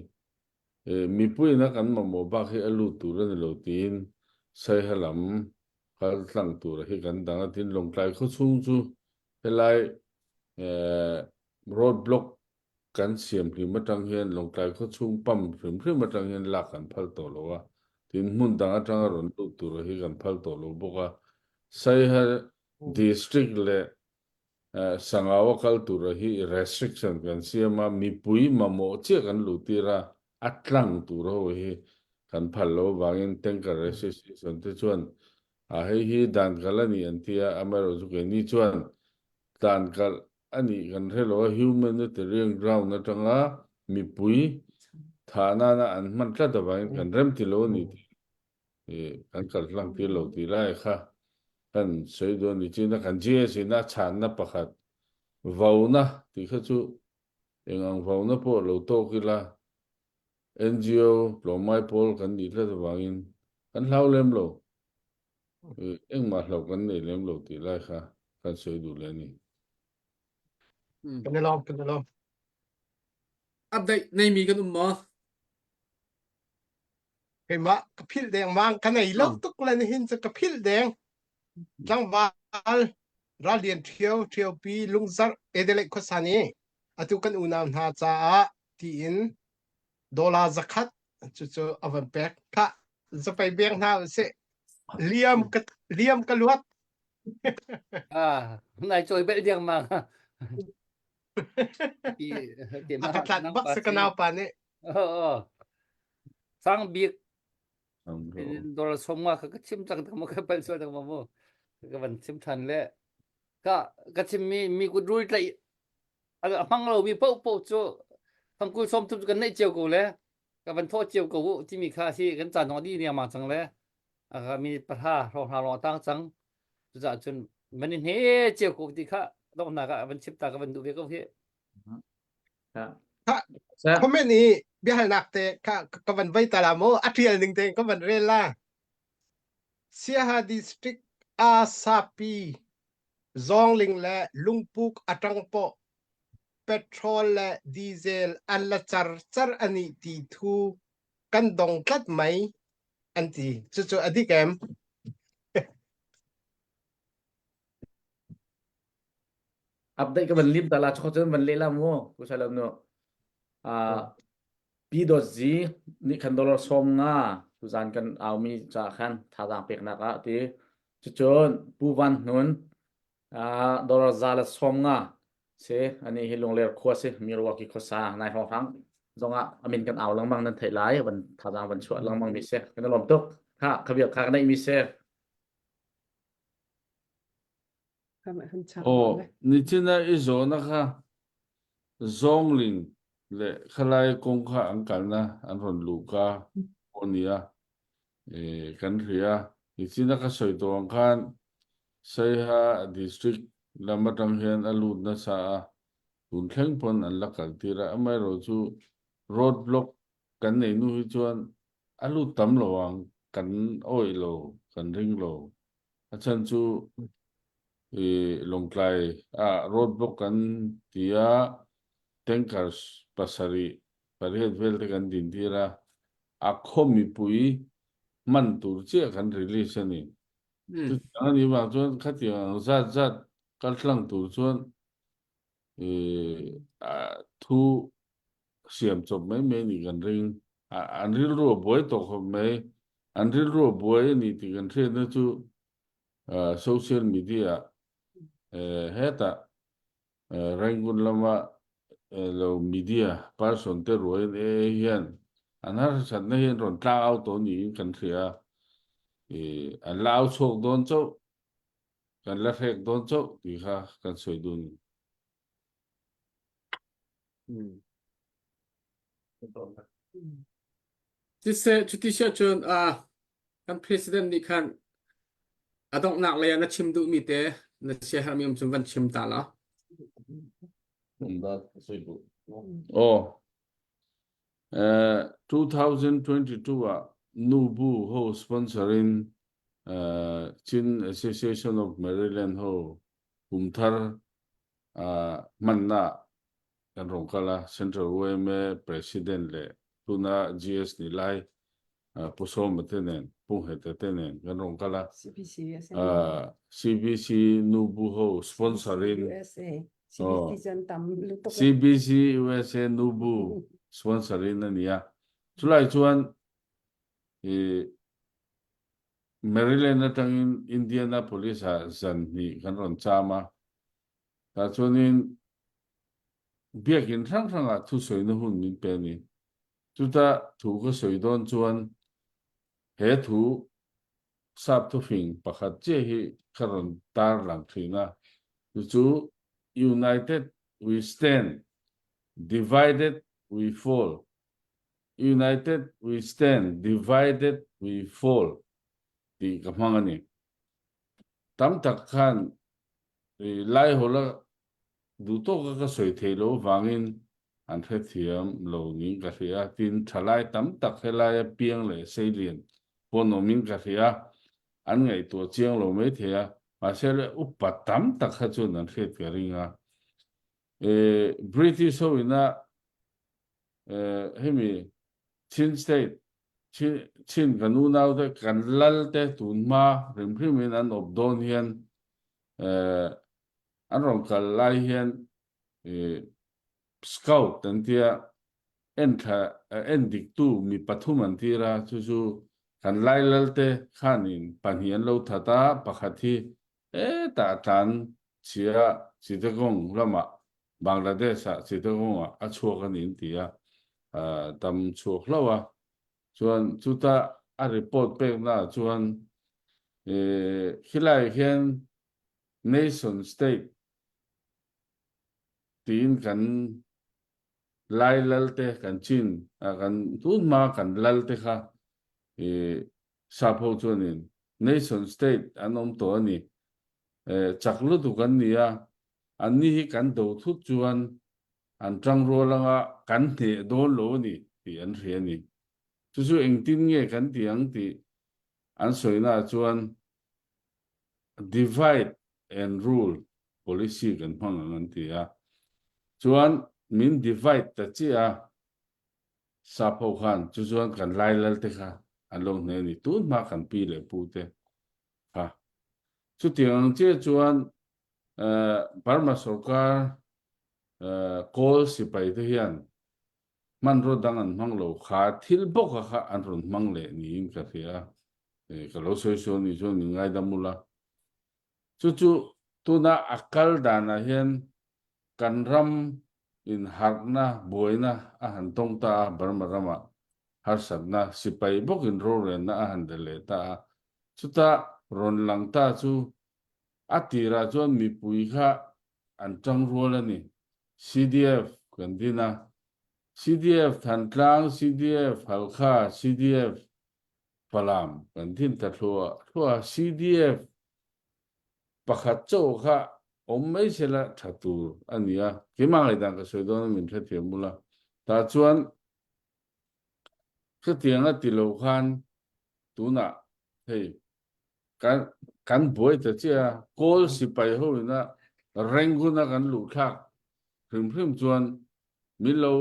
S8: mipui na kan mamo ba khi alu turan lo tin sai halam kal tlang tur hi kan danga tin long tlai kho chung chu helai road block kan siam hlim atang hian longtlai khaw chung pam hrim hrim atang hian lak kan phal tawh lo a tin hmun dang atanga rawn lut tur hi kan phal tawh lo bawk a Saiha district le sangawa kal tur hi restriction kan siama mipui mamo che kan lutira atlang tur ho hi kan phal lo wangin tanker restriction te chuan a hi dan kalani antia amaro chu ke ni chuan dan kal ani kan relo humanitarian ground atanga mipui thana na an man tla da wangin kan rem ti lo ni kan kal lang ti lo ti lai kha kan sei do ni china kan je sina chan na pakhat vauna ti kha chu engang vauna po lo to kila NGO plomai pol kan ni tla da wangin kan hlau lem lo eng ma hlau kan nei lem lo ti lai kha kan sei du le ni
S7: kan lo
S10: update nei mi kan mo
S7: cái mà cái phil đèn mang cái này lâu tức lên hình cho cái phil đèn lang val ra liền thiêu pi lung zar edele ko sani atu kan unam na cha tin dollar zakat chu avan pek ka zapai beng na se liam ka luat
S2: này chơi bệ điang mà thì mà
S7: akatat bak sa kanao pa ni
S2: sang biếc đồ sống mà cái chim chẳng thằng mà cái bận rồi thằng mà mua cái vấn chim thần lệ cái chim mi cút đuôi lại mang lâu mi bốc cho thằng cút xóm tụt cái này chiều cổ lệ cái vấn thô chiều cổ thì mi khá thì cái chả nó đi nhà mà chẳng lệ mi bắt ha lo tăng chẳng dạ chun mình hết chiều cổ thì khá đâu nào cái vấn chim ta cái vấn đủ việc không thế
S7: comment ni bihal nakte ka van vai tala mo atrial ning te ka van rela Siaha district Asapi Zongling le Lungpuk atangpo petrol le diesel an la char ani ti thu kan dong tlat mai anti chu adikem
S1: update cái vấn lim ta là cho chân vấn lê làm mua của sai làm nữa P.G ni kan dollar som nga tu zan kan mi cha khan tha dang pek na ka ti chu chon pu van nun dollar zala som nga se ani hi long ler kho se mirwa ki khosa nai ho phang zonga amin kan aw lang mang nan thai lai ban tha dang ban chua lang mang mi se kan lom tok kha khabiak kha nai mi se
S8: ni china izona kha Zongling le khalai kong kha angkal na an ron luka onia kan ria ni china ka soi to angkan Saiha district lamatang hian alut na sa tun thleng pon an lakal tira amai ro chu road block kan nei nu hi chuan alut tam lo ang kan oi lo kan ring lo achan chu longklai road block kan tia tankers pasari parihet velte kan din tira akhomi pui man tur che kan release ani ani ba chuan khatia zat kal thlang tur chuan thu siam chop mai me ni kan ring anril ro boy to khom mai anril ro boy ni ti kan the na chu social media heta rangun lama lo media person te roin hian anar sat na hian ron tla out to ni kan thria an lao chok don cho kan la rek don cho ti kha kan soi dun
S10: chuti sha chun kan president ni khan adong nak le na chim du mi te na che ha mi chum van chim ta la
S8: oh 2022 Nubu ho sponsoring Chin Association of Maryland ho kumthar manna kan rongkala Central OMA president le tuna GS ni lai pusom tenen pung hete tenen kan rongkala CBC Nubu ho sponsoring
S4: CBC jan tam lu tok
S8: CBC USA Nubu sponsorin na niya chulai chuan Maryland na tangin Indianapolis ha zan ni kan ron chama ta chuanin biakin thang thang a thu soi na hun min pe ni chuta thu ko soi don chuan he thu sap thu fing pakhat che hi karon tar lang thina chu United we stand, divided we fall. United we stand, divided we fall. Di kamangani. Tam takhan lai hola duto ka soi thelo wangin an the thiam lo ni ka ria tin thalai tam tak helai piang le seilian ponomin ka ria an ngai to chiang lo me thia ma sele upat tam tak kha chu nan the ka ringa British ho ina hemi Chin state Chin kanu nau de kan lal te tun ma rim min an obdon hian an rong kal lai hian scout tan tia en dik tu mi pathum an tira chu kan lai lal te khanin panhian lo thata pakhathi ta tan chia chitagong lama Bangladesh chitagong a chuak an in tia tam chuak lawa chuan chuta a report pek na chuan hilai hian nation state tin kan lai lalte kan chin kan tun ma kan lalte kha sapo chuanin nation state anom to ani chaklu tu kan nia anni hi kan do thu chuan an tang ro langa kan the do lo ni ti an hre ni chu engtin nge kan tiang ti an soina chuan divide and rule policy kan phang an tia chuan min divide ta chia sapo khan chuan kan lai lal te kha an long ne ni tu ma kan pi le pu te ha chu tiang che chuan Burma sarkar call sipai te hian man ro dang an mang lo kha thil bok kha an ron mang le ni in ka ria ka lo soi so ni so ni ngai da mula chu tu na akal dana hian kan ram in harna boina a han tong ta Burma rama har sabna sipai bok in ro re na a han de le ta chuta ron lang ta chu atira chuan mi pui kha an tang ro la ni CDF kan dina CDF than tlang CDF halkha CDF palam kan din ta thua CDF pakhat cho kha mai sela thatu ania kimang idang ka soidon min the thiamula ta chuan khatianga tilo khan tuna hei kan boi ta chia kol sipai ho na renguna kan lu thak phim chuan milo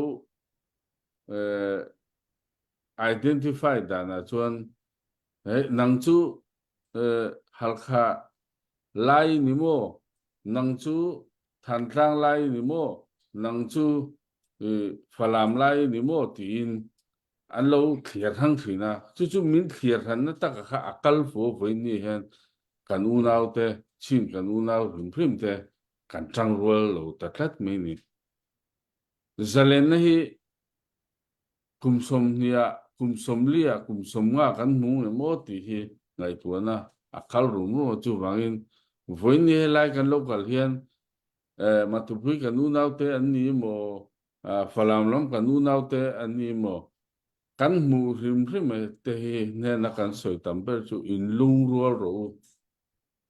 S8: identify dana chuan nang chu halkha lai ni mo nang chu thantlang lai ni mo nang chu falam lai ni mo tin an lo clear hang thina chu min clear han na ta kha akal fo voi ni hen kan unau te chin kan unau phim te kan tang rol lo ta tlat me ni zalen na hi kumsom lia kumsom nga kan mung le mo ti hi ngai tuana akal ru mo chu wangin voi ni lai kan local hian matupui kan unau te an ni mo falam lam kan unau te an ni mo kan mu hrim te hi ne na kan soi tamper chu in lung rual ro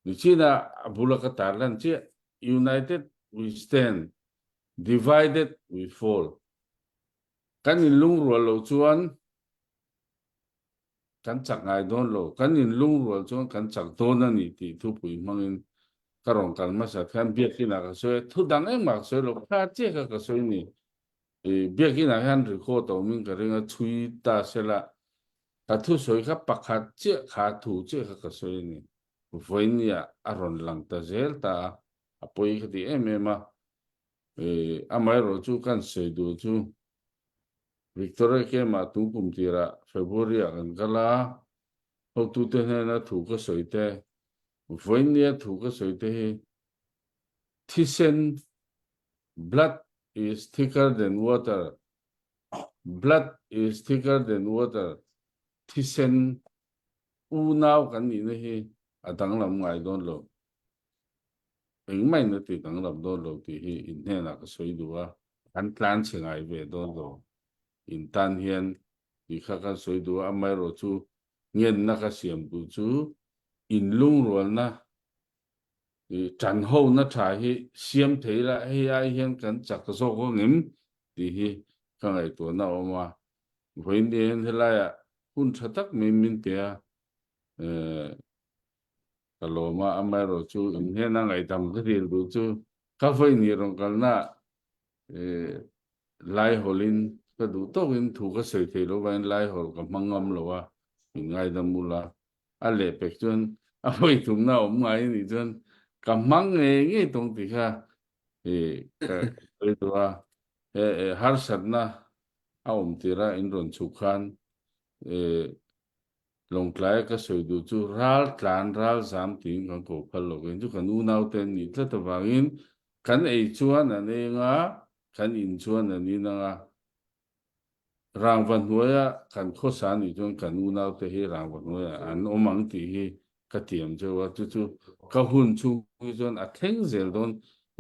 S8: ni china abula ka tarlan che united we stand, divided we fall kan in lung rual lo chuan kan chak ngai don lo kan in lung rual chuan kan chak don ani ti thu pui mangin karong kan ma sa khan biakina ka soi thu dang eng mak soi lo kha che ka soi ni biakina han ri kho to min ka ringa chui ta sela ka thu soi kha pakhat che kha thu che ka soi ni voinia aron lang ta zel ta apoi khati emema amai ro chu kan sei du chu Victoria ke ma tu kum tira February kan kala ho tu te na thu ka soi te voin nia thu ka soi te hi thisen blood is thicker than water blood is thicker than water thisen u nau kan ni na hi adang lam ngai don lo eng mai na ti dang lam don lo ti hi in he na ka soi du wa kan plan chengai ve don lo in tan hian i kha ka soi du amai ro chu ngen na ka siam tu chu in lung rol na chan ho na tha hi siam thei la hi ai hian kan chak ka so ko ngim ti hi ka ngai to na oma voin de hen hela ya hun thatak min te a kaloma amai ro chu in he na ngai tam ka ri du chu ka voi ni rong kal na lai holin ka du to in thu ka sei thei lo ban lai hol ka mangam lo wa in ngai da mula a le pek chuan a voi thum na om ngai ni chuan ka mang nge tong ti kha ka ei to a har sat na a om tira in ron chu khan long klai ka soi du chu ral tlan ral zam ting kan ko phal lo gen chu kan u nau ten ni tla ta wangin kan ei chuan an e nga kan in chuan an ni na nga rang van huya kan kho sa ni chuan kan u nau te hi rang van huya an omang ti hi ka tiam chu wa chu ka hun chu hi chuan a theng zel don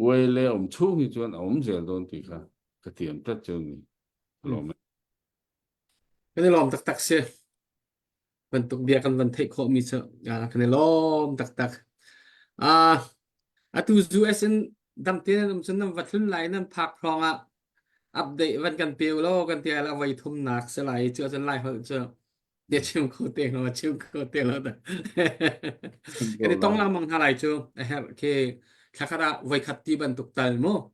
S8: wei le om chu hi chuan om zel don ti kha ka tiam ta chu ni lo me
S10: cái này lòm tắc tắc xe vẫn tục bia kan vẫn thấy khó mi sợ cái này lòm tắc tắc tu USN đam tiền nằm chân nằm vật lưng lại nằm phạc phong update vẫn cần tiêu lo cần tiền là vậy thum nạc sẽ lại chưa chân lại hơn chưa để chịu khó tiền nó chịu khó tiền nó cái này tông làm bằng hai lại chưa cái khác ra vậy khát ti vẫn tục tal mo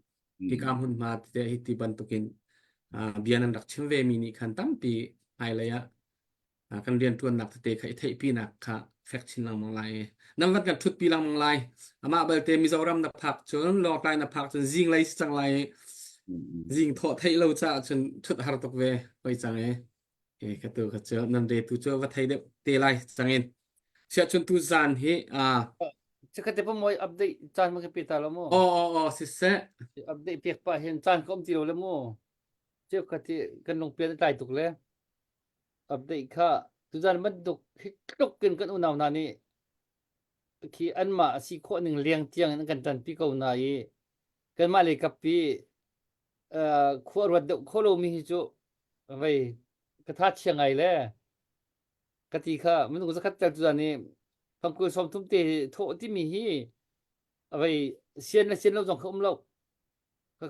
S10: cái cam hun mà thì ti vẫn tục in biar nan đặc chim về mini kan tam pi ai lại kan rian tuan nak te khai thei pi nak kha faction lang mang lai nam wat kan thut pi lang mang lai ama bal te Mizoram na phak chon lo tai na phak chon jing lai chang lai jing tho thei lo cha chon thut har tok ve pai chang ka tu kha cho nam de tu cho wat thei de te lai chang in sia chon tu zan he
S2: chứ cái tập mới update chan mà cái pita lắm mo
S10: si se
S2: update piak pa hen chan kom ti lo lắm mo chứ cái nông pia tai tục le update kha tu zan mất đục đục cái u nào nè khi ăn mà si kho ning liang tiang an kan tan pi ko na yi kan ma le kap pi kho ro de kho lo mi hi chu vai ka tha chiang ai le ka ti kha mun ko zakhat ta tu zan ni phong ku som tum te tho ti mi hi vai xiên lo jong khom lo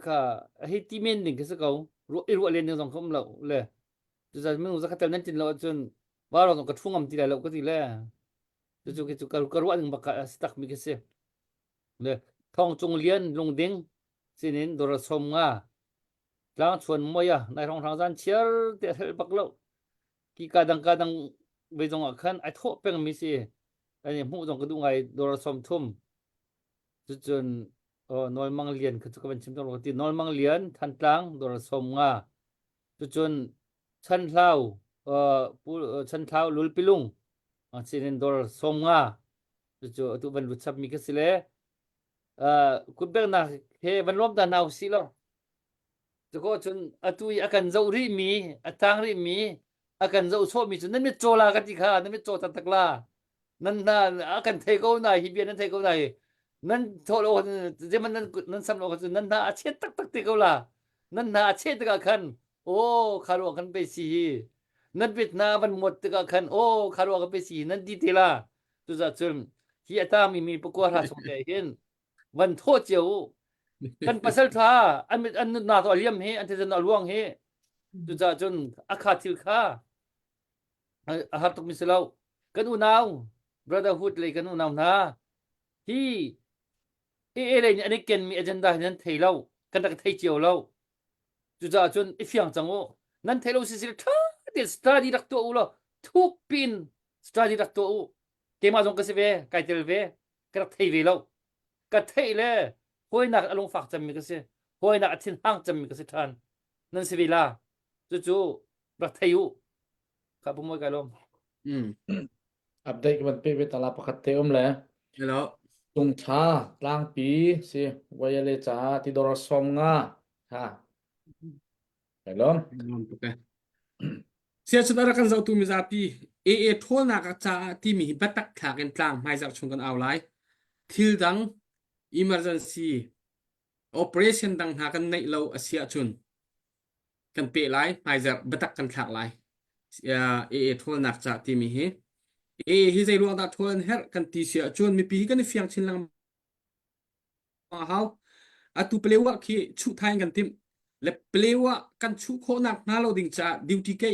S2: kha hi ti men ning ka sa ko ro len ning jong khom lo le tu zan mun ko zakhat ta nan tin lo chun ba ro ka thungam ti la lo ka ti le chu cái cái ruộng bạc stuck mi cái gì le thong chung liên lung ding xin đến đồ sôm nga lang chuan moya nai rong thang gian chiar te hel bak lo ki kadang bây giờ khan ai tho peng mi si ai mu jong cái ngai đồ sôm thum chu chun noi mang lian cái chu kan chim tong ti noi mang lian than tlang đồ sôm nga chu chun chan lau chan thau lul pilung xin door som nga chu tu ban lut sap mi ka sile kun bek na he ban lom da naw si lo chu ko chun atui akan zo ri mi atang ri mi akan zo so mi chun nan mi chola ka ti kha nan mi cho ta takla nan na akan thei ko na hi bian nan thei ko na nan tholo je man nan sam lo ka chun nan na che tak ti ko la nan na che ta ka khan o kharo kan pe si nan bit na ban mot ka khan o kharo ka pe si nan di te la tu za chum hi ata mi pukwa ra so te hin van tho cheu kan pasal tha an na to liam he an te na luang he tu za chun akha thil kha a har tok mi selau kan u naw brotherhood le kan u naw na hi le ni an ken mi agenda nan thei lo kan tak thei cheu lo tu za chun ifyang chango nan thei lo si sil tha te study rak to ulo thuk pin study rak to u ke ma jong ka se ve kai tel ve ka thei ve lo ka thei le hoi nak along fak cham mi ka se หอยนักทิ้งห้างจำมีกสิทานนั่นสิวิลาจู่ๆรัฐยุครับผมไม่ไกลลม
S10: อืม
S1: อัปเดตกันเป็นเวลาประคัตเตอมเลย
S10: แล้ว
S1: ตรงชากลางปีสิวัยเลจ่าที่ดอร์สอมงาฮะไปล้อม
S10: Oke. Siya saudara kan zau tu mizapi e thol na ka cha ti mi batak thak en tlang mai zak chung kan awlai thil dang emergency operation dang ha kan nei lo asia chun kan pe lai mai zak batak kan thak lai ya e thol nak cha ti mi hi zai lo da thol her kan ti sia chun mi pi kan fiang chin lang ma hau atu plewa khi chu thai kan tim le plewa kan chu kho nak na lo ding cha duty ke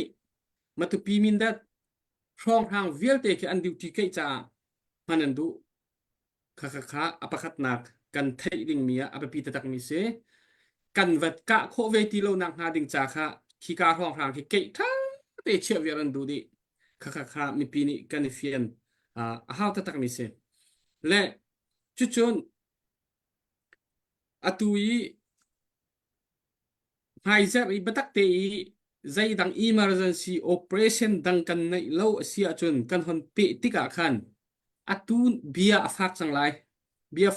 S10: matu pi min dat rong hang vial te ke an duty ke cha manan du kha apakat nak kan thei ding mia apapi ta tak mi se kan vat ka kho ve ti lo nak na ding cha kha khi ka rong hang ke ke tha te che vi ran du di kha mi pi ni kan fian a how ta tak mi se le chu chun atui Pfizer i batak te i zai dang emergency operation dang kan nei lo sia chun kan hon pe tika khan atun bia afak sang lai bia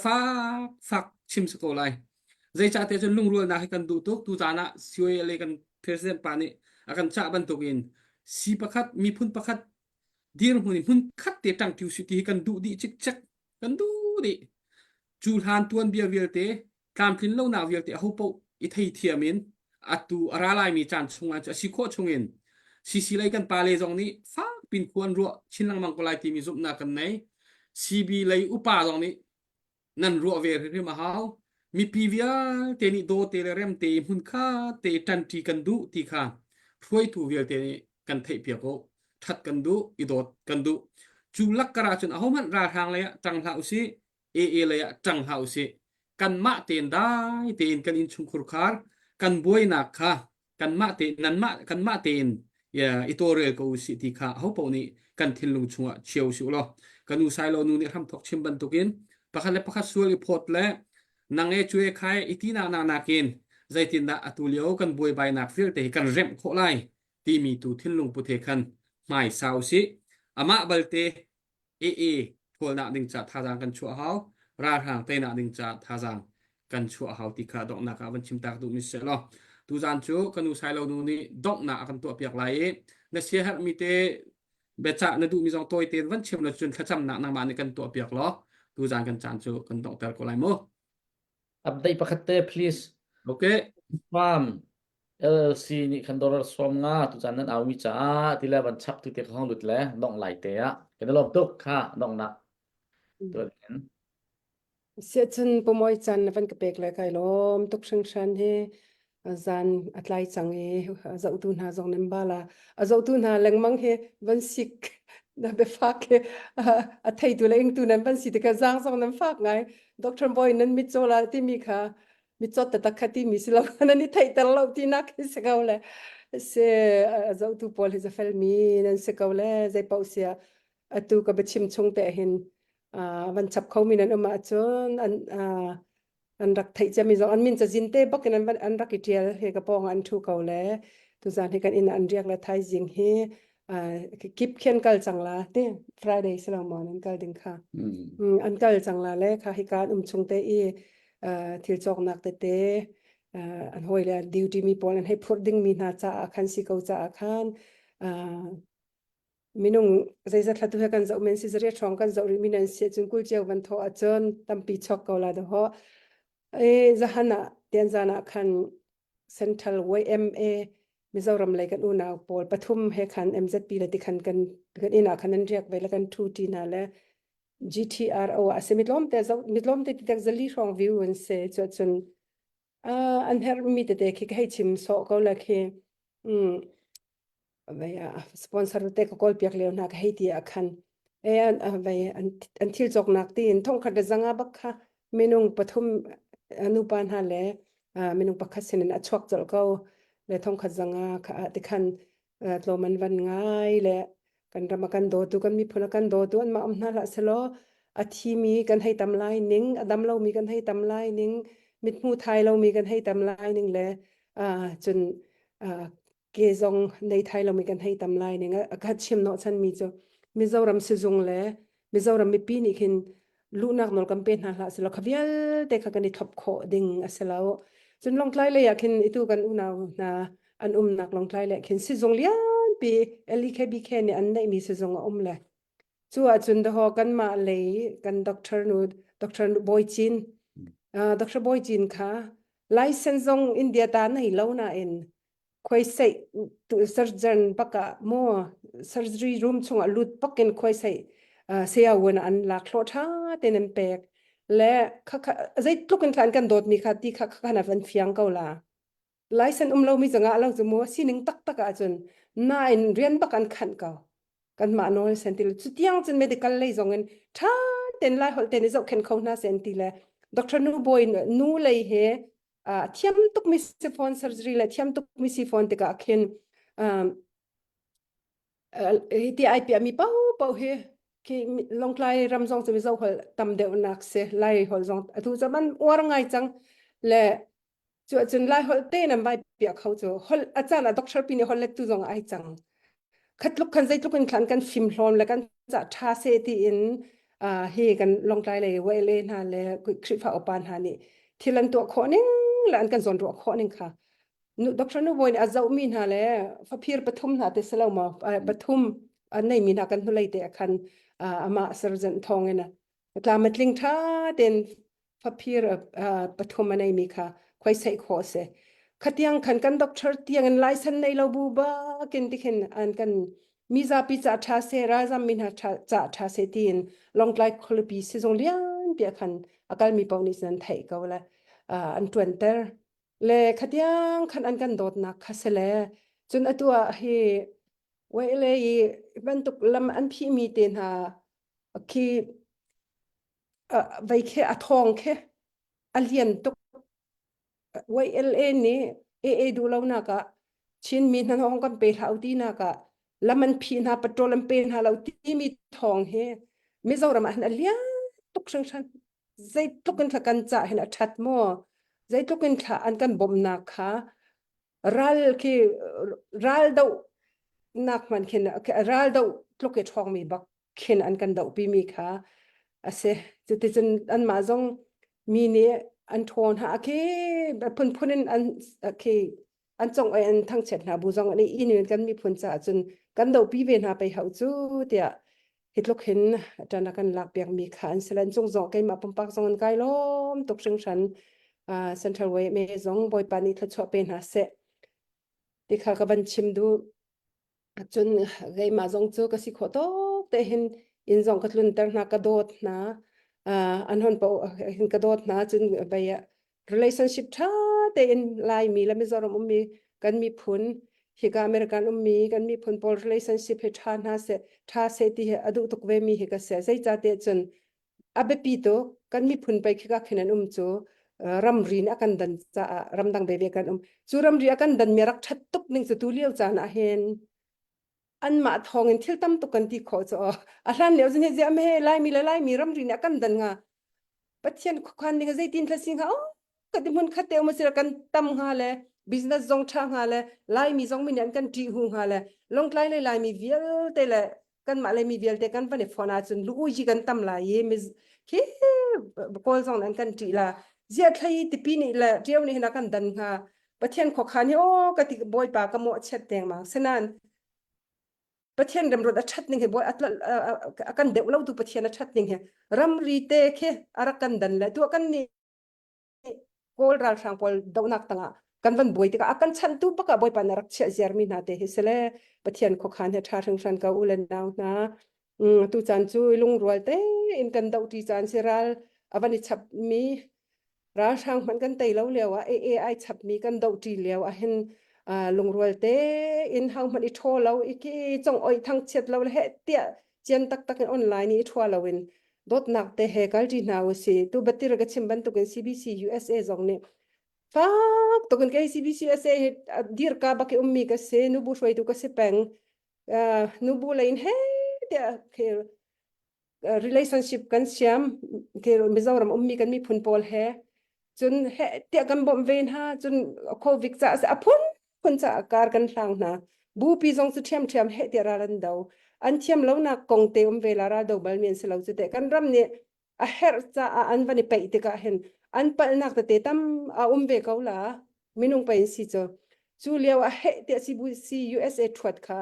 S10: fak chim sko lai zai cha te chun lung rual na kan du tuk tu jana sioi le kan president pani akan cha ban tukin si pakhat mi phun pakhat dir huni hun khat te tang tiu si ti kan du di chik chak kan du di chu han tuan bia vial te kam thin lo na vial te ho po i thei thiamin atu aralai mi chan chunga cha si kho chungin si lai kan pale jong ni fa pin khuan ro chinlang mang kolai ti mi zup na kan nei cb lai upa jong ni nan ro ve ri ma hau mi pivia te ni do te le rem te hun kha te tan ti kan du ti kha throi tu vial te ni kan thei pia ko that kan du i dot kan du chu lak kara chun ahom han ra thang le tang hau si e le tang hau si kan ma ten dai ten kan in chung khur khar kan boy na kha kan ma te nan ma kan ma ten ya itore ko si ti kha ho po ni kan thil lung chunga chieu su lo kanu sai lo nu ni ham thok chim ban tukin pakhat le pakhat sual i phot le nang e chue khai itina na kin zaitin da atulio kan boy bai nak fil te kan rem kho lai ti mi tu thil lung pu the khan mai sau si ama balte e thol na ding cha tha jang kan chu hau ra hang te na ding cha tha jang kan chu hau ti kha dok na ka ban chim tak du mi se lo tu jan chu kanu sai lo nu ni dok na kan tu piak lai na sia har mi te becha na du mi jong toy te van chim na chun khacham na nang ma ni kan tu piak lo tu jan kan chan chu kan dok tar ko lai mo
S1: updateประคัตเต please
S10: okay
S1: farm LLC นี่คันดอร์สอมงาตุจันนั้นเอาวิจาที่แล้วบันชักที่เตะข้างหลุดแล้วน้องไหลเตะกันลองตุกค่ะน้องนักตัวเห็น
S4: เสียจนปมอยจันฟันกระเปกเลยไก่ล้อมตุกชังชันเฮจันอัตไลจังเฮเจ้าตุนหาจงนันบาลาเจ้าตุนหาแรงมังเฮวันสิกนะเบฟักเฮอัตไทยตัวเองตุนันวันสิกแต่ก็จางจงนันฟักไงดรบอยนั้นมิโซลาที่มีค่ะมิโซแต่ตะคัดที่มีสิลานันนี่ไทยแต่เราที่นักสกาวเลยเสียเจ้าตุปอลเฮจะเฟลมีนั่นสกาวเลยใจเป่าเสียตุกับชิมชงแต่เห็นวันจับเขามีนั้นมาจนอันรักไทยจะมีสองอันมินจะจินเต้ปักนั้นอันรักอิเทียเฮกปองอันทูเขาแล้วตุจานเฮกันอินอันเรียกละไทยจิงเฮกิบเขียนกัลจังละเต้ Friday สลามอนันกัลดึงค่ะอันกัลจังละแล้วค่ะเฮการชงเตทิลจอกนักเตอันหอยแล้วดิวที่มีปอนอันให้พูดดึงมีนาจ่าคันสิเขาจ่าคันมินุงใจจะทัดตัวกันจะอุเมนสิจะเรียกช่องกันจะมีนันเสียจนกุลเจียววันทออาจารย์ตั้มปีช็อกเกาลาดเหรอจะหันอ่ะเตียนจานะคันเซ็นทรัลไวเอ็มเอมิจารำเลยกันอุณาปอลปทุมเฮคันเอ็มเซปีละติคันกันอินาคันนั้นเรียกไว้แล้วกันทูตีน่ะแล้ว GTRO อาเซมิดล้อมแต่จะมิดล้อมแต่ติดจะลีช่องวิววันเสียจนอันเฮอร์มีแต่เด็กที่ให้ชิมโซเกาละคือไปสปอนเซอร์เตก็กอลเปียกเลี้ยวนักให้ที่อาคันไปอันที่จอกนักตีนท่องขัดจังอาบักค่ะเมนุงปฐมอนุบาลฮะเลยเมนุงปักขัดเสนอชวกจลเก้าเลยท่องขัดจังอาค่ะติคันโลมันวันง่ายเลยกันรำกันโดตุกันมีพนักกันโดตุอันมาอำนาจละสโลอาทีมีกันให้ตำไลนิ่งอดัมเรามีกันให้ตำไลนิ่ง มิตรหมู่ไทยเรามีกันให้ตำลายหนึ่งแล้วจนเกซองในไทยเรามีกันให้ตำลายหนึ่งกัดเชื่อมเนาะฉันมีจ้ะมิโซรัมซิจงแล้วมิโซรัมมีปีนี่คินลูกนักนอลกัมเป็นหาละสิเราขวิลเด็กกันในทับโคดิ่งสิเราจนลองไล่เลยอยากคินอิตุกันอุณาวนะอันนักลองไล่เลยคินซิจงเลียนปีเอลิเคบีเคเนี่ยอันไหนมีซิจงเลยจัวจนเดากันมาเลยกันด็อกเตอร์บอยจินด็อกเตอร์บอยจินค่ะไลเซนซ์งอินเดียตาในเล่าน่ะเองคอยใส่ตัว surgeon ปักกะโม่ surgery room ชงอลุดปักกันคอยใส่เสียวันอันลักโลท่าเต็นเปกและค่ะใจทุกคนขันกันโดดมีค่ะที่ค่ะขนาดวันเฟียงเกาล่ะไลเซนเรามีจังอ่ะเราจะมัวสิ่งตักจนนายเรียนปักกันขันเกากันมาโน้เซนติลจุดยังจน medical เลยจงเงินท่าเต็นไล่หอลเต็นจะเข็นเขาหน้าเซนติลด็อกเตอร์นูบอยนูเลยเฮเทียมตุกมิสฟอนเซอร์เจอรี่และเทียมตุกมิสฟอนติกาเข็นที่ไอพีมีเป้าเฮที่ลงไล่รำจงจะมีเจ้าหอลตำเดียวนักเสไล่หอลจงทุกจะมันว่าไงจังและจนไล่หอลเต้นนำไปเปียกเขาจะหอลอาจารย์ด็อกเตอร์ปีนี้หอลเล็กตุจงไอจังคัดลุกคันใจทุกคนขันกันฟิมพร้อมแล้วกันจะท่าเซตีอินเฮกันลงไล่เลยเวเลนฮะเลยคลิปเอาปานฮานี่ที่ลันตัวข้อนึงและอันกันส่วนตัวข้อนึงค่ะด็อกเตอร์นูบอยอาจจะมีนฮะเลยฟ้าพิรปฐุมฮะแต่สลาวมาปฐุมอันไหนมีนากันทุเลยแต่คันอามาเซอร์เจนทองนะตามมัดลิงท่าเด่นฟ้าพิรปฐุมอันไหนมีค่ะคอยใส่ข้อเสขัดยังขันกันด็อกเตอร์ที่ยังไลเซนในเราบูบากันที่เห็นอันกันมีซาปิจ่าท่าเสราซามินฮะจ่าท่าเสตีนลองไล่คลปีซิจงเลียนเปียคันอาการมีปาวนิสันไทยก็ว่าอันตวนเตอร์le khatiang khan an kan dot na khasele chun atua he wele bantuk lam an phi mi ten ha ki vai khe athong khe alien tuk wele ni du lo na ka chin mi na hong kan pe thau ti na ka laman phi na petrol am pe na lo ti mi thong he mi zoram an alien tuk sang san zai tukan thakan cha hen athat mo zai tukin tha an kan bom na kha ral do nak man khin ral do tloke thong mi bak khin an kan do pi mi kha ase chuti chun an ma jong mi ne an thon ha ke phun an ke an chong an thang chet na bu jong ani in kan mi phun cha chun kan do pi ve na pe hau chu tia hitlok hin atana kan lak piak mi kha an selan chong zong kai ma pampak jong an kai lom tok sing shan Central Way me zong boy pani thla chho pen ha se ti kha ka ban chim du chun gai ma zong chu ka si kho to te hin in zong ka tlun tar na ka dot na an hon po hin ka dot na chun ba ya relationship tha te in lai mi la mi zorom mi kan mi phun hi ka American mi kan mi phun pol relationship he tha na se tha se ti adu tuk ve mi hi ka se sai cha te chun abe pi to kan mi phun pai khika khinan chu ram rin akan dan cha ram dang be kan chu ram ri akan dan merak that tuk ning chu tu liau chan a hen an ma thong in thil tam tu kan ti kho cho a hlan leo jin je me lai mi ram rin akan dan nga pathian khan ning zai tin thlasing ha ka ti mun khate ma sira kan tam nga le business zong tha nga le lai mi zong mi nan kan ti hu nga le long lai mi vial te le kan ma le mi vial te kan pa ne phone a chun lu ji kan tam la ye mi ke kol zong nan kan ti la zia thai ti pi ni la riau ni na kan dan nga pathian kho khan hi o ka ti boy pa ka mo chet teng ma senan pathian dam ro da chat ning he boy atla akan de lo tu pathian a chat ning he ram ri te khe arakan dan la tu kan ni kol ral sang pol do nak tanga kan van boy te ka akan chan tu pa ka boy pa na rak che jermi na te he sele pathian kho khan he tha thang san ka ulen naw na tu chan chu lung rual te in kan dau ti chan siral avani chap mi ra sang man kan tei lo lewa ai chap mi kan dau ti lew a hen lung rual te in hang man I tho lo ki chong oi thang chet lo he tia chen tak online I thwa lo in dot nak te he kal ti naw si tu batir ga chim ban tu kan CBC USA zong ne fak to kan CBC USA dir ka ba ke ummi ka se nu bu shoi tu ka se peng nu bu lain he tia ke relationship kan siam ke mizoram ummi kan mi phun pol he จนเฮเตียกันบ่มเวนฮาจนโควิดจะอพุ่นจะอาการกันทางนะบูปีจงสุเทียมเฮเตียราลันดาวอันเทียมแล้วนะกงเตอมเวลาราดาวบัลเมียนสลาวจุดเตกันรำเนี่ยเฮร์จะอันวันนี้ไปติกะเห็นอันปนักเตตัมเวเขาละมินุงไปสิจจูเลียวเฮเตียซี USA ทวดค่ะ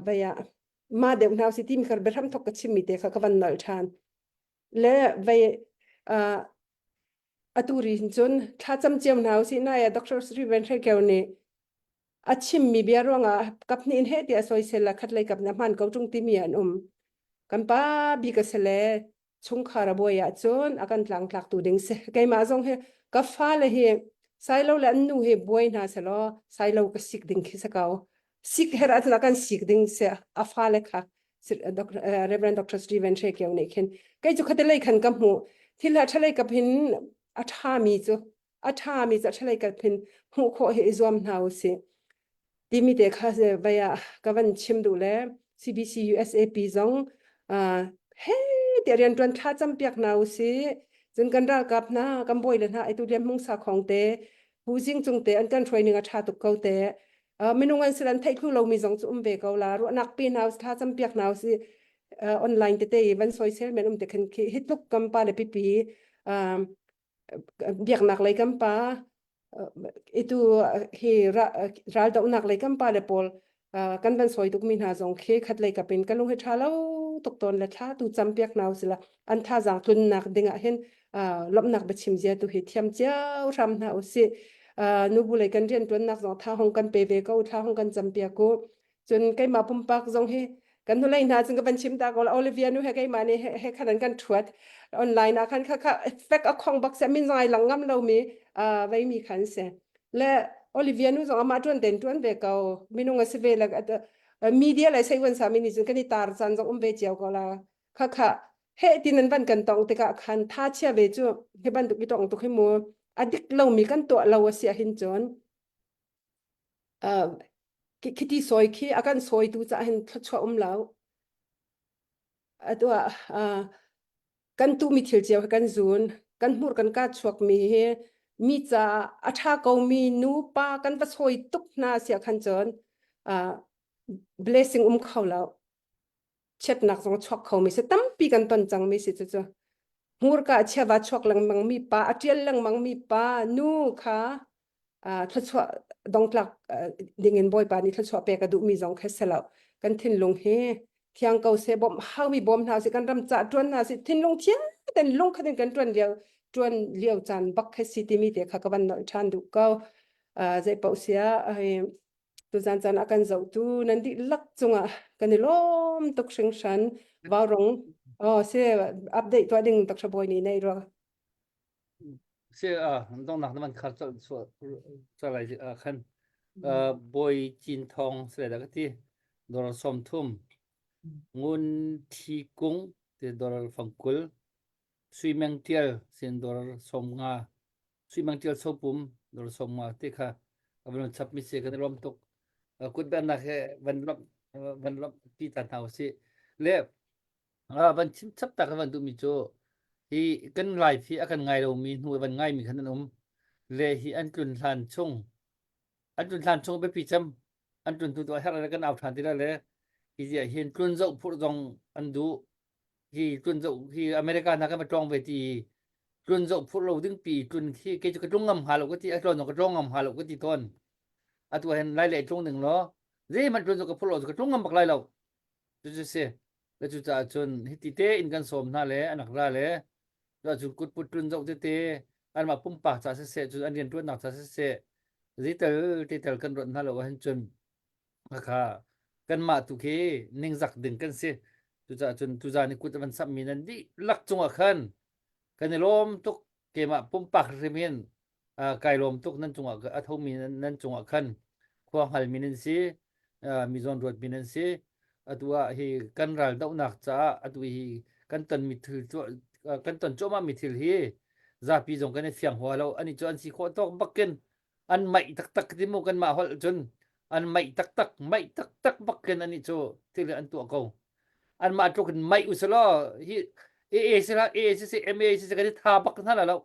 S4: บายมาเดี๋ยวนาวสิทีมคาร์เบอร์ทำทกชิมิเตค่ะกวันนอลชานและบายตูรินจนถ้าจำเจียมนาวสินายดรสรีเวนเทเกลนี่ชิมมีเบียร์ว่างกับนี่เฮเตียซอยเซลคัดเลยกับน้ำมันเขาจงติมีอันกันป้าบีกเสลชงคาราบอยจนอากันหลังหลักตูดึงเสไกมาจงเฮกับฟ้าเลยเฮไซโลและนูเฮบอยนาเสลอไซโลก็สิกดึงคิสกาวสิกเฮรัตนักันสิกดึงเสอาฟ้าเลยค่ะดรเรเวนดรสตีเวนเทเกลนี่เห็นไกจุคัดเลยขันกับหมูที่ละทะเลกับหินอาทามีจูทะเลกับหินหูโคเฮซอมนาวสิที่มีเด็กค่ะไปกับวันชิมดูแล CBC USA ปีจงเฮ้เดี๋ยวเรียนจนท่าจำเปียกนาวสิจนกันรักกับนะกันบ่อยเลยนะไอตัวเรียนมุ่งสาของเตะผู้จิงจงเตะอันกันทรายนึงท่าตุกเขาเตะไม่นุ่งอันสลันไทยคือเรามีจงจุ่มเบกเอาละรู้นักปีนาวท่าจำเปียกนาวสิออนไลน์เตะวันโซเชียลแมนเตะคันฮิตลุกกันปาเลยปีเบียกนักเลยกันปาitu he ral da unak le kam pa le pol kan ban soi tuk min ha jong khe khat le ka pen kan lung he thalo tok ton le tha tu champiak naw sila an tha jang tun nak dinga hen lop nak ba chim zia tu he thiam chau ram na o si nu bu le kan rian tun nak jong tha hong kan pe ve ko tha hong kan champiak ko chun kai ma pum pak jong he kan nu lai na chung ka ban chim ta ko Olivia nu he kai ma ni he khanan kan thuat online a kan kha fek a khong bak se min zai langam lo miไว้มีขันเสและโอลิเวียนู้สองมาจวนเด่นจวนเบกเอาไม่นุ่งเสเวลมีเดียอะไรใช้วันสามีนี่จึงกันนี่ตาร์จันจงเบเจียวก็ละค่ะเฮตินันบันกันตองติกะขันท่าเชียเวจูเฮบันตุกิตองตุกิมัวอดิกเรามีกันตัวเราเสียหินจนคิดที่ซอยขี้อาการซอยดูจะเห็นทัชชัวเราตัวกันตูมีเที่ยวเจียวกันซูนกันมูดกันกาชวกมีจะอาชาเกามีนูปากันว่าซอยตุกนาเสียขันจนblessing เขาแล้วเช็ดหนักสองชวกเขาไม่ใช่ตั้มปีกันตอนจังไม่ใช่จ้ะมูดกาเชื่อว่าชวกหลังมังมีปาอาเจียนหลังมังมีปานูค่ะทัชชัวดองหลักดิ่งเงินบ่อยปานี่ทัชชัวเปกระดูมีสองแค่เสแล้วกันทิ้งลงเฮเที่ยงเกาเสบอมเฮามีบอมนาสิกันรำจัดจวนนาสิทิ้งลงเที่ยงแต่ลงคันกันจวนเดียวจวนเลี้ยวจันบักให้สิติมีเด็กค่ะกันนอนชันดูก็ใจเป่าเสียตัวจันอาการเจ้าตูนั่นดิลักจงกันนี่ล้มตกเชิงชันวาวรงเสียอัปเดตตัวดิ่งตกชบอยนี่ในรัว
S2: เสียต้องหนักมันขัดส่วนอะไรคันบอยจีนทองเสียแล้วก็ที่ดอลสมทุ่มงุนทีกุ้งที่ดอลฟังกุลสุยเมงเทียลเสียนดอลสมงาสุยเมงเทียลสปุ่มดอลสมงาที่ค่ะวันชับมิเสกันรวมตกกุดแบบนักวันรอบปีตันเฮาสิเล็บวันชิมชับตากันวันดูมิโจที่กันไลฟ์ที่อากันไงเรามีหน่วยวันไงมีขนาดนั้นเลยที่อันจุนทานชงไปปีจำอันจุนตัวให้อะไรกันเอาทานที่ได้เลยที่จะเห็นจุนเจ้าพูดตรงอันดูที่จุนเจ้าที่อเมริกานักการจองไปที่จุนเจ้าพูดเราถึงปีจุนที่เกี่ยวกับจงงำหาเราก็ที่อันจุนเราก็จงงำหาเราก็ที่ต้นอันตัวเห็นรายละเอียดตรงหนึ่งเนาะเรื่องมันจุนเจ้าก็พูดเราก็จงงำบักไรเราจะเสียแล้วจุดจะจุนฮิติเตอินกันสมน่าเลยอันหนักได้เลยแล้วจุดกุดปุดจุนเจ้าเตอันมาปุ่มปากจะเสียจุดอันเรียนตัวหนักจะเสียที่เตลกันรถน่าเราเห็นจนค่ะกันมาตุเคนิ่งจักดึงกันเสียจุดจะจุนจุดนี่กุดมันสับมีนันดิลักจงอ่ะขันกันในลมตุกเกมาปุ่มปากเรมินไกลลมตุกนั่นจงอ่ะอัฐมีนั่นจงอ่ะขันควงหัลมีนันสิมีจอนรถมีนันสิอัตัวฮีกันรัลดาวนักจ้าอัตัวฮีกันตันมิถิลตัวกันตันโจมามิถิลฮีซาปีจงกันในเสียงหัวเราอันนี้จวนสิโคตรบักเกินอันไม่ตักที่มุกันมาหอลจนอันไม่ตักบักเกินอันนี้โจที่เหลืออันตัวเขาอันมาโจกันไม่อุสลอฮีเอสิละเอสิเอ็มเอสิกันที่ทาบักนั่นแหละเรา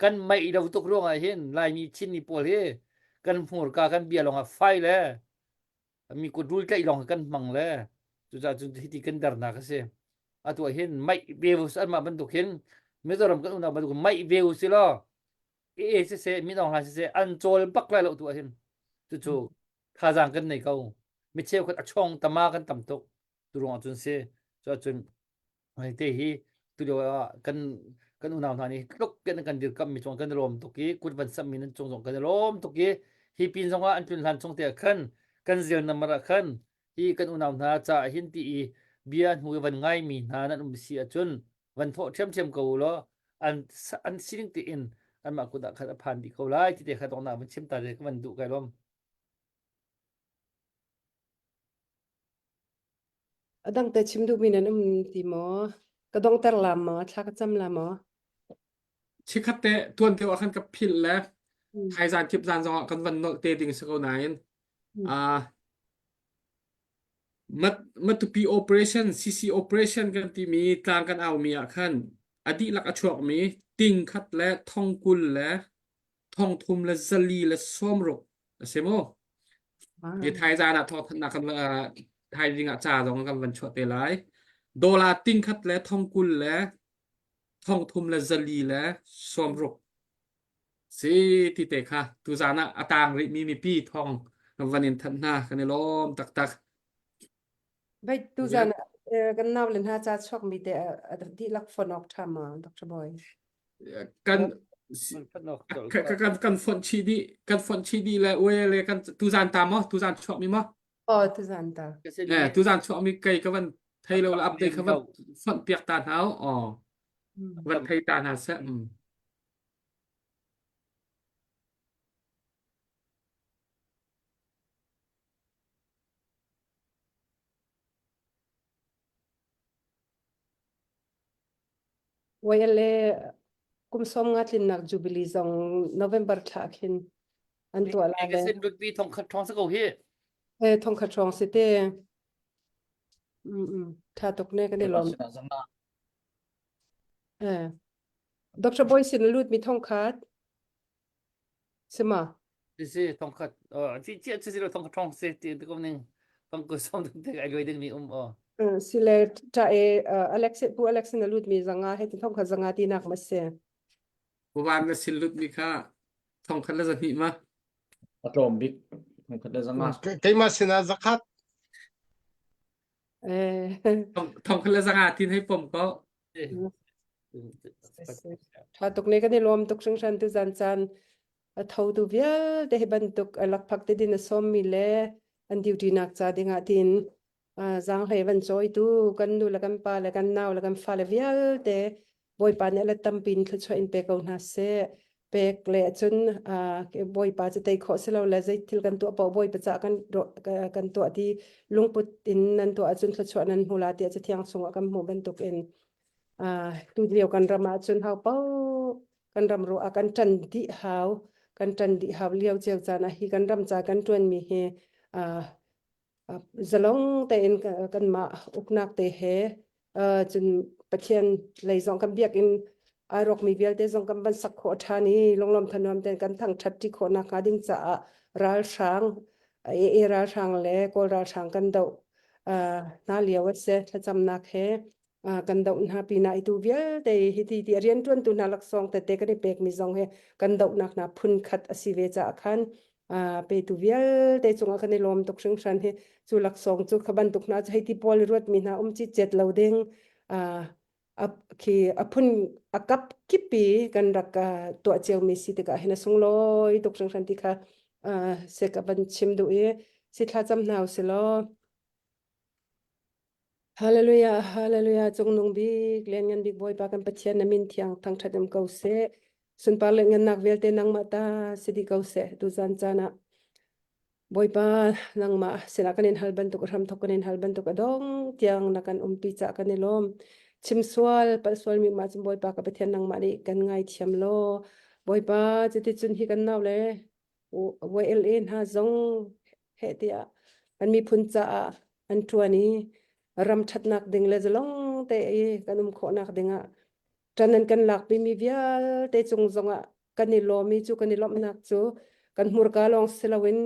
S2: กันไม่เราตกลงไอ้เห็นลายมีชิ้นนี่ปวดเฮกันหัวกากันเบียร์ลงไฟแล้วมีกดรูลใกล้ลงกันมังแล้วจุดจุดที่กันดาร์นักเสียอะตัวเห็นไม่เวลส์อันมาบรรทุกเห็นไม่ต้องรำกันอุณหบรรทุกไม่เวลส์ล่ะเอเสมีน้องหาเสอันโจลปักเลยเราตัวเห็นจุดข้าจางกันในเขาไม่เชี่ยวกันช่องตามากันต่ำตกตัวรองจุนเสียจุดไอ้เที่ tu lo kan unaw na ni lok kan kan dir kam mi chong kan rom to ki kut ban sam min chong chong kan rom to ki hi pin chong an pin lan chong te kan zel na mara khan hi kan unaw na cha hin ti bian hu van ngai mi na na um si a chun van tho them them ko lo an sing ti in an ma ku da kha phan di ko lai ti te kha tong na ban chim ta le kan du kai rom
S4: adang te chim du min an ti mo ka dong tar lam mo thla ka cham lam mo
S10: ชิคัตเตทวนเทวขันกับพิลและไทยจานทิพจานจงกันวันโนเตติงสกอนัยมัดตุปี operation CC operation กันที่มีกลางกันเอามีอ่ะขันอดีลักอชวกมีติงคัดและทองกุลและทองทุมและซลีและส้มรกเสมอที่ไทยจานอ่ะทอดนักกันไทยจริงอ่ะจ่าจงกันวันชวเตไลโดลาติงคัดและทองกุลและทองทุมและซลีและส้มรกสิที่เตะค่ะตุจานะอตางริมีพี่ทองวันนี้ทันหน้ากันในล้อมตัก
S4: bai tu zan kan naw len ha cha chok mi te di lak phone ok thama dr boy
S10: กันกันฝนชีดีและเวเลยกันตุจานตามมั้ตุจานชอบมีมั้
S4: oh tu zan ta
S10: ตุจานชอบมีไกลก็วันไทยเราอัปเดตเขาวันฝนเปียกตาเท้าอ๋อวันไทยตาหนาเส
S4: วยเลยกุมสมงัดลินนักจูบิลีซองโนเวมเบอร์ทักหินอันตัวละ
S2: เอกเส้นรถบีทองทองสักเฮ
S4: ทองขัดทองสิเตถ้าตกเนี่ยก็ได้ลมดรบอยสินลูดมีทองคัดใช่ไหม
S2: ดิทองขัดที่เราทองเสียตีตะกนึงทองกุศลตั้งแต่ไอ้รวยดึงมี
S4: สิเลจะอเล็กซ์ผู้อเล็กซ์นลูดมีจังอาให้ทองขัดจังอาตีนักมาเสีย
S10: ผู้วานก็สิลุดมีค่าทองคันละจะมีมั้ย
S1: Atrom big không cần ra ngas
S7: cái mà xin là zakat
S10: ทองคันละจะงาทินให้ผมก็
S4: ถ้าตกนี้ก็ได้รวมตกสังชันตุจันจันเท่าตัวเวียได้บันตุกหลักพักได้ดินสมมีเล่อันดิวดีนักจ่าดิ่งอาทินจังให้วันจอยตัวกันดูแล้วกันปาแล้วกันนาวแล้วกันฟ้าเลยเวียแต่บอยปานเนี่ยละตั้มปินคือช่วยอินเปกเอาหน้าเสเปกเลยจนบอยปาจะได้ขอเสเราเลยจะทิลกันตัวเป่าบอยประจักกันตัวที่ลุงปุตอินนั่นตัวจนคือช่วยนั้นหัวลาเดียจะเที่ยงส่งกันหมู่บันตุกเองตูเดียวกันรำมาจนเขาเป้ากันรำรู้กันจันดิหาวกันจันดิหาวเลี้ยวเจียวจานะฮีกันรำจากกันจวนมีเฮจะลงแต่เอ็นกันมาอุกนักเตะเฮจนประเทศเลยส่งกันเบียกอินอารมณ์มีเบียเตส่งกันบันสักขอทานีลงลมถนนแต่กันทั้งชัดที่ขอนักดิ้งจะราช้างราช้างเล่ก็ราช้างกันเดาน่าเลี้ยวเสียถ้าจำนักเฮกันดาวน์ฮาปีน่าอิตูเวียแต่ฮิตที่เรียนจวนตุนาลักซองแต่เตก็ได้เบกมีซองเฮกันดาวน์นักนาพุนขัดอสิเวจาคันไปตูเวียแต่จงอาคันในลมตกเชิงชันเฮจูลักซองจูขบันตุกนาจะให้ที่พอลรวดมีนาจิเจ็ดเหล่าเด้งคือพุนกับกิปีกันรักตัวเจียวมีสิตกะเห็นสงลอยตกเชิงชันที่ค่ะเสกบันชิมดูสิท่าจำนาวสิลอฮาเลลูยาฮาเลลูยาจงนงบิกเลียนเงินบิกบอยปากันปะเชียนนามินเทียงทั้งชัดเอ็มเกาเสสุนปาเลเงินนักเวลเตนังมาตาสิดิเกาเสดูจันจานะบอยปานังมาเสนากันเนฮัลบันตุกรำทกันเนฮัลบันตุกดงเทียงนักันปีจากกันเนลมชิมสวลปัสวลมีมาจิมบอยปากับปะเทียนนังมาดิกันไงเทียมโลบอยปาจะติดจุนฮีกันนาวเลยวัยเอลเอ็นฮาจงเฮติอาอันมีพุนจ่าอันทัวนี้รำชัดนักดิ่งเลยจะลงแต่กันขอนักดิ่ง จันนั้นกันหลักไปมีเวียเตจงจงอ่ะกันนี่ลอมีจูกันนี่ลอมนักจูกันมุรกาลองเซลวิน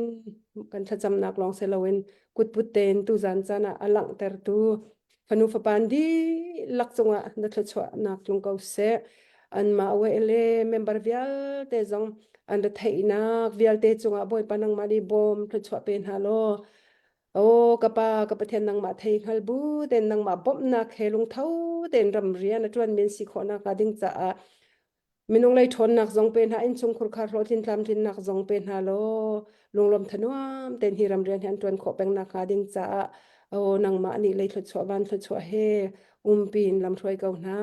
S4: กันทัจำนักลองเซลวินกุดปุตเตนตูจันจานะอลังเตอร์ตูพนุฟปันดีลักจงอ่ะนัทชวนักลงเกาเสอันมาเวเลเมมเบอร์เวียเตจงอันเดทไยนักเวียเตจงอ่ะบอยปานังมาดีบอมทัชวเป็นฮัลโหลโอ้กะปะเทนนังมาไทยฮัลบูเตนนังมาบอมนักเฮลุงเท้าเตนรำเรียนจวนเมนสิขอนักกาดิงจ้ามินงเลยทนนักจงเป็นหาอินชงคุรคาร์โรตินทำทินนักจงเป็นฮัลโหลลุงลมทนวมเตนฮิรำเรียนฮันจวนขอเป็นนักกาดิงจ้าโอ้นังมานี่เลยทัชวบันทัชวเฮปีนลำถวยเกาหน้า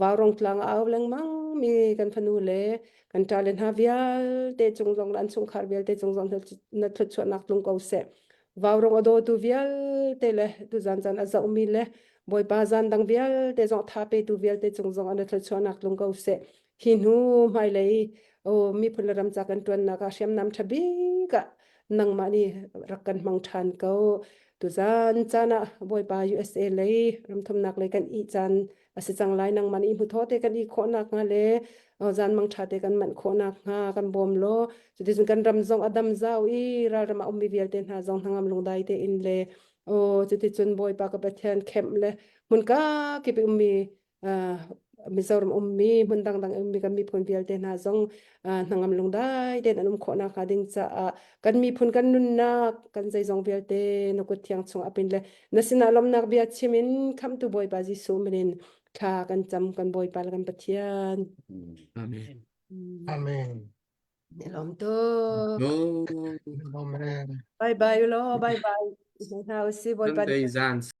S4: วารองกลางเอาแรงมั่งมีกันพนูเลกันจาเลนฮาเวียลเตจงจงลันชงคาร์เวียลเตจงจงนัทชวนักลงเกาเสวาวรงอโดตูเวียลเตเลตูจันจันอาซาอุมิเลบอยปาจันดังเวียลเตจงทาเปตูเวียลเตจงจงอันนัทชวนักลงเกาเสหินูไม่เลยโอ้มีพลรำจากกันตัวนนักเชียมนำทบีกะนังมานี่รักกันมังชันเกาตูจันจันอะบอยปา USA เลยรำทำนักเลยกันอีจันอาศัยจังไรนังมันอีพุทโธเตกันอีโคนักงาเลจันมังชาเตกันมันโคนักงากันบอมโลจุดที่กันรำจงอดัมเจ้าอีรามาอมบิเวียลเตนหาจงทางอำลงได้เตอินเลโอ้จุดที่จุนบอยปากกับเทนเข้มเลมุนกากิบิอุมีมิซอรมมีมันดังมีกันมีพลเวียลเตนหาจงทางอำลงได้เตนอนุมโคนักหาดิงจะกันมีพลกันนุนนักกันใจจงเวียลเตนกุเทียงชงอปินเลนัสินาลมนักเบียชิมินคำตูบอยบาจิสูมินค่ะกันจำกันบอยปาลกันปะเทียน
S10: อาเมน
S7: อาเมน
S4: เดี๋ยวลมตัว
S10: โอ้
S7: อาเมน
S4: บายบายโลบายบายเฮาสิบอย
S10: นั่น
S4: ปา
S10: ได้จาน